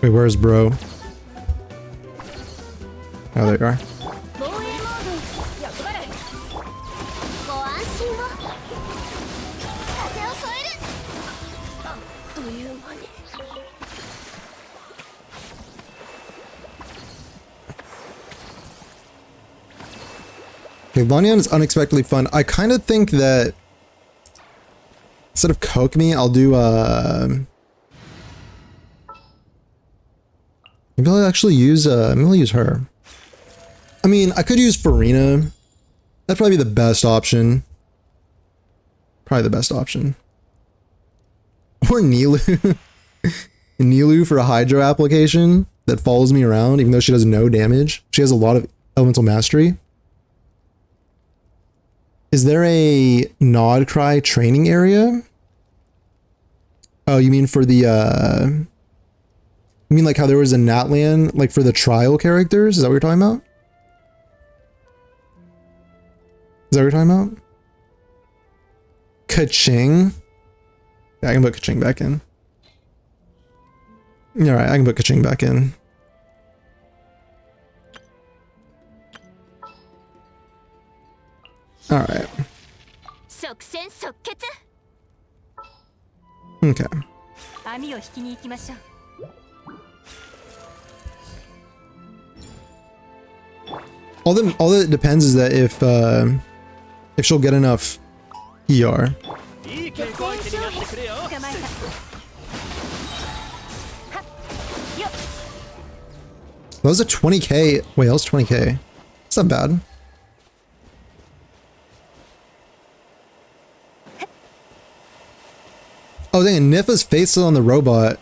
Wait, where's bro? Oh, there you are. Okay, Vanyan is unexpectedly fun. I kind of think that instead of Kokomi, I'll do maybe I'll actually use maybe I'll use her. I mean, I could use Farina. That'd probably be the best option. Probably the best option. Or Nilu. Nilu for a Hydro application that follows me around, even though she does no damage. She has a lot of elemental mastery. Is there a Nod Cry training area? Oh, you mean for the you mean like how there was a Natlan, like for the trial characters? Is that what you're talking about? Is that what you're talking about? Kaching? Yeah, I can put Kaching back in. Alright, I can put Kaching back in. Alright. Okay. All that depends is that if she'll get enough ER. That was a 20k. Wait, that was 20k. It's not bad. Oh dang, Nifa's face is on the robot.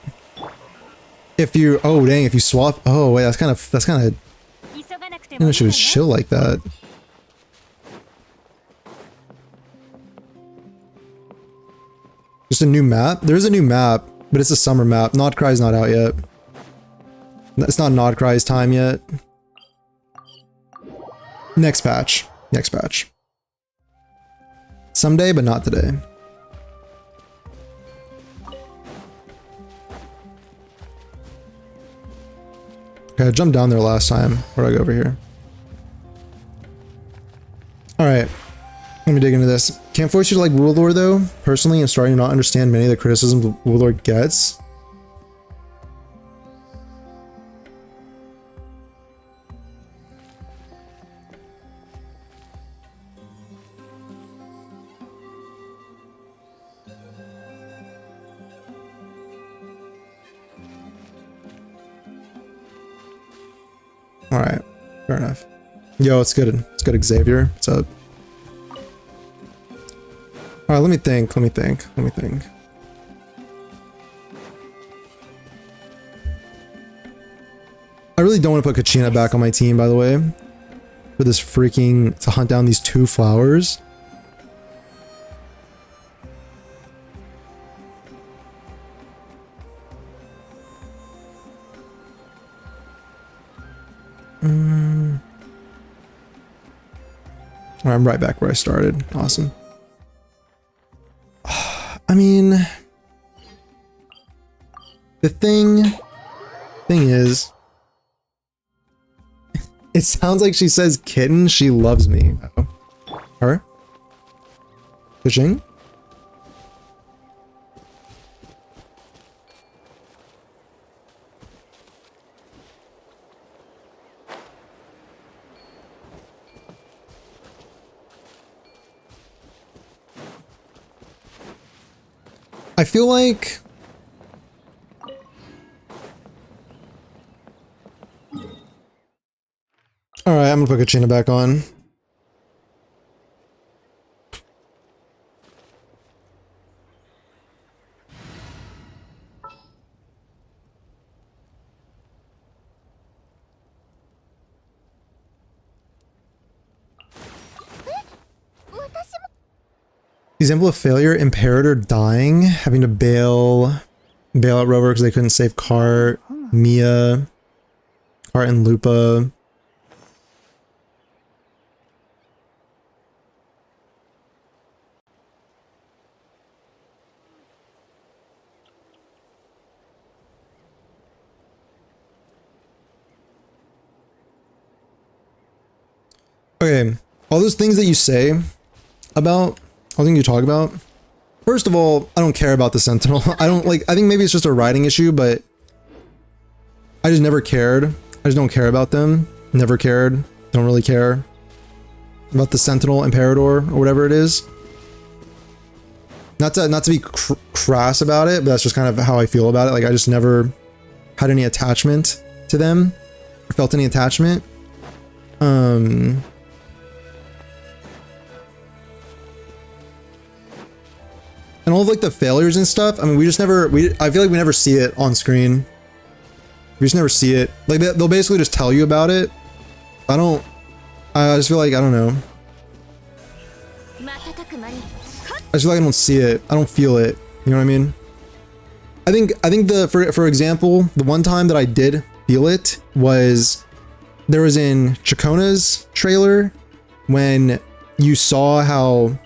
If you, oh dang, if you swap, oh wait, that's kind of, I didn't know she was chill like that. Just a new map? There's a new map, but it's a summer map. Nod Cry's not out yet. It's not Nod Cry's time yet. Next patch. Next patch. Someday, but not today. Okay, I jumped down there last time. Where do I go over here? Alright. Let me dig into this. Can't force you to like Warlord though. Personally, I'm starting to not understand many of the criticisms Warlord gets. Alright, fair enough. Yo, it's good. It's good, Xavier. What's up? Alright, let me think. I really don't want to put Kachina back on my team, by the way. For this freaking, to hunt down these 2 flowers. Alright, I'm right back where I started. Awesome. I mean, the thing is, it sounds like she says kitten, she loves me. Oh. Her? Fishing? I feel like alright, I'm gonna put Kachina back on. Example of failure: Imperator dying, having to bail out Rover because they couldn't save Cart, Mia, Cart and Lupa. Okay, all those things that you say about, all things you talk about, first of all, I don't care about the Sentinel. I think maybe it's just a writing issue, but I just never cared. I just don't care about them. Never cared. Don't really care about the Sentinel Imperator or whatever it is. Not to be crass about it, but that's just kind of how I feel about it. Like, I just never had any attachment to them or felt any attachment. And all of like the failures and stuff, I mean, I feel like we never see it on screen. We just never see it. Like, they'll basically just tell you about it. I just feel like, I don't know. I just feel like I don't see it. I don't feel it. You know what I mean? I think for example, the one time that I did feel it was, there was in Chacona's trailer when you saw how,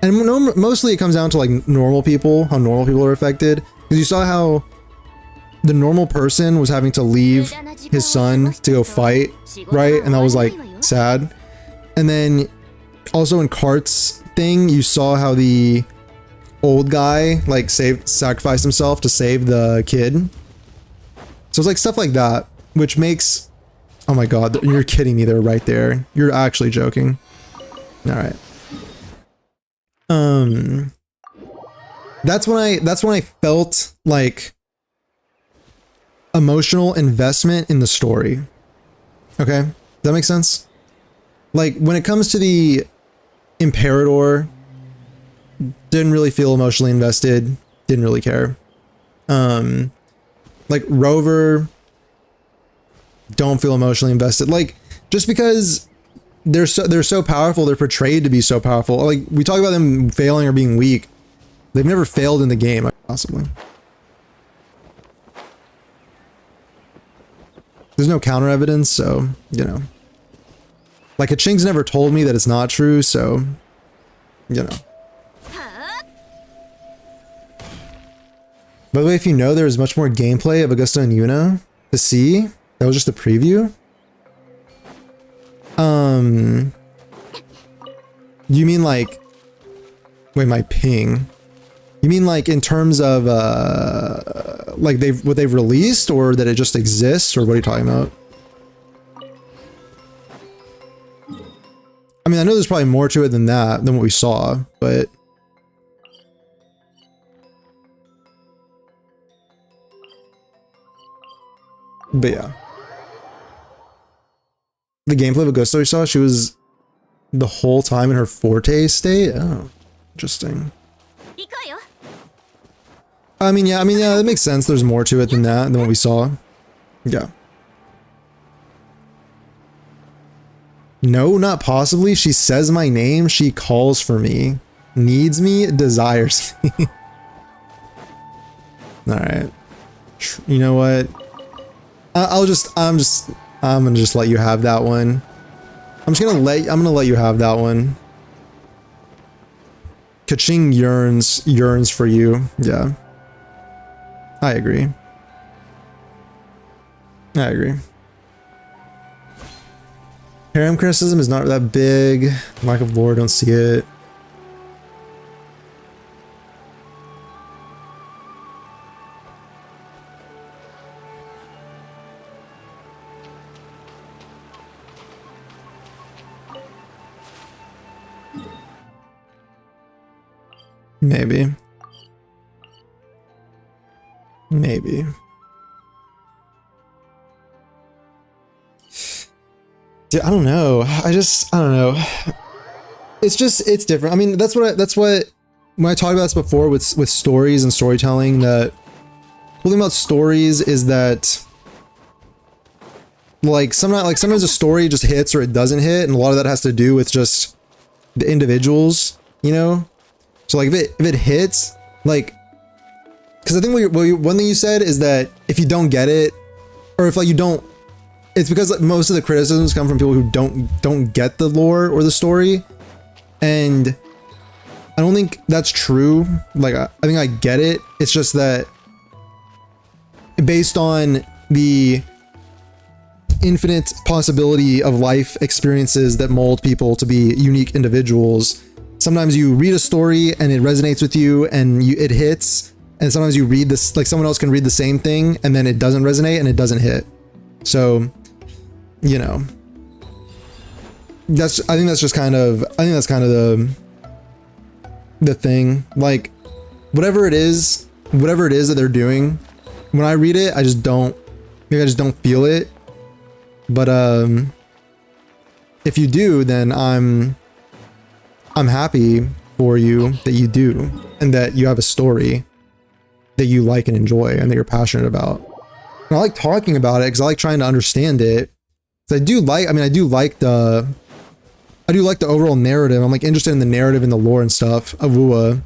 and mostly it comes down to like normal people, how normal people are affected. Because you saw how the normal person was having to leave his son to go fight, right? And that was like sad. And then also in Cart's thing, you saw how the old guy like sacrificed himself to save the kid. So it's like stuff like that, which makes, oh my god, you're kidding me, they're right there. You're actually joking. All right. That's when I felt like emotional investment in the story. Okay, does that make sense? Like, when it comes to the Imperator, didn't really feel emotionally invested, didn't really care. Like Rover, don't feel emotionally invested. Like, just because they're so powerful, they're portrayed to be so powerful. Like, we talk about them failing or being weak. They've never failed in the game, possibly. There's no counter evidence, so, you know. Like, Ching's never told me that it's not true, so, you know. By the way, if you know, there's much more gameplay of Augusta and Iuno to see. That was just a preview. You mean like, wait, my ping. You mean like in terms of like what they've released, or that it just exists, or what are you talking about? I mean, I know there's probably more to it than that, than what we saw, but yeah. The gameplay of Augusta we saw, she was the whole time in her forte state. Oh, interesting. I mean, yeah, that makes sense. There's more to it than that, than what we saw. Yeah. No, not possibly. She says my name. She calls for me. Needs me. Desires me. Alright. You know what? I'm gonna just let you have that one. I'm gonna let you have that one. Kaching yearns for you. Yeah. I agree. Harem criticism is not that big. Lack of lore, don't see it. Maybe. Dude, I don't know. I don't know. It's different. I mean, that's what when I talked about this before with stories and storytelling, the cool thing about stories is that sometimes a story just hits or it doesn't hit, and a lot of that has to do with just the individuals, you know? So like if it hits, like, because I think one thing you said is that if you don't get it, or if like you don't, it's because like, most of the criticisms come from people who don't get the lore or the story, and I don't think that's true. Like I think I get it. It's just that based on the infinite possibility of life experiences that mold people to be unique individuals, sometimes you read a story and it resonates with you and it hits, and sometimes you read this, like someone else can read the same thing and then it doesn't resonate and it doesn't hit. So, you know, I think that's kind of the thing. Like whatever it is that they're doing, when I read it, I just don't feel it. But if you do, then I'm happy for you that you do, and that you have a story that you like and enjoy and that you're passionate about. And I like talking about it because I like trying to understand it. I do like the overall narrative. I'm like interested in the narrative and the lore and stuff of Wua.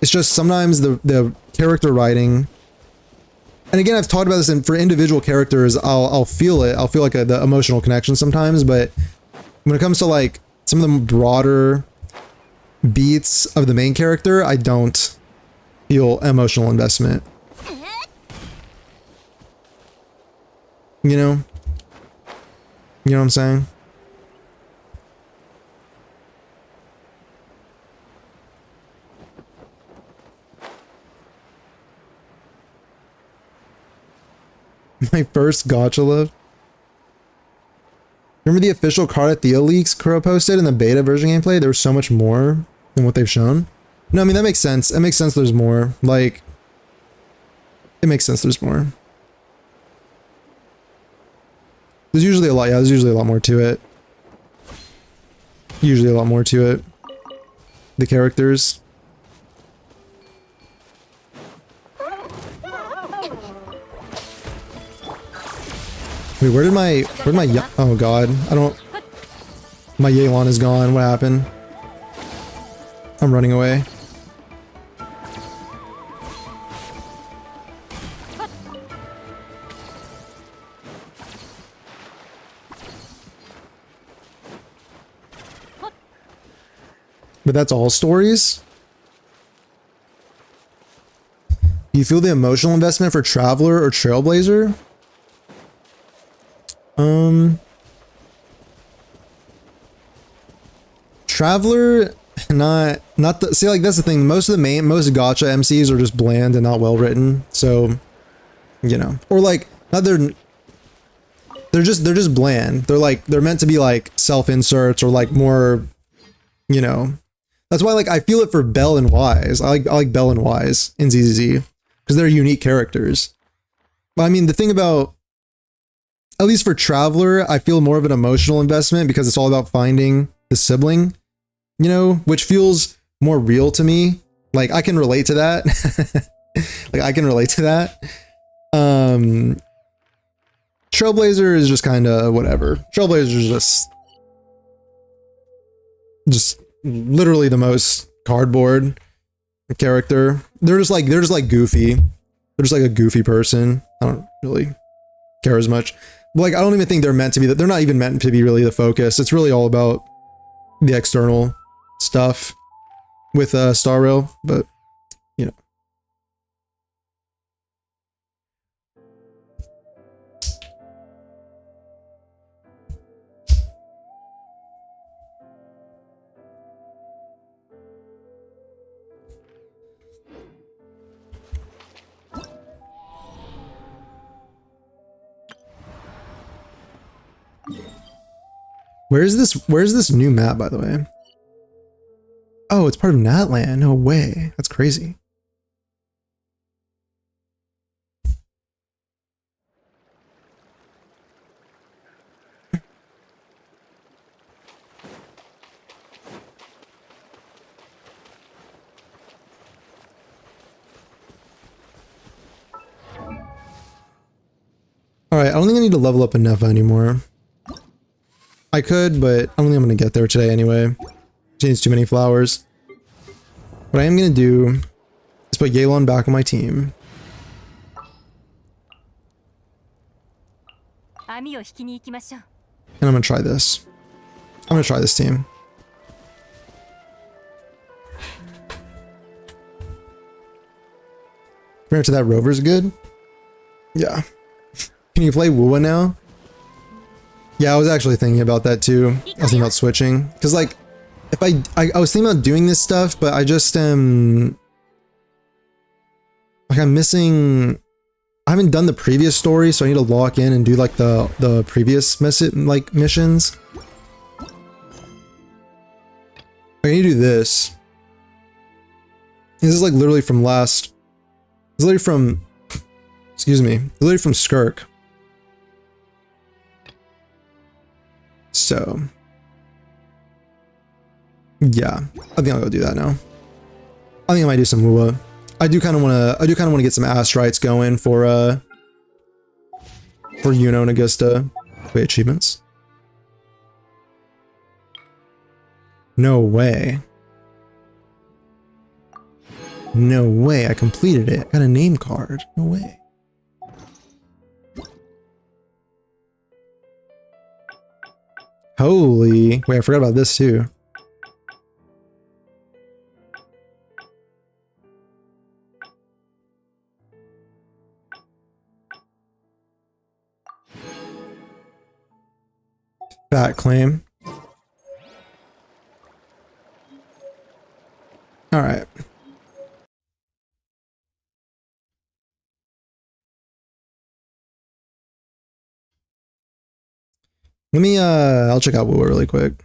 It's just sometimes the character writing, and again, I've talked about this, and for individual characters, I'll feel it. I'll feel like the emotional connection sometimes, but when it comes to like some of the broader beats of the main character, I don't feel emotional investment. You know what I'm saying? My first gacha lift. Remember the official Carta Thea leaks Kuro posted in the beta version gameplay? There was so much more than what they've shown. No, I mean, that makes sense. It makes sense there's more. Like, it makes sense there's more. There's usually a lot, yeah, there's usually a lot more to it. Usually a lot more to it. The characters. Wait, where'd my, oh god, my Yelan is gone, what happened? I'm running away. But that's all stories? You feel the emotional investment for Traveler or Trailblazer? Traveler, not the, see, like that's the thing, most gacha MCs are just bland and not well written, so, you know, or like, not they're just bland. They're meant to be like self-inserts or like more, you know, that's why like I feel it for Bell and Wise. I like Bell and Wise in ZZZ because they're unique characters. But I mean, the thing about, at least for Traveler, I feel more of an emotional investment because it's all about finding the sibling, you know, which feels more real to me. Like I can relate to that. Like I can relate to that. Trailblazer is just kind of whatever. Trailblazer is just literally the most cardboard character. They're just like goofy. They're just like a goofy person. I don't really care as much. But like I don't even think they're meant to be. They're not even meant to be really the focus. It's really all about the external stuff with Star Rail, but you know. Where's this new map, by the way? Oh, it's part of Natland. No way. That's crazy. Alright, I don't think I need to level up enough anymore. I could, but I don't think I'm gonna get there today anyway. She needs too many flowers. What I am gonna do is put Yelan back on my team. And I'm gonna try this. I'm gonna try this team. Compared to that, Rover's good. Yeah. Can you play Wua now? Yeah, I was actually thinking about that too. I was thinking about switching. Because like, if I was thinking about doing this stuff, but I just am... like I'm missing... I haven't done the previous story, so I need to lock in and do like the previous missions. I need to do this. This is like literally from last... it's literally from... excuse me. Literally from Skirk. So... yeah. I think I'll go do that now. I think I might do some Wua. I do kind of want to get some Astrites going for Iuno and Augusta. Wait, achievements? No way. No way, I completed it. I got a name card. No way. Holy... wait, I forgot about this too. That claim. All right. Let me I'll check out Wua really quick.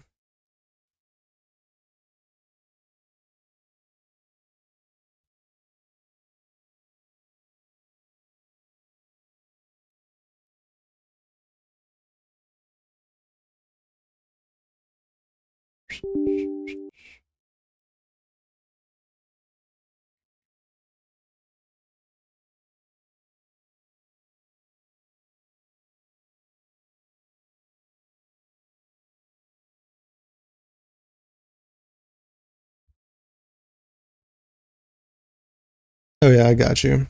Oh yeah, I got you.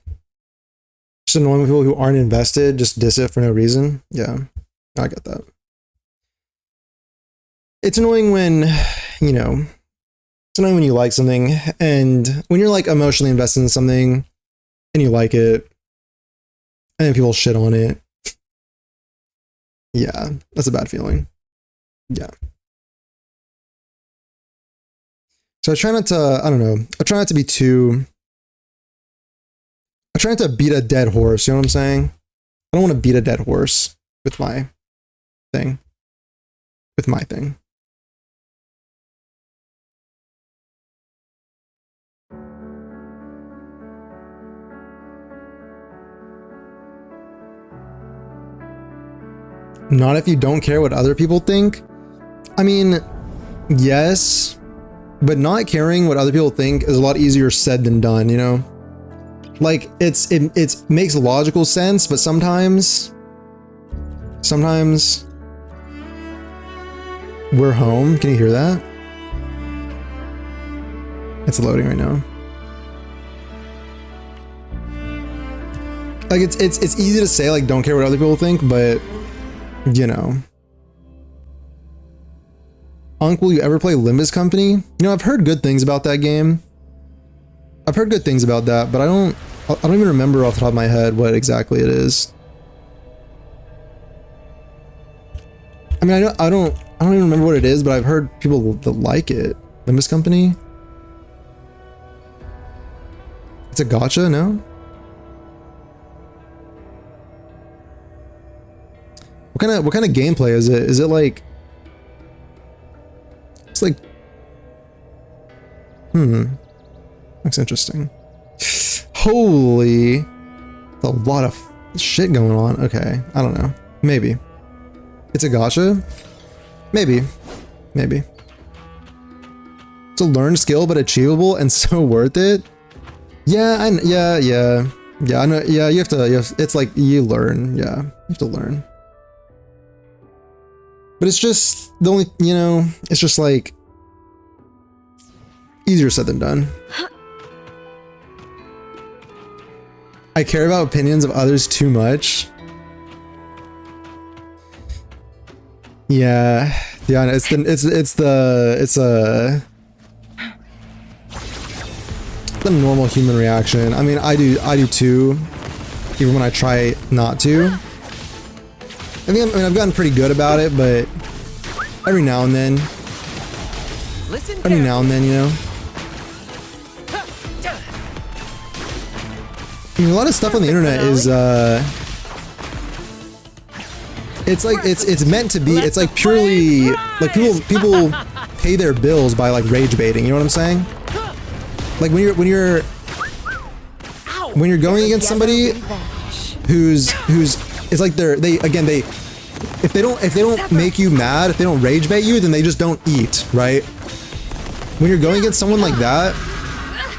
Just annoying people who aren't invested, just diss it for no reason. Yeah, I get that. It's annoying when, you know, it's annoying when you like something and when you're like emotionally invested in something and you like it and then people shit on it. Yeah, that's a bad feeling. Yeah. So I try not to, I don't know, I try not to be too... I try not to beat a dead horse, you know what I'm saying? I don't want to beat a dead horse with my thing. With my thing. Not if you don't care what other people think. I mean, yes, but not caring what other people think is a lot easier said than done, you know? Like, it makes logical sense, but sometimes we're home. Can you hear that? It's loading right now. Like, it's easy to say, like, don't care what other people think, but, you know. Unc, will you ever play Limbus Company? You know, I've heard good things about that game. I've heard good things about that, but I don't even remember off the top of my head what exactly it is. I mean, I don't even remember what it is, but I've heard people that like it. Limbus Company? It's a gacha, no? What kind of gameplay is it? Is it like... it's like... looks interesting. Holy... that's a lot of shit going on. Okay, I don't know. Maybe. It's a gacha? Maybe. Maybe. It's a learned skill, but achievable and so worth it? Yeah, yeah, I know, yeah, you have to, it's like, you learn, yeah, you have to learn. But it's just, the only, you know, it's just like, Easier said than done. I care about opinions of others too much. Yeah, it's the normal human reaction. I mean, I do too, even when I try not to. I mean, I've gotten pretty good about it, but every now and then, you know. I mean, a lot of stuff on the internet is it's meant to be. It's like purely like people pay their bills by like rage baiting. You know what I'm saying? Like when you're going against somebody who's it's like if they don't make you mad, if they don't rage bait you, then they just don't eat, right? When you're going against someone like that,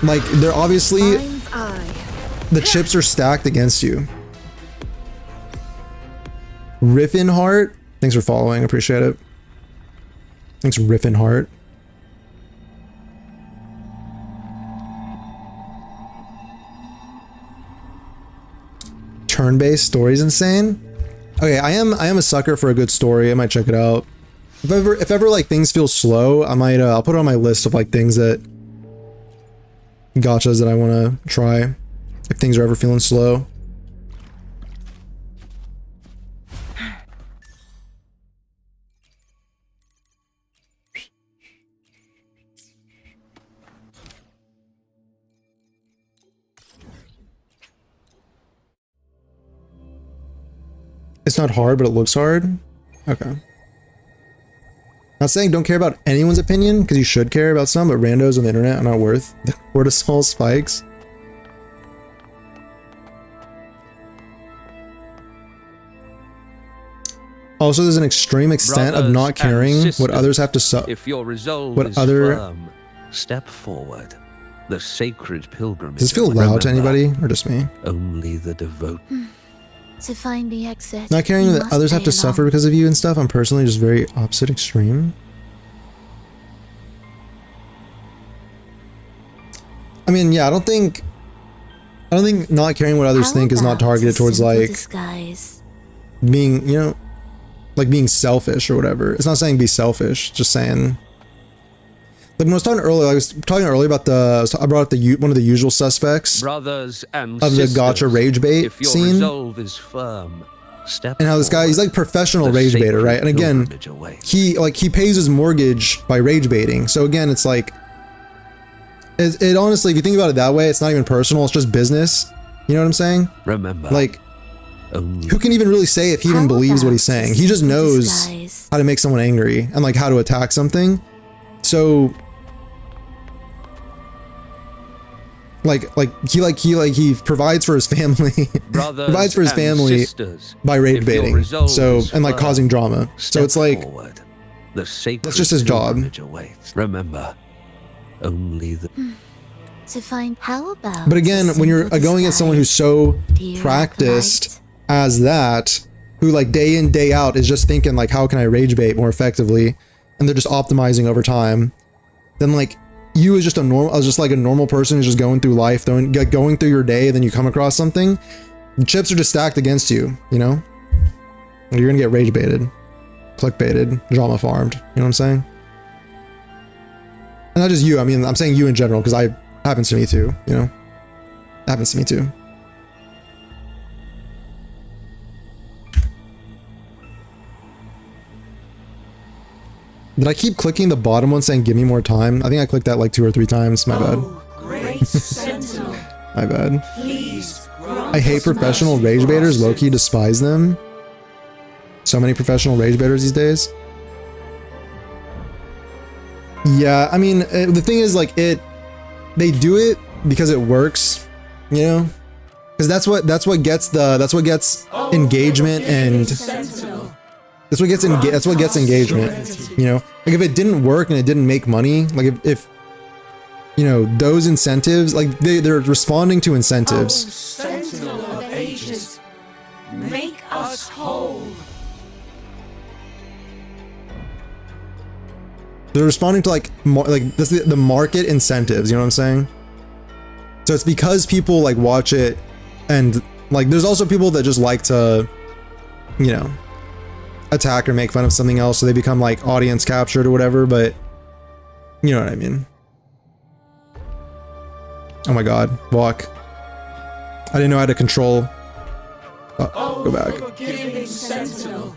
like they're obviously the chips are stacked against you. Riffin Heart, thanks for following, appreciate it. Thanks Riffin Heart. Turn-based story's insane. Okay, I am a sucker for a good story. I might check it out. If ever like things feel slow, I might I'll put it on my list of like things that gotchas that I want to try if things are ever feeling slow. It's not hard, but it looks hard. Okay. Not saying don't care about anyone's opinion, because you should care about some, but randos on the internet are not worth the cortisol spikes. Also, there's an extreme extent of not caring what others have to suffer. If your resolve is firm, step forward. The sacred pilgrimage. Does this feel loud to anybody, or just me? Only the devout. To find the exit. Not caring that others have to suffer because of you and stuff. I'm personally just very opposite extreme. I mean, yeah, I don't think not caring what others think is not targeted towards like being, you know, like being selfish or whatever. It's not saying be selfish, just saying. Like when I was talking earlier, about I brought up one of the usual suspects Brothers and of the gacha rage bait if your scene. Resolve is firm, step and how this guy, he's like professional rage baiter, right? And again, he pays his mortgage by rage baiting. So again, it's like, it honestly, if you think about it that way, it's not even personal, it's just business. You know what I'm saying? Remember, like, who can even really say if he even believes what he's saying? He just knows how to make someone angry and like how to attack something. So he provides for his family, provides for his family by rage baiting. So, and like causing drama. So it's like, that's just his job. Remember, only the to find how about. But again, when you're going against someone who's so practiced as that, who like day in, day out is just thinking like, how can I rage bait more effectively? And they're just optimizing over time. Then like, you as just a normal person who's just going through life, going through your day, and then you come across something, the chips are just stacked against you, you know? And you're gonna get rage baited, clickbaited, drama farmed, you know what I'm saying? And not just you, I mean, I'm saying you in general, because it happens to me too, you know? It happens to me too. Did I keep clicking the bottom one saying give me more time? I think I clicked that like 2 or 3 times. My bad. Great Sentinel. My bad. Please I hate professional rage baiters. Low-key despise them. So many professional rage baiters these days. Yeah, I mean, the thing is like they do it because it works, you know? Because that's what gets engagement and that's what gets engagement, you know? Like if it didn't work and it didn't make money, like if you know, those incentives, like they're responding to incentives. Sentinel of ages, make us whole. They're responding to like this is the market incentives, you know what I'm saying? So it's because people like watch it, and like there's also people that just like to, you know, attack or make fun of something else, so they become like audience captured or whatever, but you know what I mean. Oh my god, walk. I didn't know how to control. Oh, go back. Forgiving Sentinel.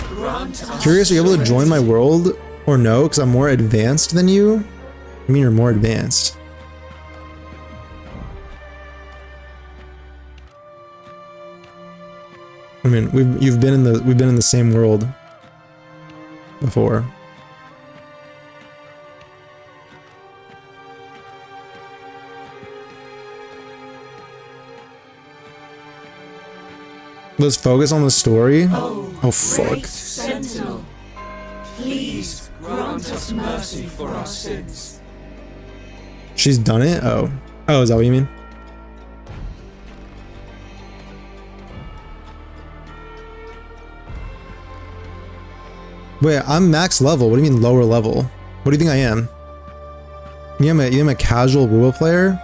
Grant us Curious, are you able to join my world or no? Because I'm more advanced than you? I mean, you're more advanced. I mean, we've been in the same world before. Let's focus on the story. Oh fuck. Great Sentinel. Please grant us mercy for our sins. She's done it? Oh. Oh, is that what you mean? Wait, I'm max level. What do you mean lower level? What do you think I am? You am a casual WoW player?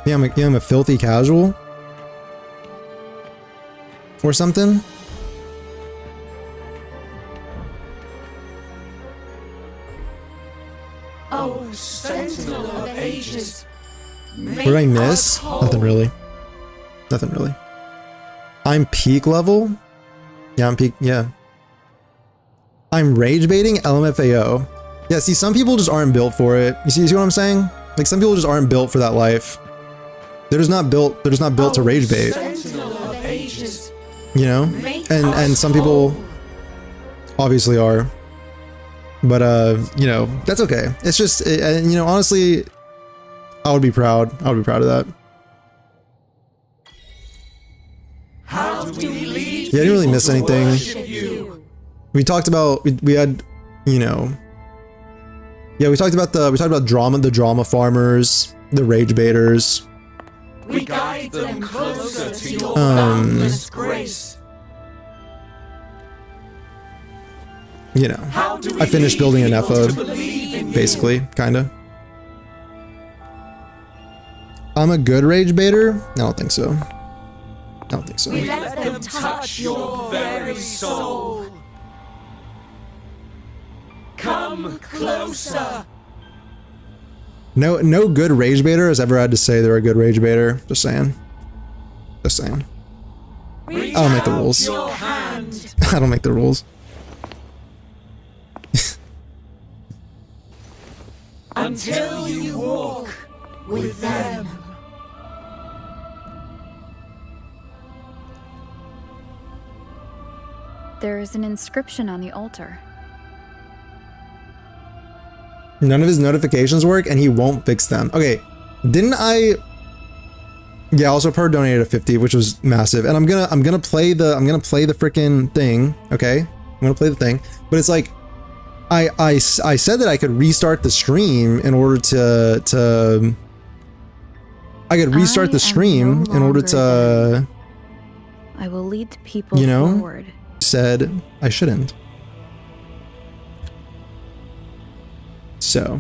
Yeah, I'm a filthy casual? Or something? Oh, Sentinel of ages. What did I miss? Nothing really. Nothing really. I'm peak level? Yeah, I'm peak, yeah. I'm rage baiting LMFAO. Yeah, see, some people just aren't built for it. You see what I'm saying? Like, some people just aren't built for that life. They're just not built to rage bait. Sentinel of ages. You know? And some people obviously are. But, you know, that's okay. It's just, you know, honestly, I would be proud. I would be proud of that. How do we lead Yeah, I didn't really miss people to anything. worship you? We talked about, we had, you know, yeah, we talked about the drama farmers, the rage baiters. We guide them closer to your boundless grace. You know, How do we I finished lead building an people to FO, believe in you? basically, kinda. I'm a good rage baiter? I don't think so. I don't think so. We let them touch your very soul. Come closer. No good rage baiter has ever had to say they're a good rage baiter. Just saying. Just saying. Reach I don't make the out rules. your hand. I don't make the rules. Until you walk with them. There is an inscription on the altar. None of his notifications work and he won't fix them. Okay, didn't I? Yeah, also Per donated a 50, which was massive. And I'm gonna play the freaking thing, okay? I'm gonna play the thing. But it's like I said that I could restart the stream in order to I could restart the stream in order to I will lead the people you know, forward. said I shouldn't. So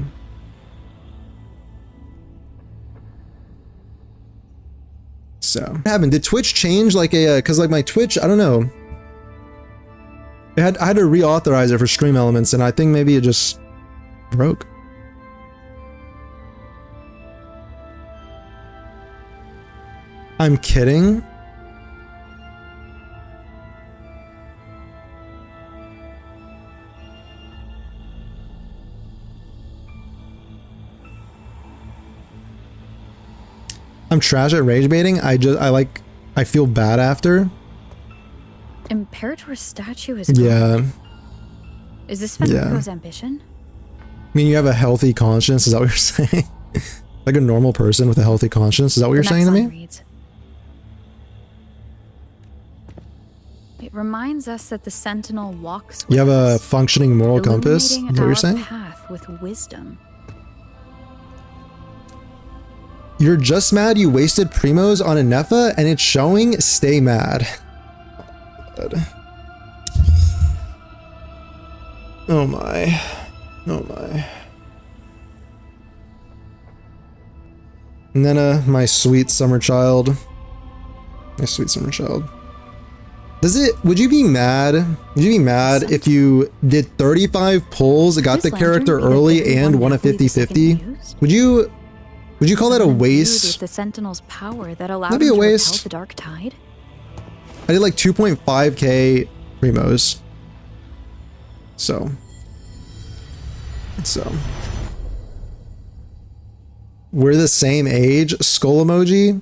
what happened? Did Twitch change like a cuz like my Twitch, I don't know. I had to reauthorize it for stream elements and I think maybe it just broke. I'm kidding. I'm trash at rage baiting. I feel bad after. Imperator's statue is gone. Yeah. Is this Fenrico's ambition? I mean, you have a healthy conscience. Is that what you're saying? Like a normal person with a healthy conscience. Is that what you're The saying to next me? line reads, it reminds us that the Sentinel walks with You have a us, functioning moral compass. Is that illuminating what you're our saying? path with wisdom. You're just mad you wasted primos on a Nefa and it's showing. Stay mad. God. Oh my. Oh my. Nena, my sweet summer child. My sweet summer child. Would you be mad? Would you be mad if you did 35 pulls, got the character early, and won a 50-50? Would you call that a waste? The Sentinel's power that allowed That'd be a him to waste. repel the dark tide? I did like 2.5k primos. So. We're the same age? Skull emoji?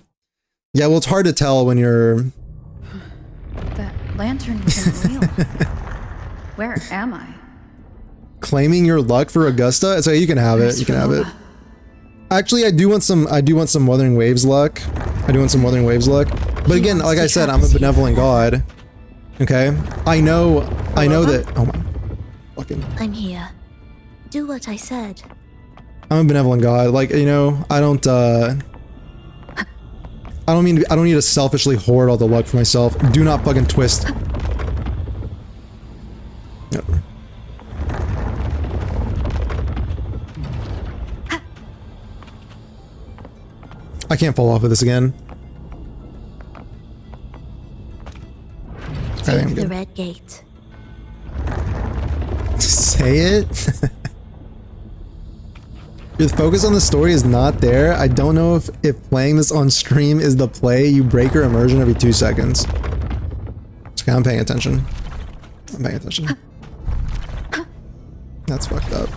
Yeah, well, it's hard to tell when you're... That lantern wasn't real. Where am I? Claiming your luck for Augusta? So you can have it. You can have it. Actually, I do want some Wuthering Waves luck. But again, like I said, I'm a benevolent god. Okay? I know that... Oh my... Fucking... I'm here. Do what I said. I'm a benevolent god. Like, you know, I don't need to selfishly hoard all the luck for myself. Do not fucking twist. Yep. I can't fall off of this again. I think I'm Take the good. red gate. Say it? Your focus on the story is not there. I don't know if playing this on stream is the play. You break your immersion every 2 seconds. Okay, I'm paying attention. That's fucked up.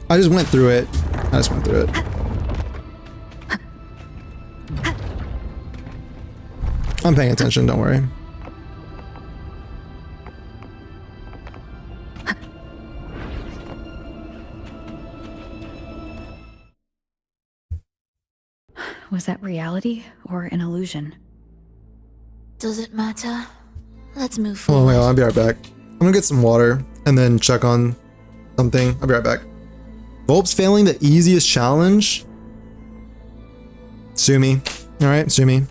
I just went through it. I'm paying attention, don't worry. Was that reality or an illusion? Does it matter? Let's move Oh forward. my god, I'll be right back. I'm gonna get some water and then check on something. I'll be right back. Volp's failing the easiest challenge? Sue me. Alright, sue me.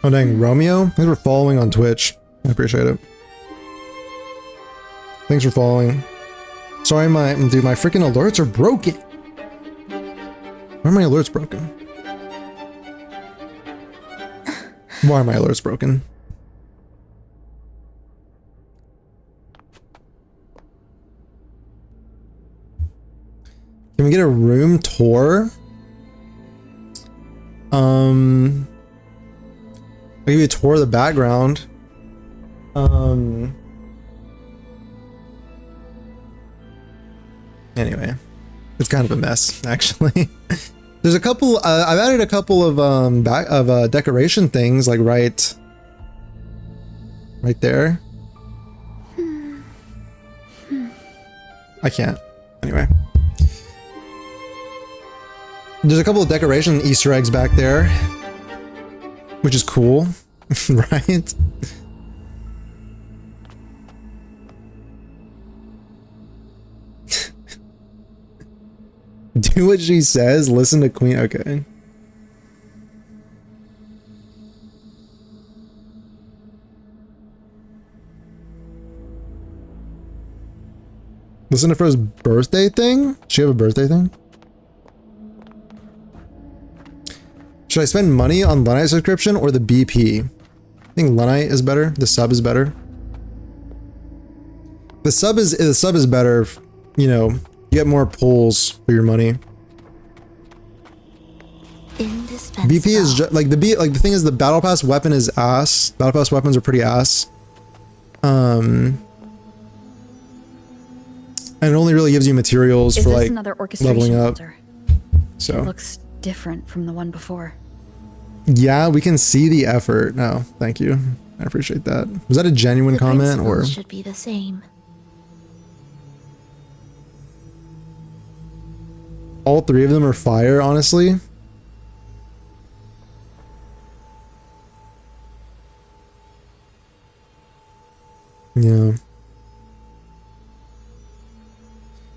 Oh dang, Romeo? Thanks for following on Twitch. I appreciate it. Thanks for following. Sorry, my freaking alerts are broken. Why are my alerts broken? Why are my alerts broken? Can we get a room tour? I'll give you a tour of the background. Anyway, it's kind of a mess, actually. There's a couple. I've added a couple of decoration things, like right there. I can't. Anyway, there's a couple of decoration Easter eggs back there, which is cool, right? Do what she says, listen to Queen. Okay. Listen to Fro's birthday thing? Does she have a birthday thing? Should I spend money on Lunite subscription or the BP? I think Lunite is better. The sub is better. The sub is better. You know, you get more pulls for your money. BP is just like the thing is the battle pass weapon is ass. Battle pass weapons are pretty ass. And it only really gives you materials for like leveling up. So it looks different from the one before. Yeah, we can see the effort. No, thank you. I appreciate that. Was that a genuine comment or should be the same? All three of them are fire, honestly? Yeah.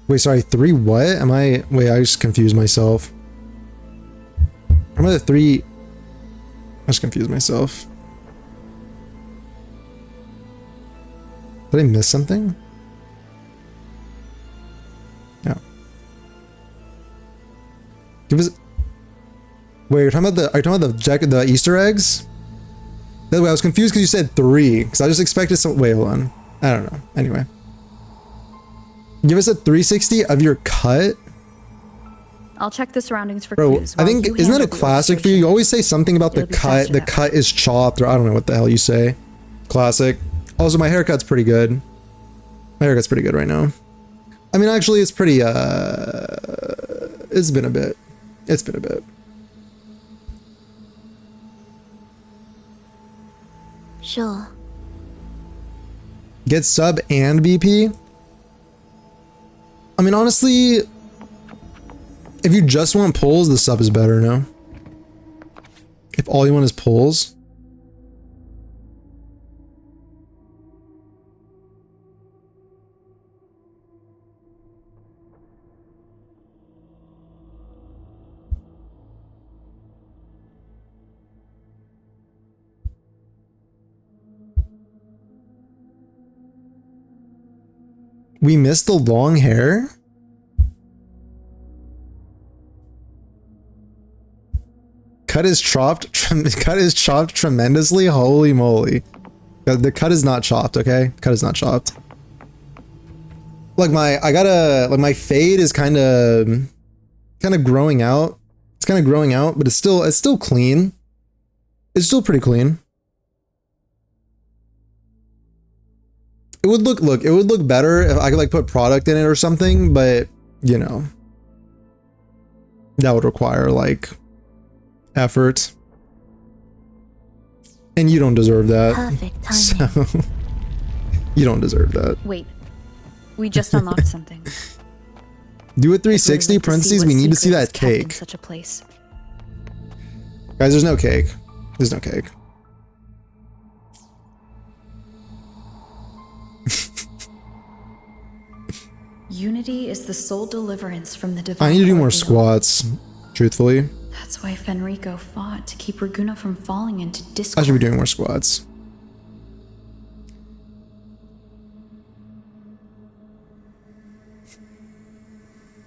Wait, sorry, 3 what? Am I... Wait, I just confused myself. Am I the 3... I just confused myself. Did I miss something? No. Give us... Wait, you're talking about the Easter eggs? By the way, I was confused because you said 3, because I just expected some... Wait, hold on. I don't know. Anyway. Give us a 360 of your cut? I'll check the surroundings for Bro, clues. I think... Isn't that a classic for you? You always say something about the cut. The cut is chopped, or I don't know what the hell you say. Classic. Also, my haircut's pretty good. My haircut's pretty good right now. I mean, actually, it's pretty... It's been a bit. It's been a bit. Sure. Get sub and BP? I mean, honestly, if you just want pulls, the sub is better, no? If all you want is pulls. We missed the long hair? Cut is chopped tremendously. Holy moly. The cut is not chopped, okay? Cut is not chopped. Like my fade is kind of growing out. It's kind of growing out, but it's still clean. It's still pretty clean. It would look better if I could like put product in it or something, but you know, that would require like effort. And you don't deserve that. Perfect timing. So you don't deserve that. Wait, we just unlocked something. Do a 360 parentheses. We need to see that cake. Such a place. Guys, there's no cake. There's no cake. Unity is the sole deliverance from the divine. I need to do more ordeal. squats, truthfully. That's why Fenrico fought to keep Raguna from falling into discord. I should be doing more squats.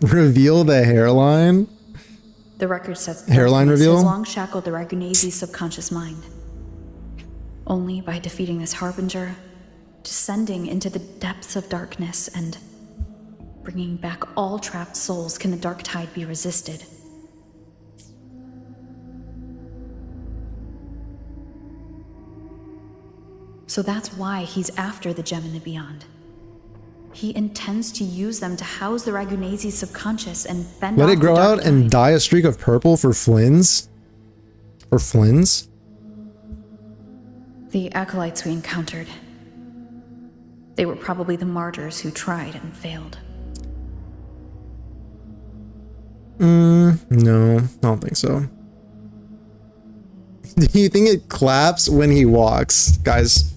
Reveal the hairline. The record says Hairline darkness reveal? has long shackled the Ragunazi's subconscious mind. Only by defeating this harbinger, descending into the depths of darkness, and bringing back all trapped souls can the dark tide be resisted. So that's why he's after the gem in the beyond. He intends to use them to house the Ragunazi's subconscious and fend Let off it grow the dark out and tide. dye a streak of purple for Flynn's? Or Flynn's? The acolytes we encountered. They were probably the martyrs who tried and failed. No, I don't think so. Do you think it claps when he walks? Guys,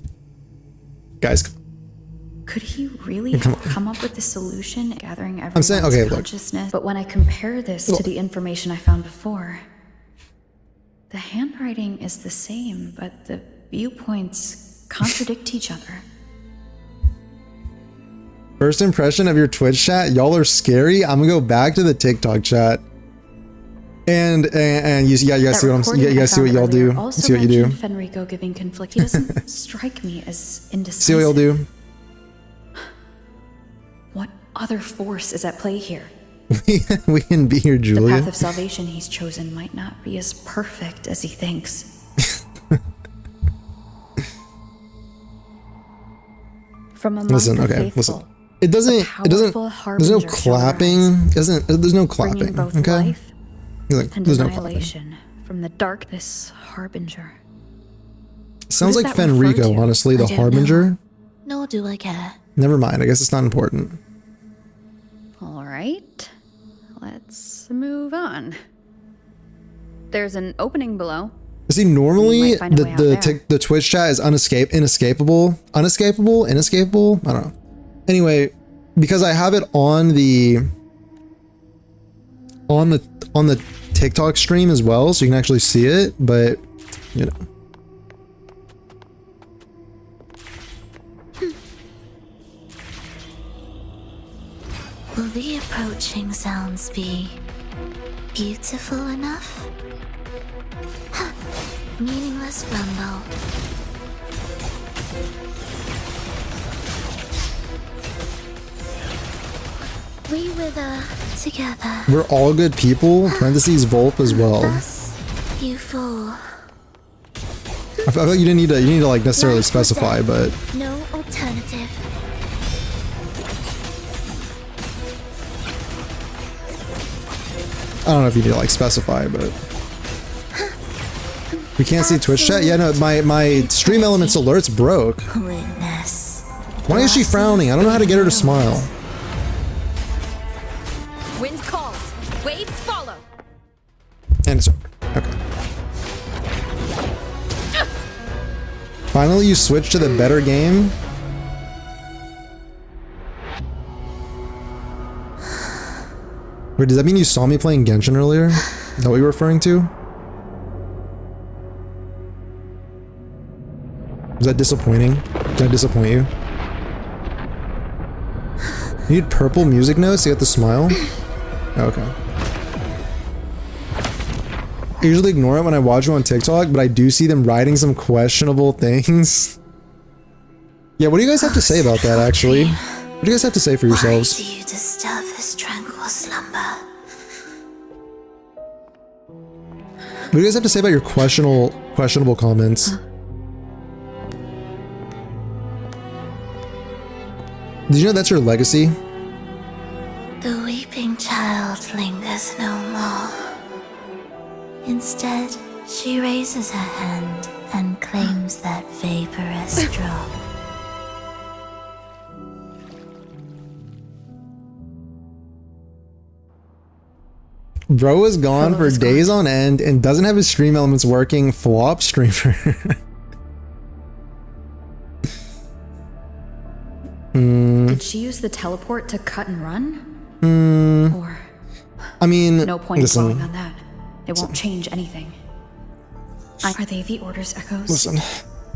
Could he really have come up with the solution, gathering everyone's saying- okay, look. consciousness? But when I compare this to the information I found before, the handwriting is the same, but the viewpoints contradict each other. First impression of your Twitch chat, y'all are scary. I'm gonna go back to the TikTok chat. And you guys see what you guys see what y'all do. See what you do. Fenrico giving conflict. He doesn't strike me as indecisive. See what y'all do. What other force is at play here? We can be here, The Julia. path of salvation he's chosen might not be as perfect as he thinks. From among Listen, the okay, faithful, listen. It doesn't. There's no harbinger clapping. There's no bringing clapping. both Okay. life and There's no clapping. annihilation from the darkness harbinger. Sounds What like does that refer Fenrico, to? honestly, the I don't Harbinger. know. Nor do I care. Never mind. I guess it's not important. All right, let's move on. There's an opening below. See, normally We might find a way out there. the Twitch chat is inescapable. I don't know. Anyway, because I have it on the TikTok stream as well, so you can actually see it. But you know, Will the approaching sounds be beautiful enough? Meaningless rumble. We wither together. we're all good people. Parentheses Volp as well. Thus, you fall. I feel like you need to like necessarily Life or specify, death. but No alternative. I don't know if you need to like specify, but we can't see Twitch chat. Yeah, no, my Stream Elements alerts broke. Witness. Why is she frowning? I don't know how to get her to smile. Wind calls, waves follow. And it's over. Okay. Finally, you switched to the better game. Wait, does that mean you saw me playing Genshin earlier? Is that what you're referring to? Was that disappointing? Did I disappoint you? You need purple music notes to get the smile? Okay. I usually ignore it when I watch you on TikTok, but I do see them writing some questionable things. Yeah, what do you guys have to say about that, actually? What do you guys have to say for yourselves? Why do you disturb this tranquil slumber? What do you guys have to say about your questionable comments? Did you know that's your legacy? The weeping child lingers no more. Instead, she raises her hand and claims that vaporous drop. Bro is gone for days on end and doesn't have his stream elements working. Flop streamer. Did she use the teleport to cut and run? Or I mean, no point listen, in dwelling on that. It won't change anything. Are they the Order's echoes? listen.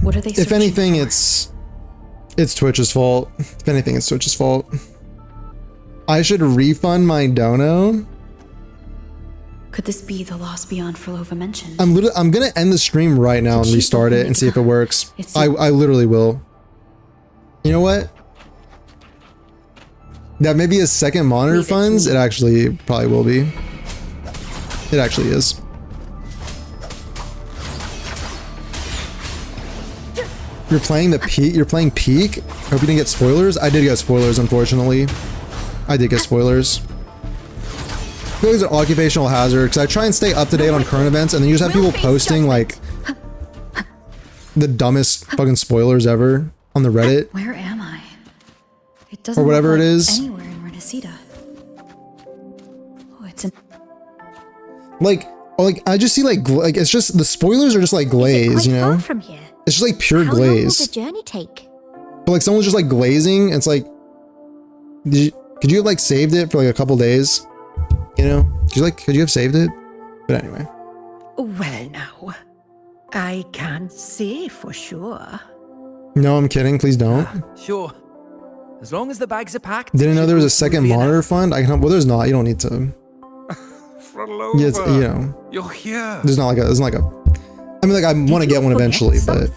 What are they If searching anything, for? it's Twitch's fault. If anything, it's Twitch's fault. I should refund my dono. Could this be the lost beyond Frolova mentioned? I'm gonna end the stream right now and Did she restart it open and see if it works. It's- I literally will. You know what? That may be a second monitor Leave it to funds. me. It actually probably will be. It actually is. You're playing the peak. You're playing peak. Hope you didn't get spoilers. I did get spoilers, unfortunately. I did get spoilers. I feel like it's an occupational hazard because I try and stay up to date on current events, and then you just have people posting like the dumbest fucking spoilers ever on the Reddit. Where am I? It doesn't Or whatever look it like is. anywhere in Renacida. Oh, it's an Like I just see like it's just the spoilers are just like glaze, you know? From here. It's just like pure How long will the glaze. journey take? But like someone's just like glazing. It's like, could you have like saved it for like a couple days? You know? Could you have saved it? But anyway. Well, now, I can't say for sure. No, I'm kidding. Please don't. Sure. As long as the bags are packed. Didn't know it there was a will second be enough. monitor fund. I can help. Well, there's not. You don't need to. Frolova, Yeah, it's, you know, you're here. there's not like a. There's not like a. I mean, like I want to get one eventually, but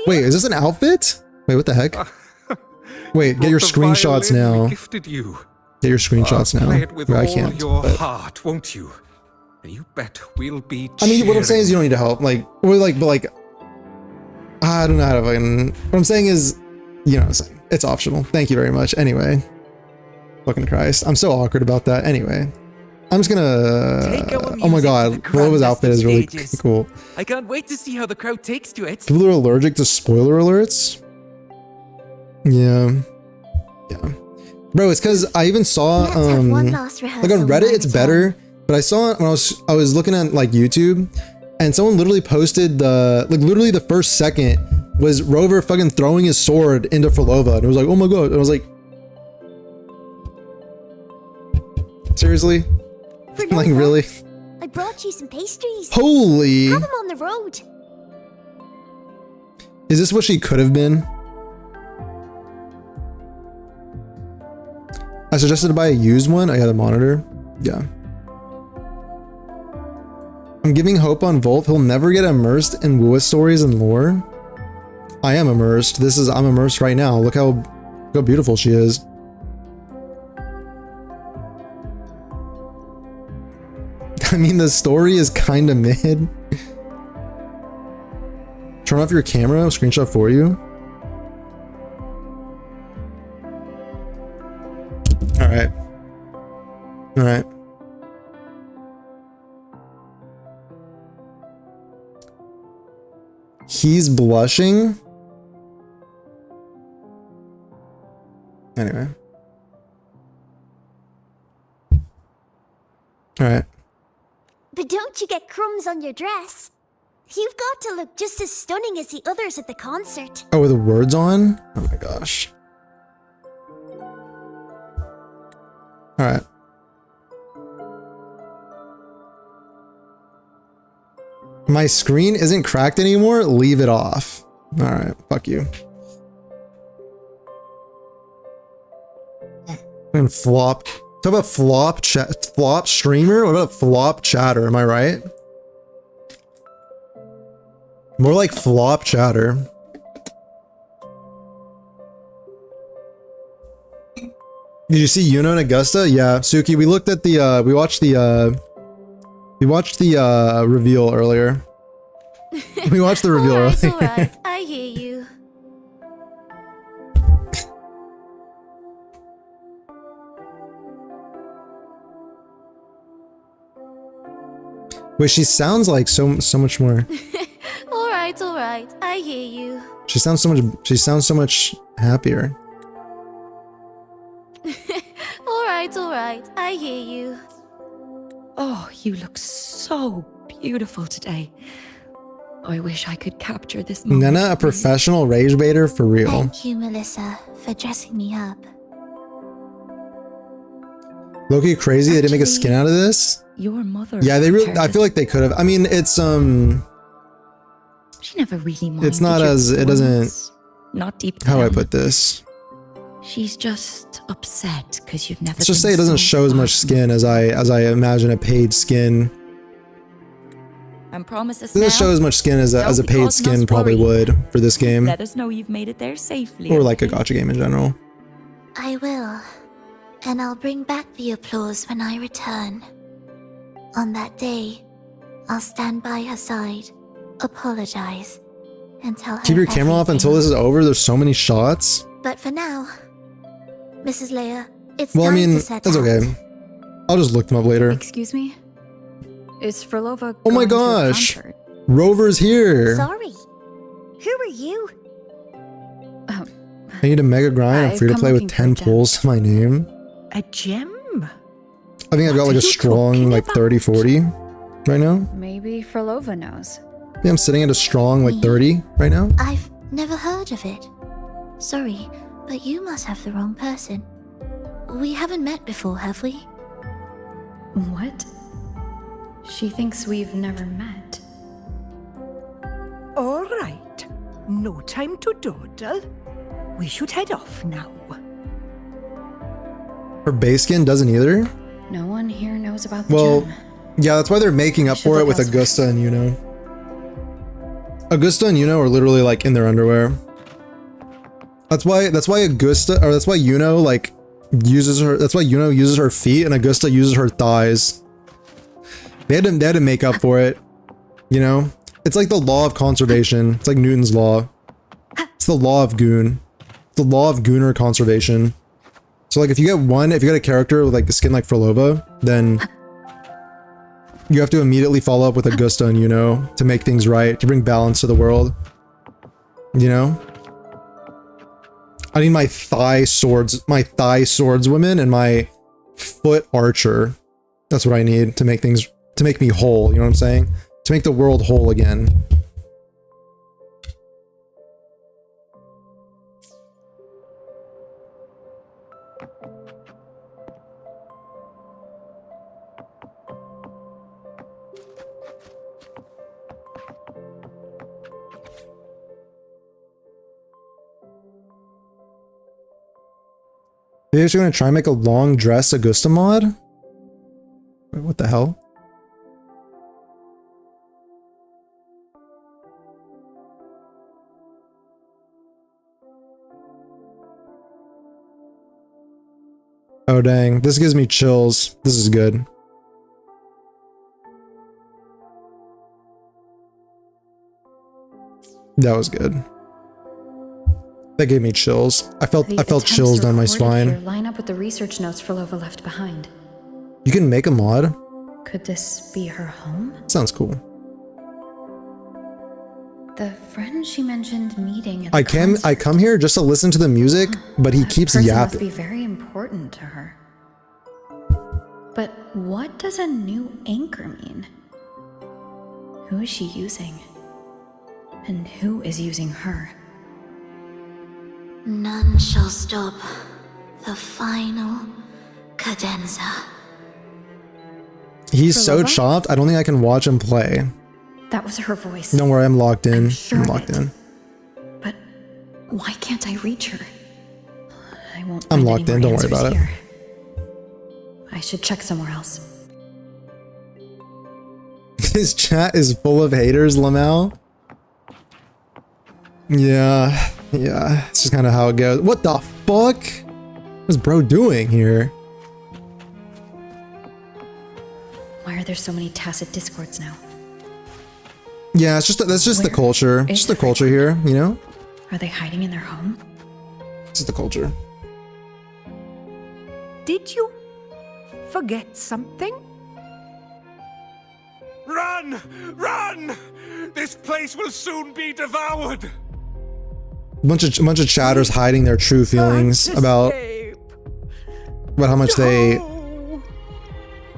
wait, is this an outfit? Wait, what the heck? Wait, get your The screenshots violin we now. gifted you. Get your screenshots now. Play it with Or I all can't. your but- heart, won't you? You bet we'll be. I mean, what I'm saying is you cheering. don't need to help. Like, or like, but like, I don't know how to fucking. What I'm saying is, you know what I'm saying. It's optional. Thank you very much. Anyway. Fucking Christ. I'm so awkward about that. Anyway. I'm just gonna. Take our Oh my music to god. the Rolova's grandest outfit of is really stages. cool. I can't wait to see how the crowd takes to it. People are allergic to spoiler alerts. Yeah. Yeah. Bro, it's because I even saw Let's have one last rehearsal. like on when I Reddit it's return. better, but I saw it when I was looking at like YouTube, and someone literally posted literally the first second was Rover fucking throwing his sword into Frolova, and it was like, oh my god. And I was like, seriously? Like, really? I brought you some pastries. Holy. Have them on the road. Is this what she could have been? I suggested to buy a used one. I got a monitor. Yeah. I'm giving hope on Volt. He'll never get immersed in Wua stories and lore. I am immersed. I'm immersed right now. Look how beautiful she is. I mean, the story is kind of mid. Turn off your camera. Screenshot for you. All right. All right. He's blushing. Anyway. All right. But don't you get crumbs on your dress? You've got to look just as stunning as the others at the concert. Oh, with the words on? Oh my gosh. All right. My screen isn't cracked anymore. Leave it off. All right. Fuck you. And flop. Talk about flop streamer. What about flop chatter? Am I right? More like flop chatter. Did you see Iuno and Augusta? Yeah, Suki, we looked at the we watched the reveal earlier. We watched the reveal Alright, earlier. alright. I hear you. Wait, she sounds like so much more. Alright, alright. I hear you. She sounds so much happier. Alright. I hear you. Oh, you look so beautiful today. I wish I could capture this moment. Nana, a professional rage baiter for real. Thank you, Melissa, for dressing me up. Low-key crazy, they didn't make a skin out of this? Your mother. Yeah, they really, I prepared feel like they could have. I mean, it's, She never really minded. It's not your as- it doesn't- performance. Not deep how do I down. put this? She's just upset because you've never. Let's just been say it doesn't so show as far much from skin the as I imagine a paid skin. And promise us It doesn't now, show as much skin as a don't be paid causing skin us probably worry. would for this game. Let us know you've made it there safely. Or like a okay? gacha game in general. I will. And I'll bring back the applause when I return. On that day, I'll stand by her side, apologize, and tell her Keep your camera off until this is over. There's so many shots. But for now, Mrs. Leia, it's Well, I time mean, to set that's out. okay. I'll just look them up later. Excuse me? Is Frolova Oh my going to a gosh. concert? Rover's here. Sorry. Who are you? Oh, I need a mega grind. I'm I've free to come play with looking for 10 a gem. pulls to my name. A gem. I think I've got What like are a you strong talking like about? 30, 40 right now. maybe Frolova knows. Yeah, I'm sitting at a strong like 30 right now. I've never heard of it. Sorry, but you must have the wrong person. We haven't met before, have we? What? She thinks we've never met. All right. No time to dawdle. We should head off now. Her base skin doesn't either? No one here knows about the Well, gem. yeah, that's why they're making up for it with Augusta and Iuno. Augusta and Iuno are literally like in their underwear. That's why Augusta, or that's why Iuno like uses her, that's why Iuno uses her feet and Augusta uses her thighs. They had to make up for it, you know? It's like the law of conservation. It's like Newton's law. It's the law of goon. It's the law of gooner conservation. So like if you get a character with like the skin like Frolova, then you have to immediately follow up with Augusta and Iuno to make things right, to bring balance to the world. You know? I need my thigh swordswomen and my foot archer. That's what I need to make me whole, you know what I'm saying? To make the world whole again. Maybe she's gonna try and make a long dress Augusta mod? Wait, what the hell? Oh dang, this gives me chills. This is good. That was good. That gave me chills. I felt chills down my spine. Line up with the research notes Frolova left behind. You can make a mod? Could this be her home? Sounds cool. The friend she mentioned meeting at the I come here just to listen to the music, but he keeps yapping. Must be very important to her. But what does a new anchor mean? Who is she using? And who is using her? None shall stop the final cadenza. He's so chopped, I don't think I can watch him play. That was her voice. Don't worry, I'm locked in. I'm locked in. But why can't I reach her? I won't. I'm locked in, don't worry about it. I should check somewhere else. His chat is full of haters, Lamel. Yeah, it's just kind of how it goes. What the fuck? What's bro doing here? Why are there so many tacit discords now? Yeah, it's just that's just the culture. Just the culture here, you know? Are they hiding in their home? It's just the culture. Did you forget something? Run! Run! This place will soon be devoured! Bunch of chatters hiding their true feelings about how much they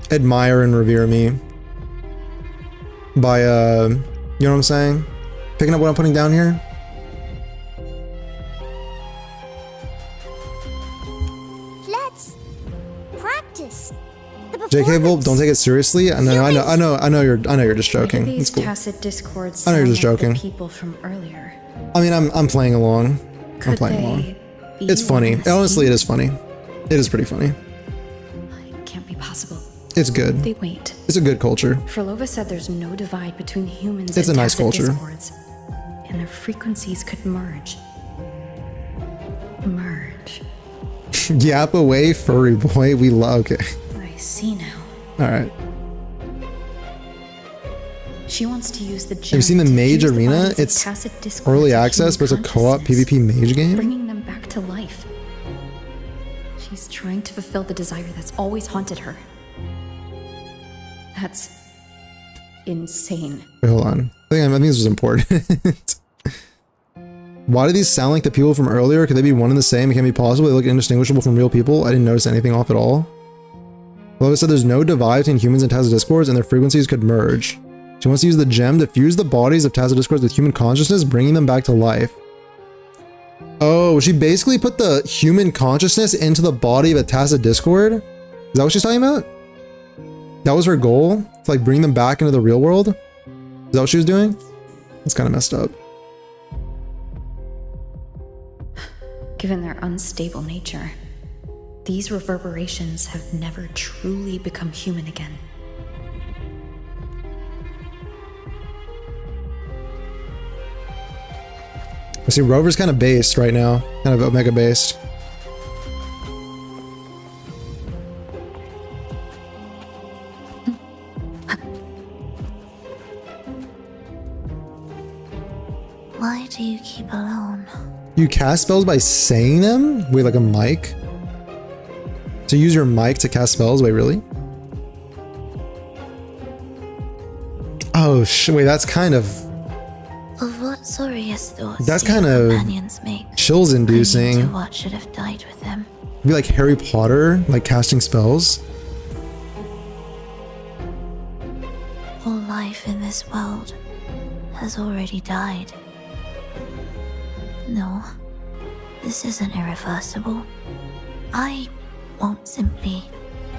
admire and revere me. By you know what I'm saying? Picking up what I'm putting down here? Let's practice. JK Volp, don't take it seriously. I know you're just joking. These it's cool. tacit discords I know you're just sound like joking. the people from earlier. I mean, I'm playing along. I'm playing along. It's funny. Honestly, it is funny. It is pretty funny. It can't be possible. It's good. They wait. It's a good culture. Frolova said there's no divide between humans it's and a nice culture. discords, and their frequencies could merge. Yap away, furry boy. We love. Okay. I see now. All right. She wants to use the gem. Have you seen the Mage Arena? It's early access, but it's a co-op PvP mage game. Bringing them back to life. She's trying to fulfill the desire that's always haunted her. That's insane. Wait, hold on. I think this was important. Why do these sound like the people from earlier? Could they be one and the same? It can't be possible. They look indistinguishable from real people. I didn't notice anything off at all. Lola said there's no divide between humans and Tacit Discords, and their frequencies could merge. She wants to use the gem to fuse the bodies of Tacit Discords with human consciousness, bringing them back to life. Oh, she basically put the human consciousness into the body of a Tacit Discord? Is that what she's talking about? That was her goal? To like bring them back into the real world? Is that what she was doing? It's kind of messed up. Given their unstable nature, these reverberations have never truly become human again. I see Rover's kind of based right now, kind of Omega based. Why do you keep alone? You cast spells by saying them? Wait, like a mic? So use your mic to cast spells? Wait, really? Oh, wait, that's kind of... Of what sorriest thoughts That's do your kind of companions make? chills inducing. Clinging to what should have died with them. Be like Harry Potter, like casting spells. All life in this world has already died. No, this isn't irreversible. I won't simply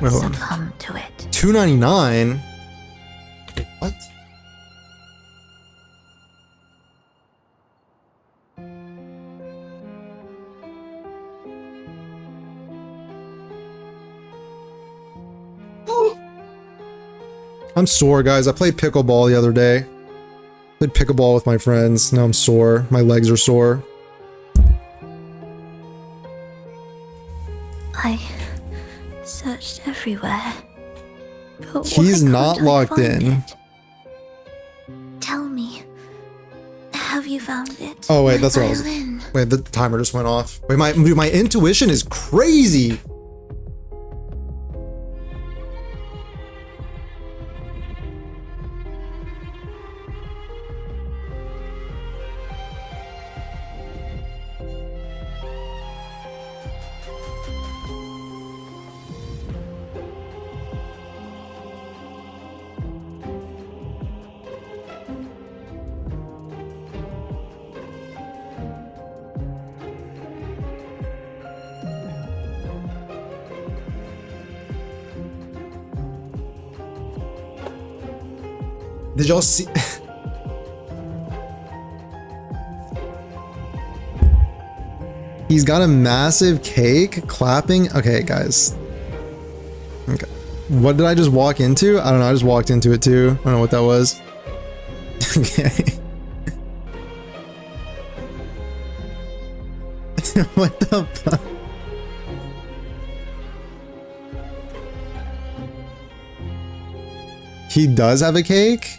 Wait, hold on. succumb to it. $2.99? What? I'm sore, guys. I played pickleball the other day. Played pickleball with my friends. Now I'm sore. My legs are sore. I searched everywhere. But He's why not can't I locked find in. it? Tell me, have you found it? Oh wait, My that's what I was. violin. Wait, the timer just went off. Wait, my intuition is crazy. Did y'all see? He's got a massive cake clapping. Okay, guys. Okay. What did I just walk into? I don't know. I just walked into it too. I don't know what that was. Okay. What the fuck? He does have a cake?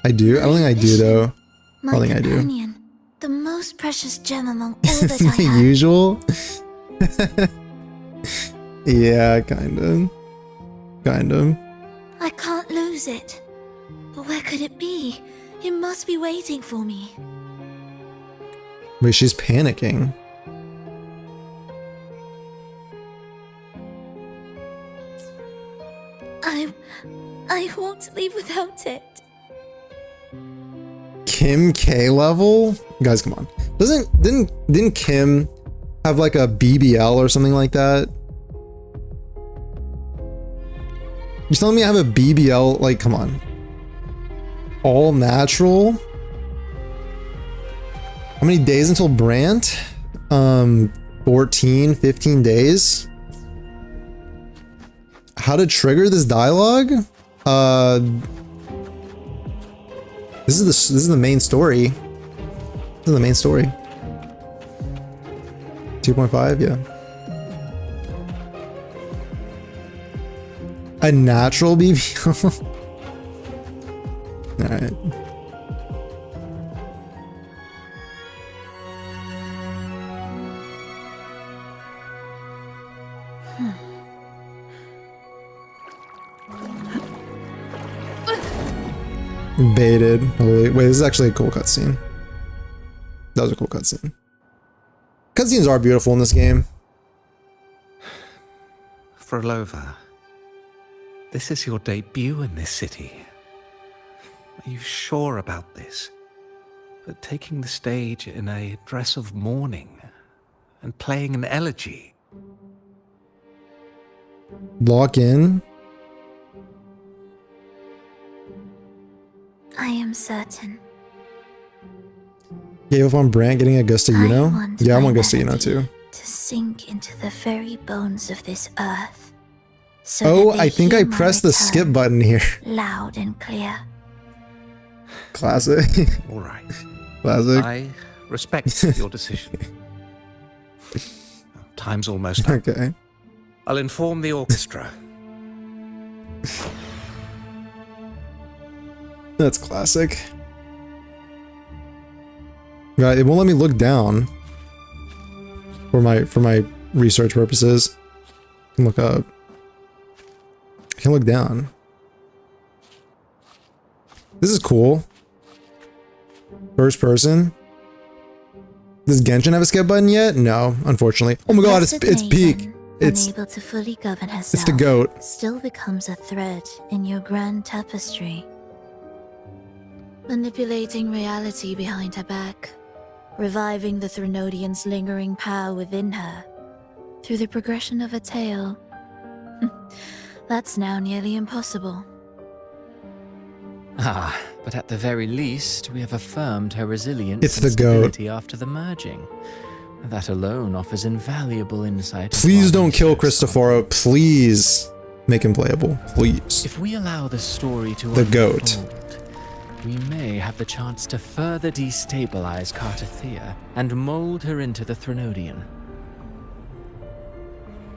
I do? I don't think I do though. I don't think I do. companion, the most precious gem among all that I The have. usual? Yeah, kind of. Kind of. I can't lose it. But where could it be? It must be waiting for me. Wait, she's panicking. I won't leave without it. Kim K level? Guys, come on. Didn't Kim have like a BBL or something like that? You're telling me I have a BBL? Like, come on. All natural? How many days until Brant? 14, 15 days? How to trigger this dialogue? This is the main story. This is the main story. 2.5, yeah. A natural BBL? Alright. Baited. Holy, wait, this is actually a cool cutscene. That was a cool cutscene. Cutscenes are beautiful in this game. Frolova, this is your debut in this city. Are you sure about this? But taking the stage in a dress of mourning and playing an elegy? Lock in. I am certain. Gave up on Brant getting Augusta I Iuno? want Yeah, I my want Augusta Iuno melody too. to sink into the very bones of this earth. So Oh, that they I think I hear my pressed the skip return button here. loud and clear. Classic. All right. Classic. I respect your decision. Time's almost up. Okay. I'll inform the orchestra. That's classic. Right, it won't let me look down for my research purposes. I can look up. I can look down. This is cool. First person. Does Genshin have a skip button yet? No, unfortunately. Oh my god, it's Blessed peak. maiden, It's unable to fully govern herself. it's the goat. Still becomes a thread in your grand tapestry. Manipulating reality behind her back, reviving the Threnodian's lingering power within her through the progression of a tale. That's now nearly impossible. Ah, but at the very least, we have affirmed her resilience It's and the goat. stability after the merging. That alone offers invaluable insight. Please into our don't kill research on- Cristoforo. Please make him playable. Please. If we allow the story to The goat. unfold, we may have the chance to further destabilize Cartathea and mold her into the Threnodian.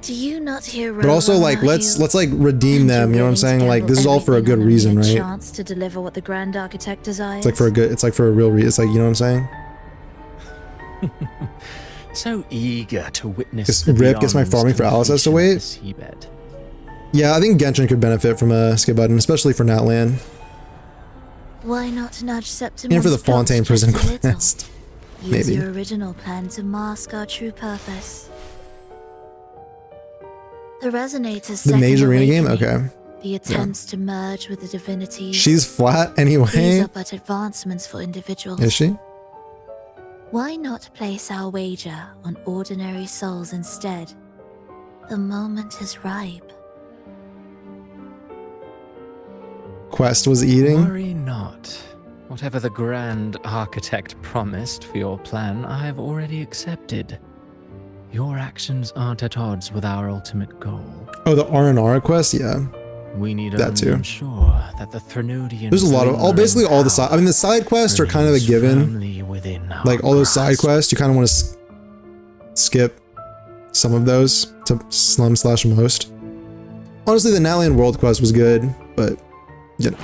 Do you not hear? But also, like, let's like redeem them. You know what I'm saying? Like, this is all for a good reason, right? Chance to deliver what the Grand Architect desires. It's like for a good. It's like for a real reason. It's like, you know what I'm saying? So eager to witness. Guess the Rip gets my beyonds farming for Alice has to completion wait. of the seabed. Yeah, I think Genshin could benefit from a skip button, especially for Natlan Why not nudge Septimon's and for the plots Fontaine just prison a little? quest. Use Maybe. your original plan to mask our true purpose. The Resonator's The Mage second Arena game? awakening, Okay. The attempts to merge with the divinities. She's flat These anyway. are but advancements for individuals. Is she? Why not place our wager on ordinary souls instead? The moment is ripe. Quest was eating. Worry not. Whatever the Grand Architect promised for your plan, I have already accepted. Your actions aren't at odds with our ultimate goal. Oh, the R&R quest? Yeah. We need That only too. ensure that the Threnodian. There's a lot of basically all the side. I mean, the side quests are kind of a given. Like all those side quests, you kind of want to skip some of those to slum/most. Honestly, the Natlan World quest was good, but you know.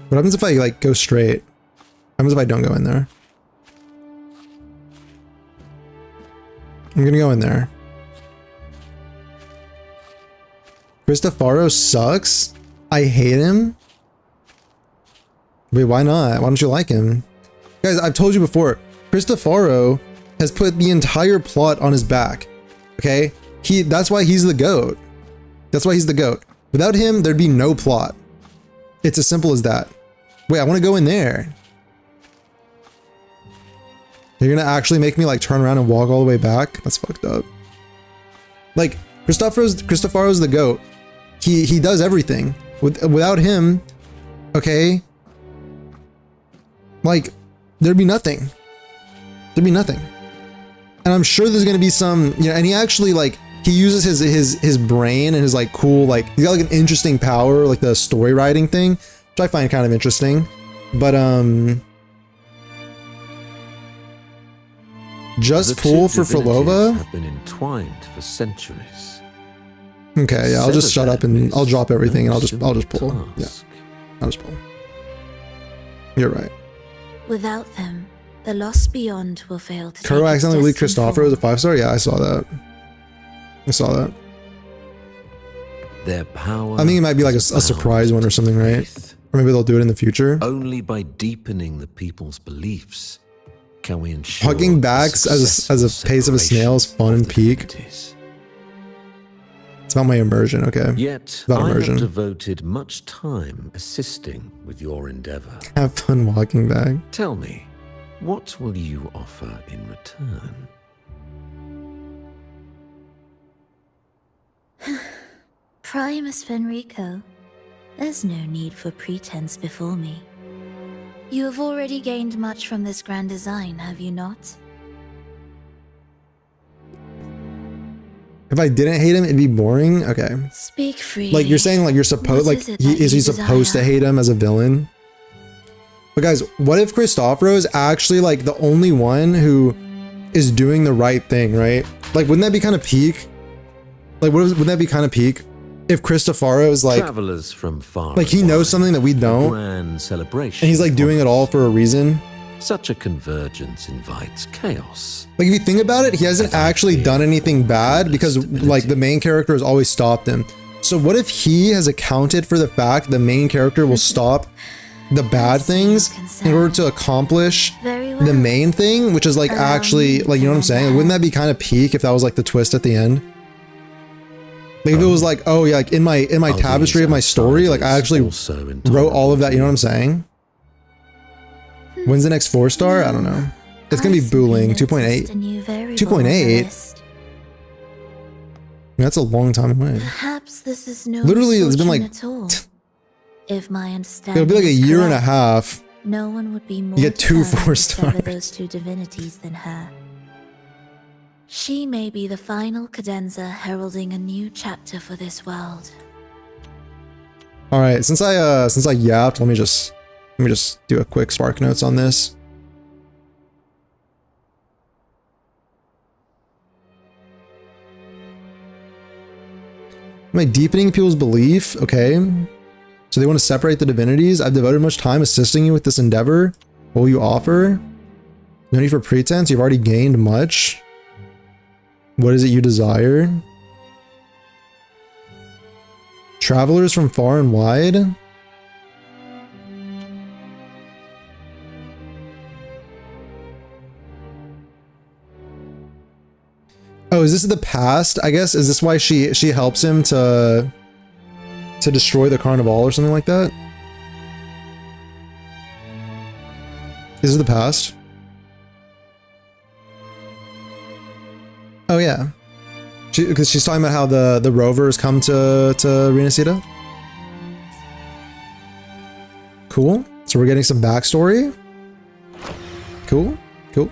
What happens if I like go straight? What happens if I don't go in there? I'm gonna go in there. Cristoforo sucks? I hate him? Wait, why not? Why don't you like him? Guys, I've told you before, Cristoforo has put the entire plot on his back. Okay? That's why he's the GOAT. That's why he's the GOAT. Without him, there'd be no plot. It's as simple as that. Wait, I want to go in there. You're gonna actually make me like turn around and walk all the way back? That's fucked up. Like, Cristoforo's the GOAT. He does everything. Without him, okay, like, there'd be nothing. There'd be nothing. And I'm sure there's gonna be some, you know, and he actually like, he uses his brain and his like cool, like, he's got like an interesting power, like the story writing thing, which I find kind of interesting. But just pull for Filova? Have been entwined for centuries. Okay, yeah, I'll just shut up and I'll drop everything and I'll just pull. Yeah. I'll just pull. You're right. Without them, the lost beyond will fail to Kuro take its accidentally leaked destined Christopher as a form. 5-star? Yeah, I saw that. I saw that. Their power. I think it might be like a is surprise one or something, right? faith. Or maybe they'll do it in the future. Only by deepening the people's beliefs can we ensure Hugging the backs as a successful pace of a snail is fun separation and of the peak. divinities. It's about my immersion, okay. Yet, About I immersion. have devoted much time assisting with your endeavor. Have fun walking back. Tell me, what will you offer in return? Primus Fenrico, there's no need for pretense before me. You have already gained much from this grand design, have you not? If I didn't hate him, it'd be boring. Okay. Speak freely. Like you're saying, like you're supposed, What like is it he that is you he supposed to desire? hate him as a villain? But guys, what if Cristoforo is actually like the only one who is doing the right thing, right? Like, wouldn't that be kind of peak? Like, wouldn't that be kind of peak if Cristoforo is like, Travelers from far like he and knows wide, something that we a don't, grand celebration. and he's like doing it all for a reason? Such a convergence invites chaos. Like, if you think about it, he hasn't actually done anything bad because like the main character has always stopped him. So what if he has accounted for the fact the main character will stop the bad things in order to accomplish the main thing, which is like actually, like, you know what I'm saying? Like, wouldn't that be kind of peak if that was like the twist at the end? Like if it was like, oh yeah, like in my tapestry of my story, like I actually wrote all of that, you know what I'm saying? When's the next 4-star? I don't know. It's gonna be Booling, 2.8. 2.8? That's a long time away. Perhaps this is no Literally, it's been like, at all. If my understanding it'll be like a is year and a correct, half. no one would be more You get 2 determined to 4 sever stars. those two divinities than her. She may be the final cadenza heralding a new chapter for this world. All right, since I yapped, let me just do a quick spark notes on this. Am I deepening people's belief? Okay. So they want to separate the divinities. I've devoted much time assisting you with this endeavor. What will you offer? No need for pretense. You've already gained much. What is it you desire? Travelers from far and wide. Oh, is this the past? I guess, is this why she helps him to destroy the Carnival or something like that? Is it the past? Oh yeah. Because she's talking about how the rovers come to Renacida. Cool. So we're getting some backstory. Cool. Cool.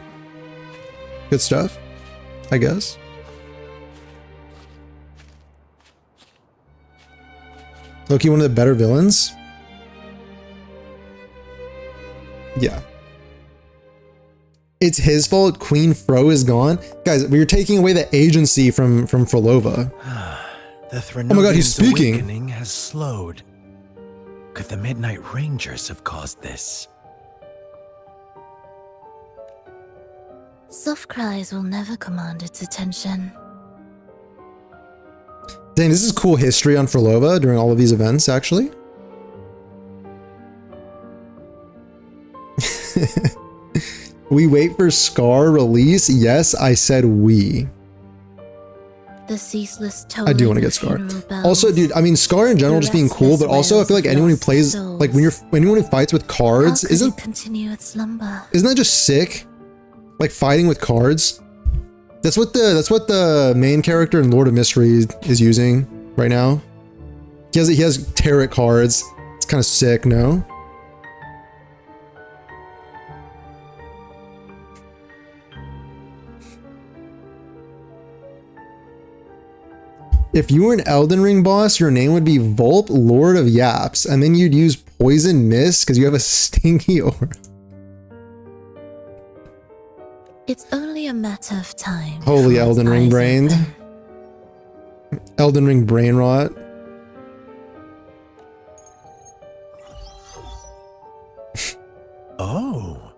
Good stuff, I guess. Loki, one of the better villains. Yeah. It's his fault Queen Fro is gone. Guys, we're taking away the agency from Frolova. The Oh my god, he's speaking. awakening has slowed. Could the Midnight Rangers have caused this? Soft cries will never command its attention. Dang, this is cool history on Frolova during all of these events, actually. We wait for Scar release. Yes, I said we. The ceaseless I do want to get Scar. Also, dude, I mean, Scar in general just being cool, but also I feel like anyone who plays, like anyone who fights with cards, isn't continue its slumber? that just sick? Like fighting with cards. That's what the main character in Lord of Mystery is using right now. He has tarot cards. It's kind of sick, no? If you were an Elden Ring boss, your name would be Volp, Lord of Yaps, and then you'd use Poison Mist because you have a stinky aura. It's only a matter of time. Holy before its Elden Ring eyes brained. open. Elden Ring brain rot. Oh.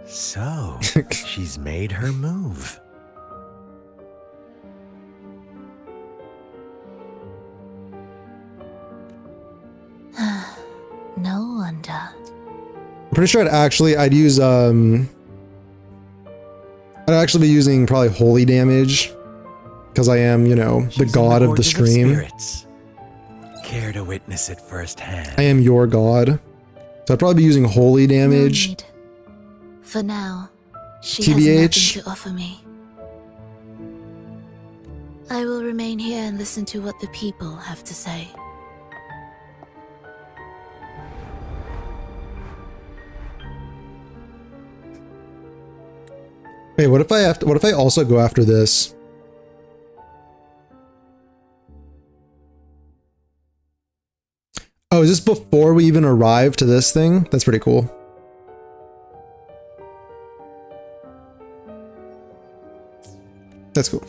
So, she's made her move. No wonder. I'm pretty sure I'd use I'd actually be using probably holy damage because I am, you know, the god of the stream. Spirits. Care to witness it firsthand? I am your god. So I'd probably be using holy damage. No need. For now, she TBH. has nothing to offer me. I will remain here and listen to what the people have to say. Wait, what if I also go after this? Oh, is this before we even arrive to this thing? That's pretty cool. That's cool.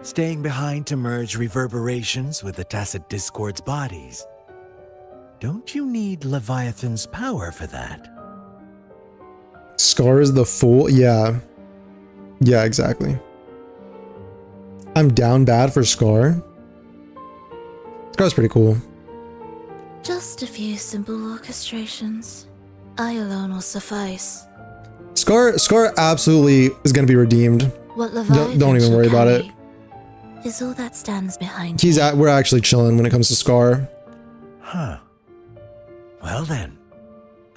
Staying behind to merge reverberations with the tacit discord's bodies. Don't you need Leviathan's power for that? Scar is the fool? Yeah. Yeah, exactly. I'm down bad for Scar. Scar's pretty cool. Just a few simple orchestrations. I alone will suffice. Scar absolutely is going to be redeemed. What Leviathan Don't even worry about it. Is all that stands behind We're actually chilling when it comes to Scar. Huh. Well then,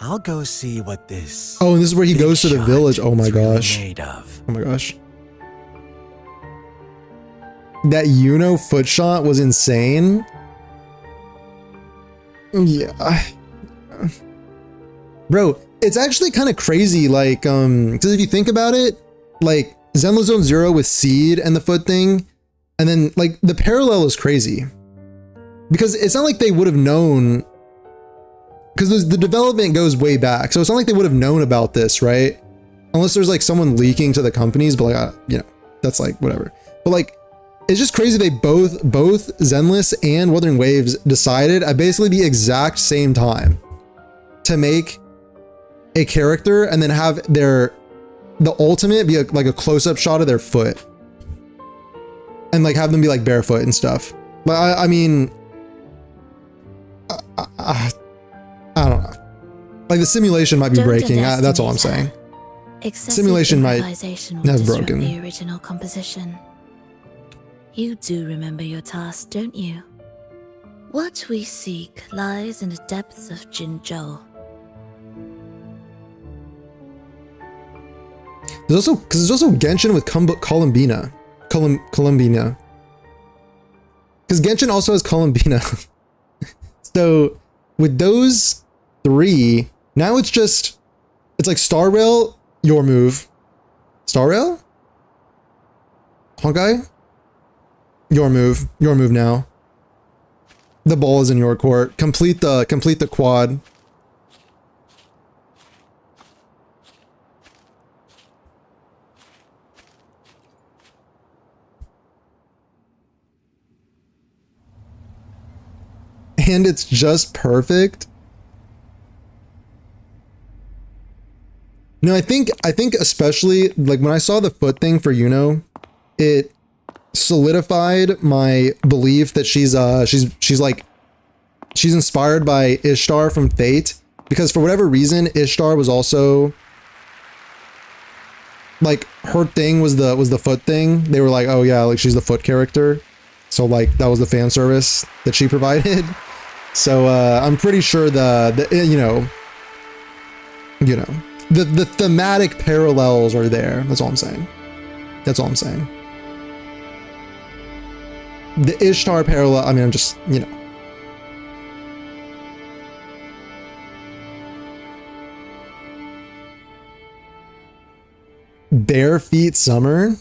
I'll go see what this. Oh, and this is where he goes to the village. Oh my is really gosh. made of. Oh my gosh. That Iuno foot shot was insane. Yeah. Bro, it's actually kind of crazy, like, because if you think about it, like, Zenless Zone Zero with Seed and the foot thing, and then, like, the parallel is crazy. Because it's not like they would have known, because the development goes way back, so it's not like they would have known about this, right? Unless there's, like, someone leaking to the companies, but, like, you know, that's, like, whatever. But, like, it's just crazy they both Zenless and Wuthering Waves decided at basically the exact same time to make a character and then have the ultimate be like a close-up shot of their foot and like have them be like barefoot and stuff. But I mean, I don't know. Like the simulation might be breaking. That's all I'm saying. Simulation might have broken. The original composition. You do remember your task, don't you? What we seek lies in the depths of Jinzhou. There's also Genshin with Columbina. Columbina. Because Genshin also has Columbina. So with those three, now it's like Star Rail, your move. Star Rail? Honkai? Your move now. The ball is in your court. Complete the quad. And it's just perfect. No, I think especially like when I saw the foot thing for Iuno, it solidified my belief that she's inspired by Ishtar from Fate, because for whatever reason Ishtar was also like her thing was the foot thing. They were like, oh yeah, like she's the foot character, so like that was the fan service that she provided. So I'm pretty sure the thematic parallels are there. That's all I'm saying. The Ishtar parallel, I mean, I'm just, Bare Feet Summer?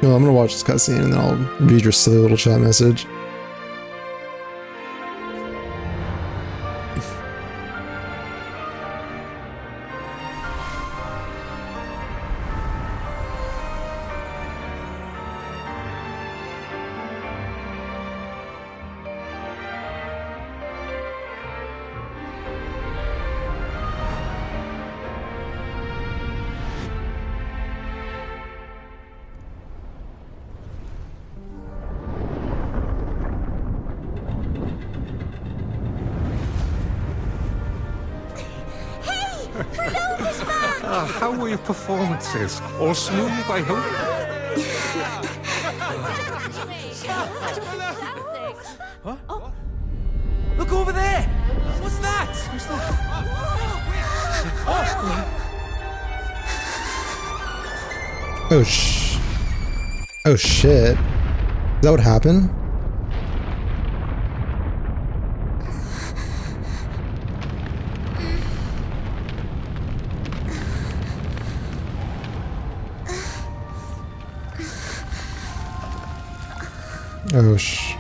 No, I'm gonna watch this cutscene and then I'll read your silly little chat message. How were your performances? All smooth, I hope? Huh? Oh. Look over there! What's that? Oh. Oh shit. Is that what happened? Oh sh.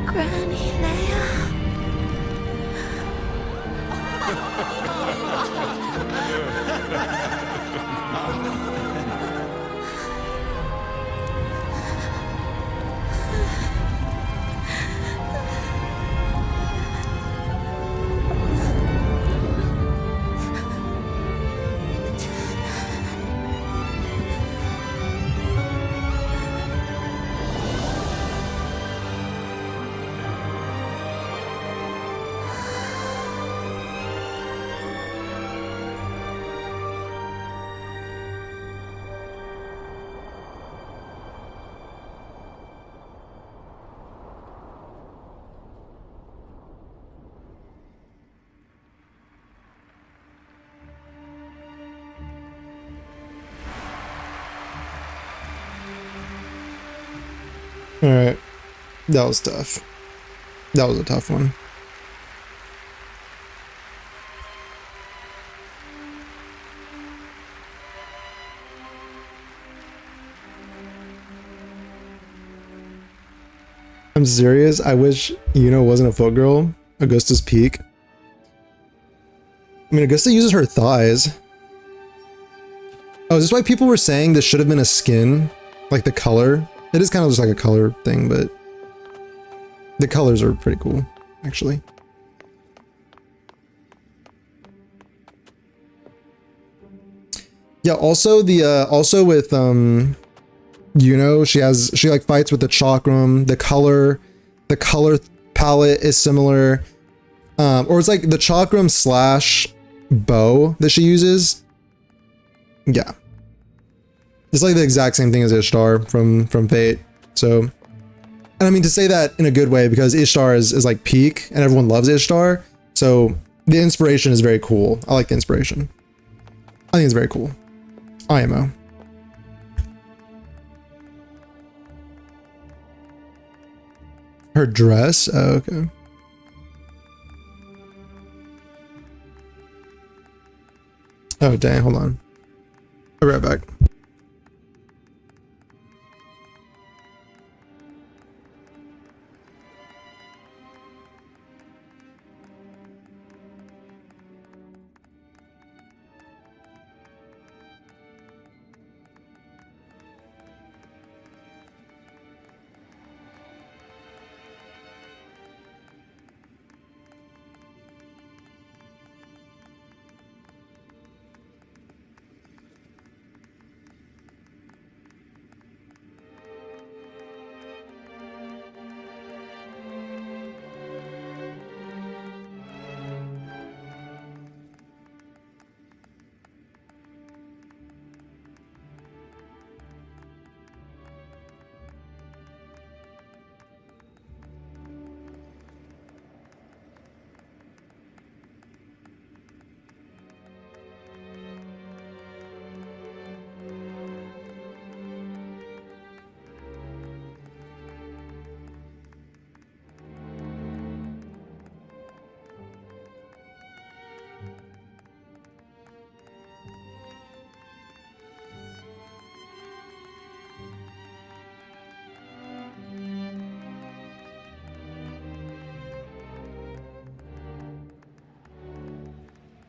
Granny Leia. Alright. That was tough. That was a tough one. I'm serious. I wish Iuno wasn't a foot girl. Augusta's peak. I mean, Augusta uses her thighs. Oh, is this why people were saying this should have been a skin? Like the color? It is kind of just like a color thing, but the colors are pretty cool, actually. Yeah, also also with Iuno, she like fights with the chakram. The color palette is similar. Or it's like the chakram slash bow that she uses. Yeah. It's like the exact same thing as Ishtar from Fate. So, and I mean to say that in a good way because Ishtar is like peak and everyone loves Ishtar. So the inspiration is very cool. I like the inspiration. I think it's very cool. IMO. Her dress? Oh, okay. Oh, dang, hold on. I'll be right back.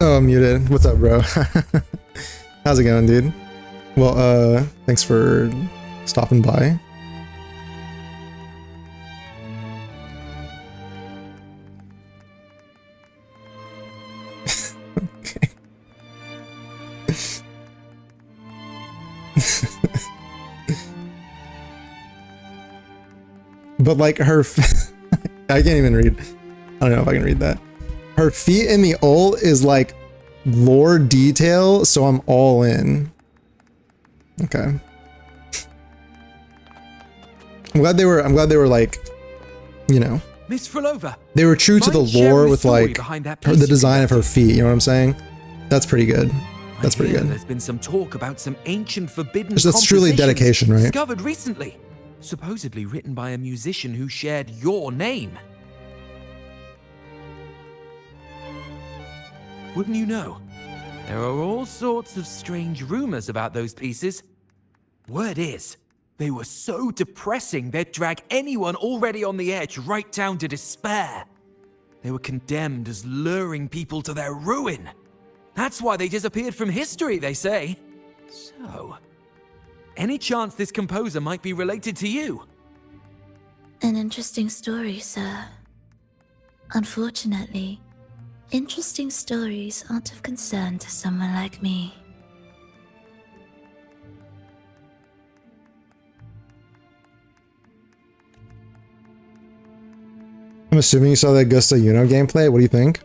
Oh, I'm muted. What's up, bro? How's it going, dude? Well, thanks for stopping by. Okay. But like her, I can't even read. I don't know if I can read that. Her feet in the ult is like lore detail, so I'm all in. Okay. I'm glad they were like, you know, Miss Frolova, they were true to the mind sharing lore the with story like behind that the piece you design of her conducted? feet. You know what I'm saying? That's pretty good. That's pretty good. There's been some talk about some ancient forbidden That's truly compositions dedication, right? discovered recently, supposedly written by a musician who shared your name. Wouldn't you know? There are all sorts of strange rumors about those pieces. Word is, they were so depressing they'd drag anyone already on the edge right down to despair. They were condemned as luring people to their ruin. That's why they disappeared from history, they say. So, any chance this composer might be related to you? An interesting story, sir. Unfortunately, interesting stories aren't of concern to someone like me. I'm assuming you saw the Augusta Iuno gameplay. What do you think?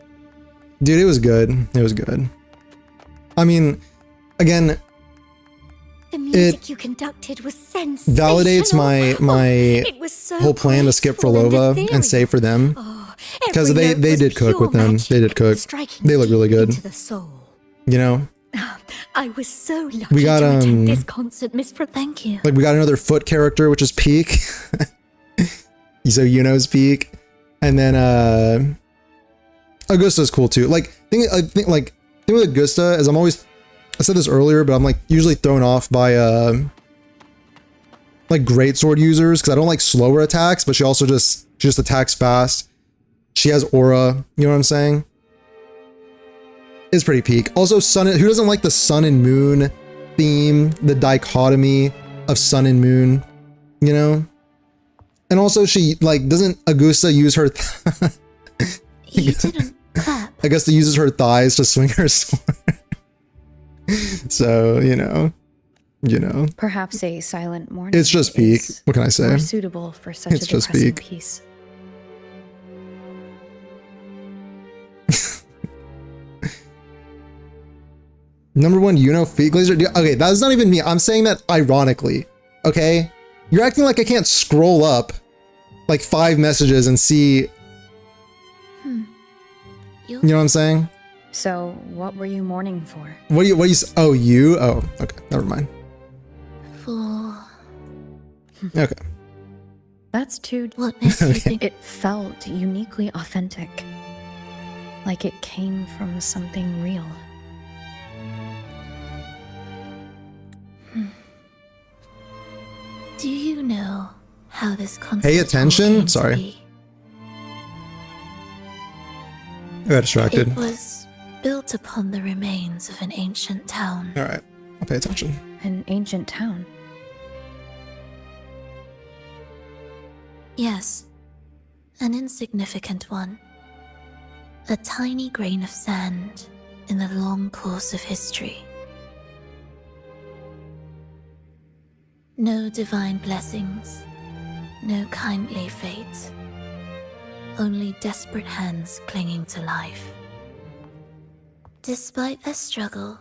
Dude, it was good. It was good. I mean, again, The music it you conducted was sensational. validates my It was so whole plan to skip graceful and Frolova ethereal. and save for them. Because Every note they was did cook pure with them. magic, They did cook. striking They look really deep good. into the soul. You know? I was so lucky We got, to attend this concert, Miss Thank you. Like we got another foot character, which is Peak. So Iuno's Peak. And then Augusta's cool too. Like I think with Augusta is I said this earlier, but I'm like usually thrown off by like greatsword users because I don't like slower attacks, but she just attacks fast. She has aura, you know what I'm saying? It's pretty peak. Also, who doesn't like the sun and moon theme, the dichotomy of sun and moon, you know? And also she doesn't Augusta use her You didn't clap. Augusta uses her thighs to swing her sword. So, you know. Perhaps a silent morning. It's just peak. is What can I say? More suitable for such It's a just depressing peak. piece. Number 1 Iuno feet glazer. Okay, that's not even me. I'm saying that ironically. Okay? You're acting like I can't scroll up like 5 messages and see. You know what I'm saying? So, what were you mourning for? What do you oh, you? Oh, okay. Never mind. For Okay. That's too. what makes you Okay. think It felt uniquely authentic. Like it came from something real. Do you know how this concert Pay all attention? came to Sorry. be? I got distracted. It was built upon the remains of an ancient town. Alright. I'll pay attention. An ancient town. Yes, an insignificant one. A tiny grain of sand in the long course of history. No divine blessings, no kindly fate. Only desperate hands clinging to life. Despite their struggle,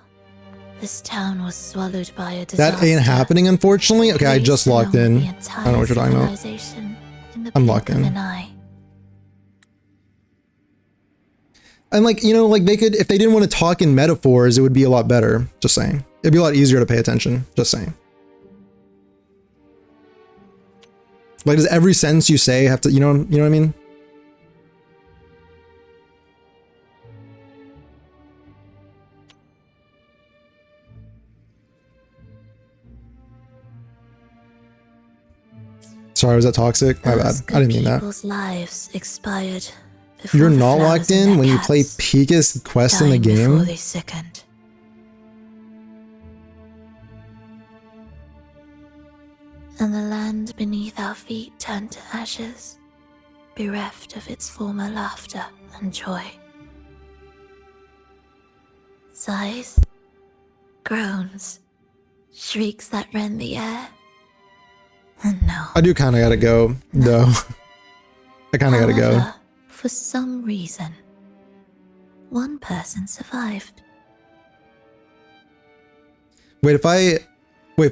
this town was swallowed by a disaster. That ain't happening, unfortunately. Okay, I just placed locked along in. the I entire don't know what you're talking about. civilization in the I'm blink locked of in. an eye. And they could, if they didn't want to talk in metaphors, it would be a lot better. Just saying. It'd be a lot easier to pay attention. Just saying. Like, does every sentence you say have to, you know what I mean? Sorry, was that toxic? My bad. Those I didn't mean good that. people's lives expired before You're the not flowers locked in their when you play caps Pika's quest in the died before game? they sickened. And the land beneath our feet turned to ashes, bereft of its former laughter and joy. Sighs, groans, shrieks that rend the air. And no. I do kind of gotta go, though. I kind of gotta go. However, for some reason, one person survived. Wait, if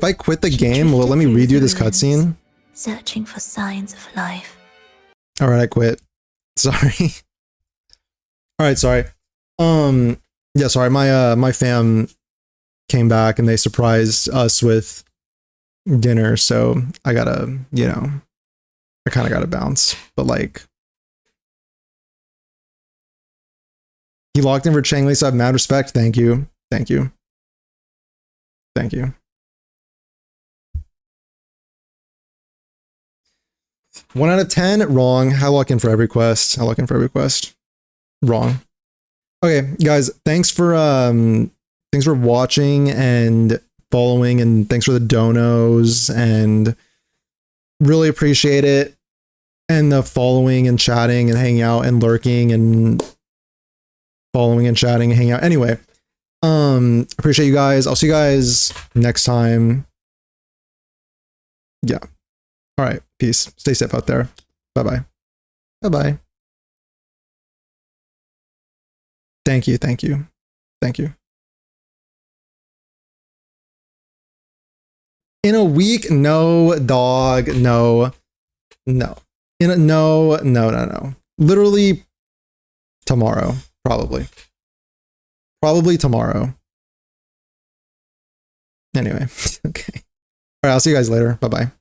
I quit the game, will it let me redo this cutscene? searching for signs of life. All right, I quit. Sorry. All right, sorry. Yeah, sorry. My fam came back and they surprised us with dinner, so I gotta, you know, I kind of gotta bounce. But like, he locked in for Changli, so I have mad respect. Thank you, thank you, thank you. 1 out of 10, wrong. How looking for every quest? How looking for every quest? Wrong. Okay, guys, thanks for watching and following, and thanks for the donos, and really appreciate it. And the following and chatting and hanging out and lurking and following and chatting and hanging out. Anyway, appreciate you guys. I'll see you guys next time. Yeah. All right. Peace. Stay safe out there. Bye-bye. Bye-bye. Thank you. Thank you. Thank you. In a week? No, dog. No. No. No. Literally tomorrow. Probably. Probably tomorrow. Anyway. Okay. All right. I'll see you guys later. Bye-bye.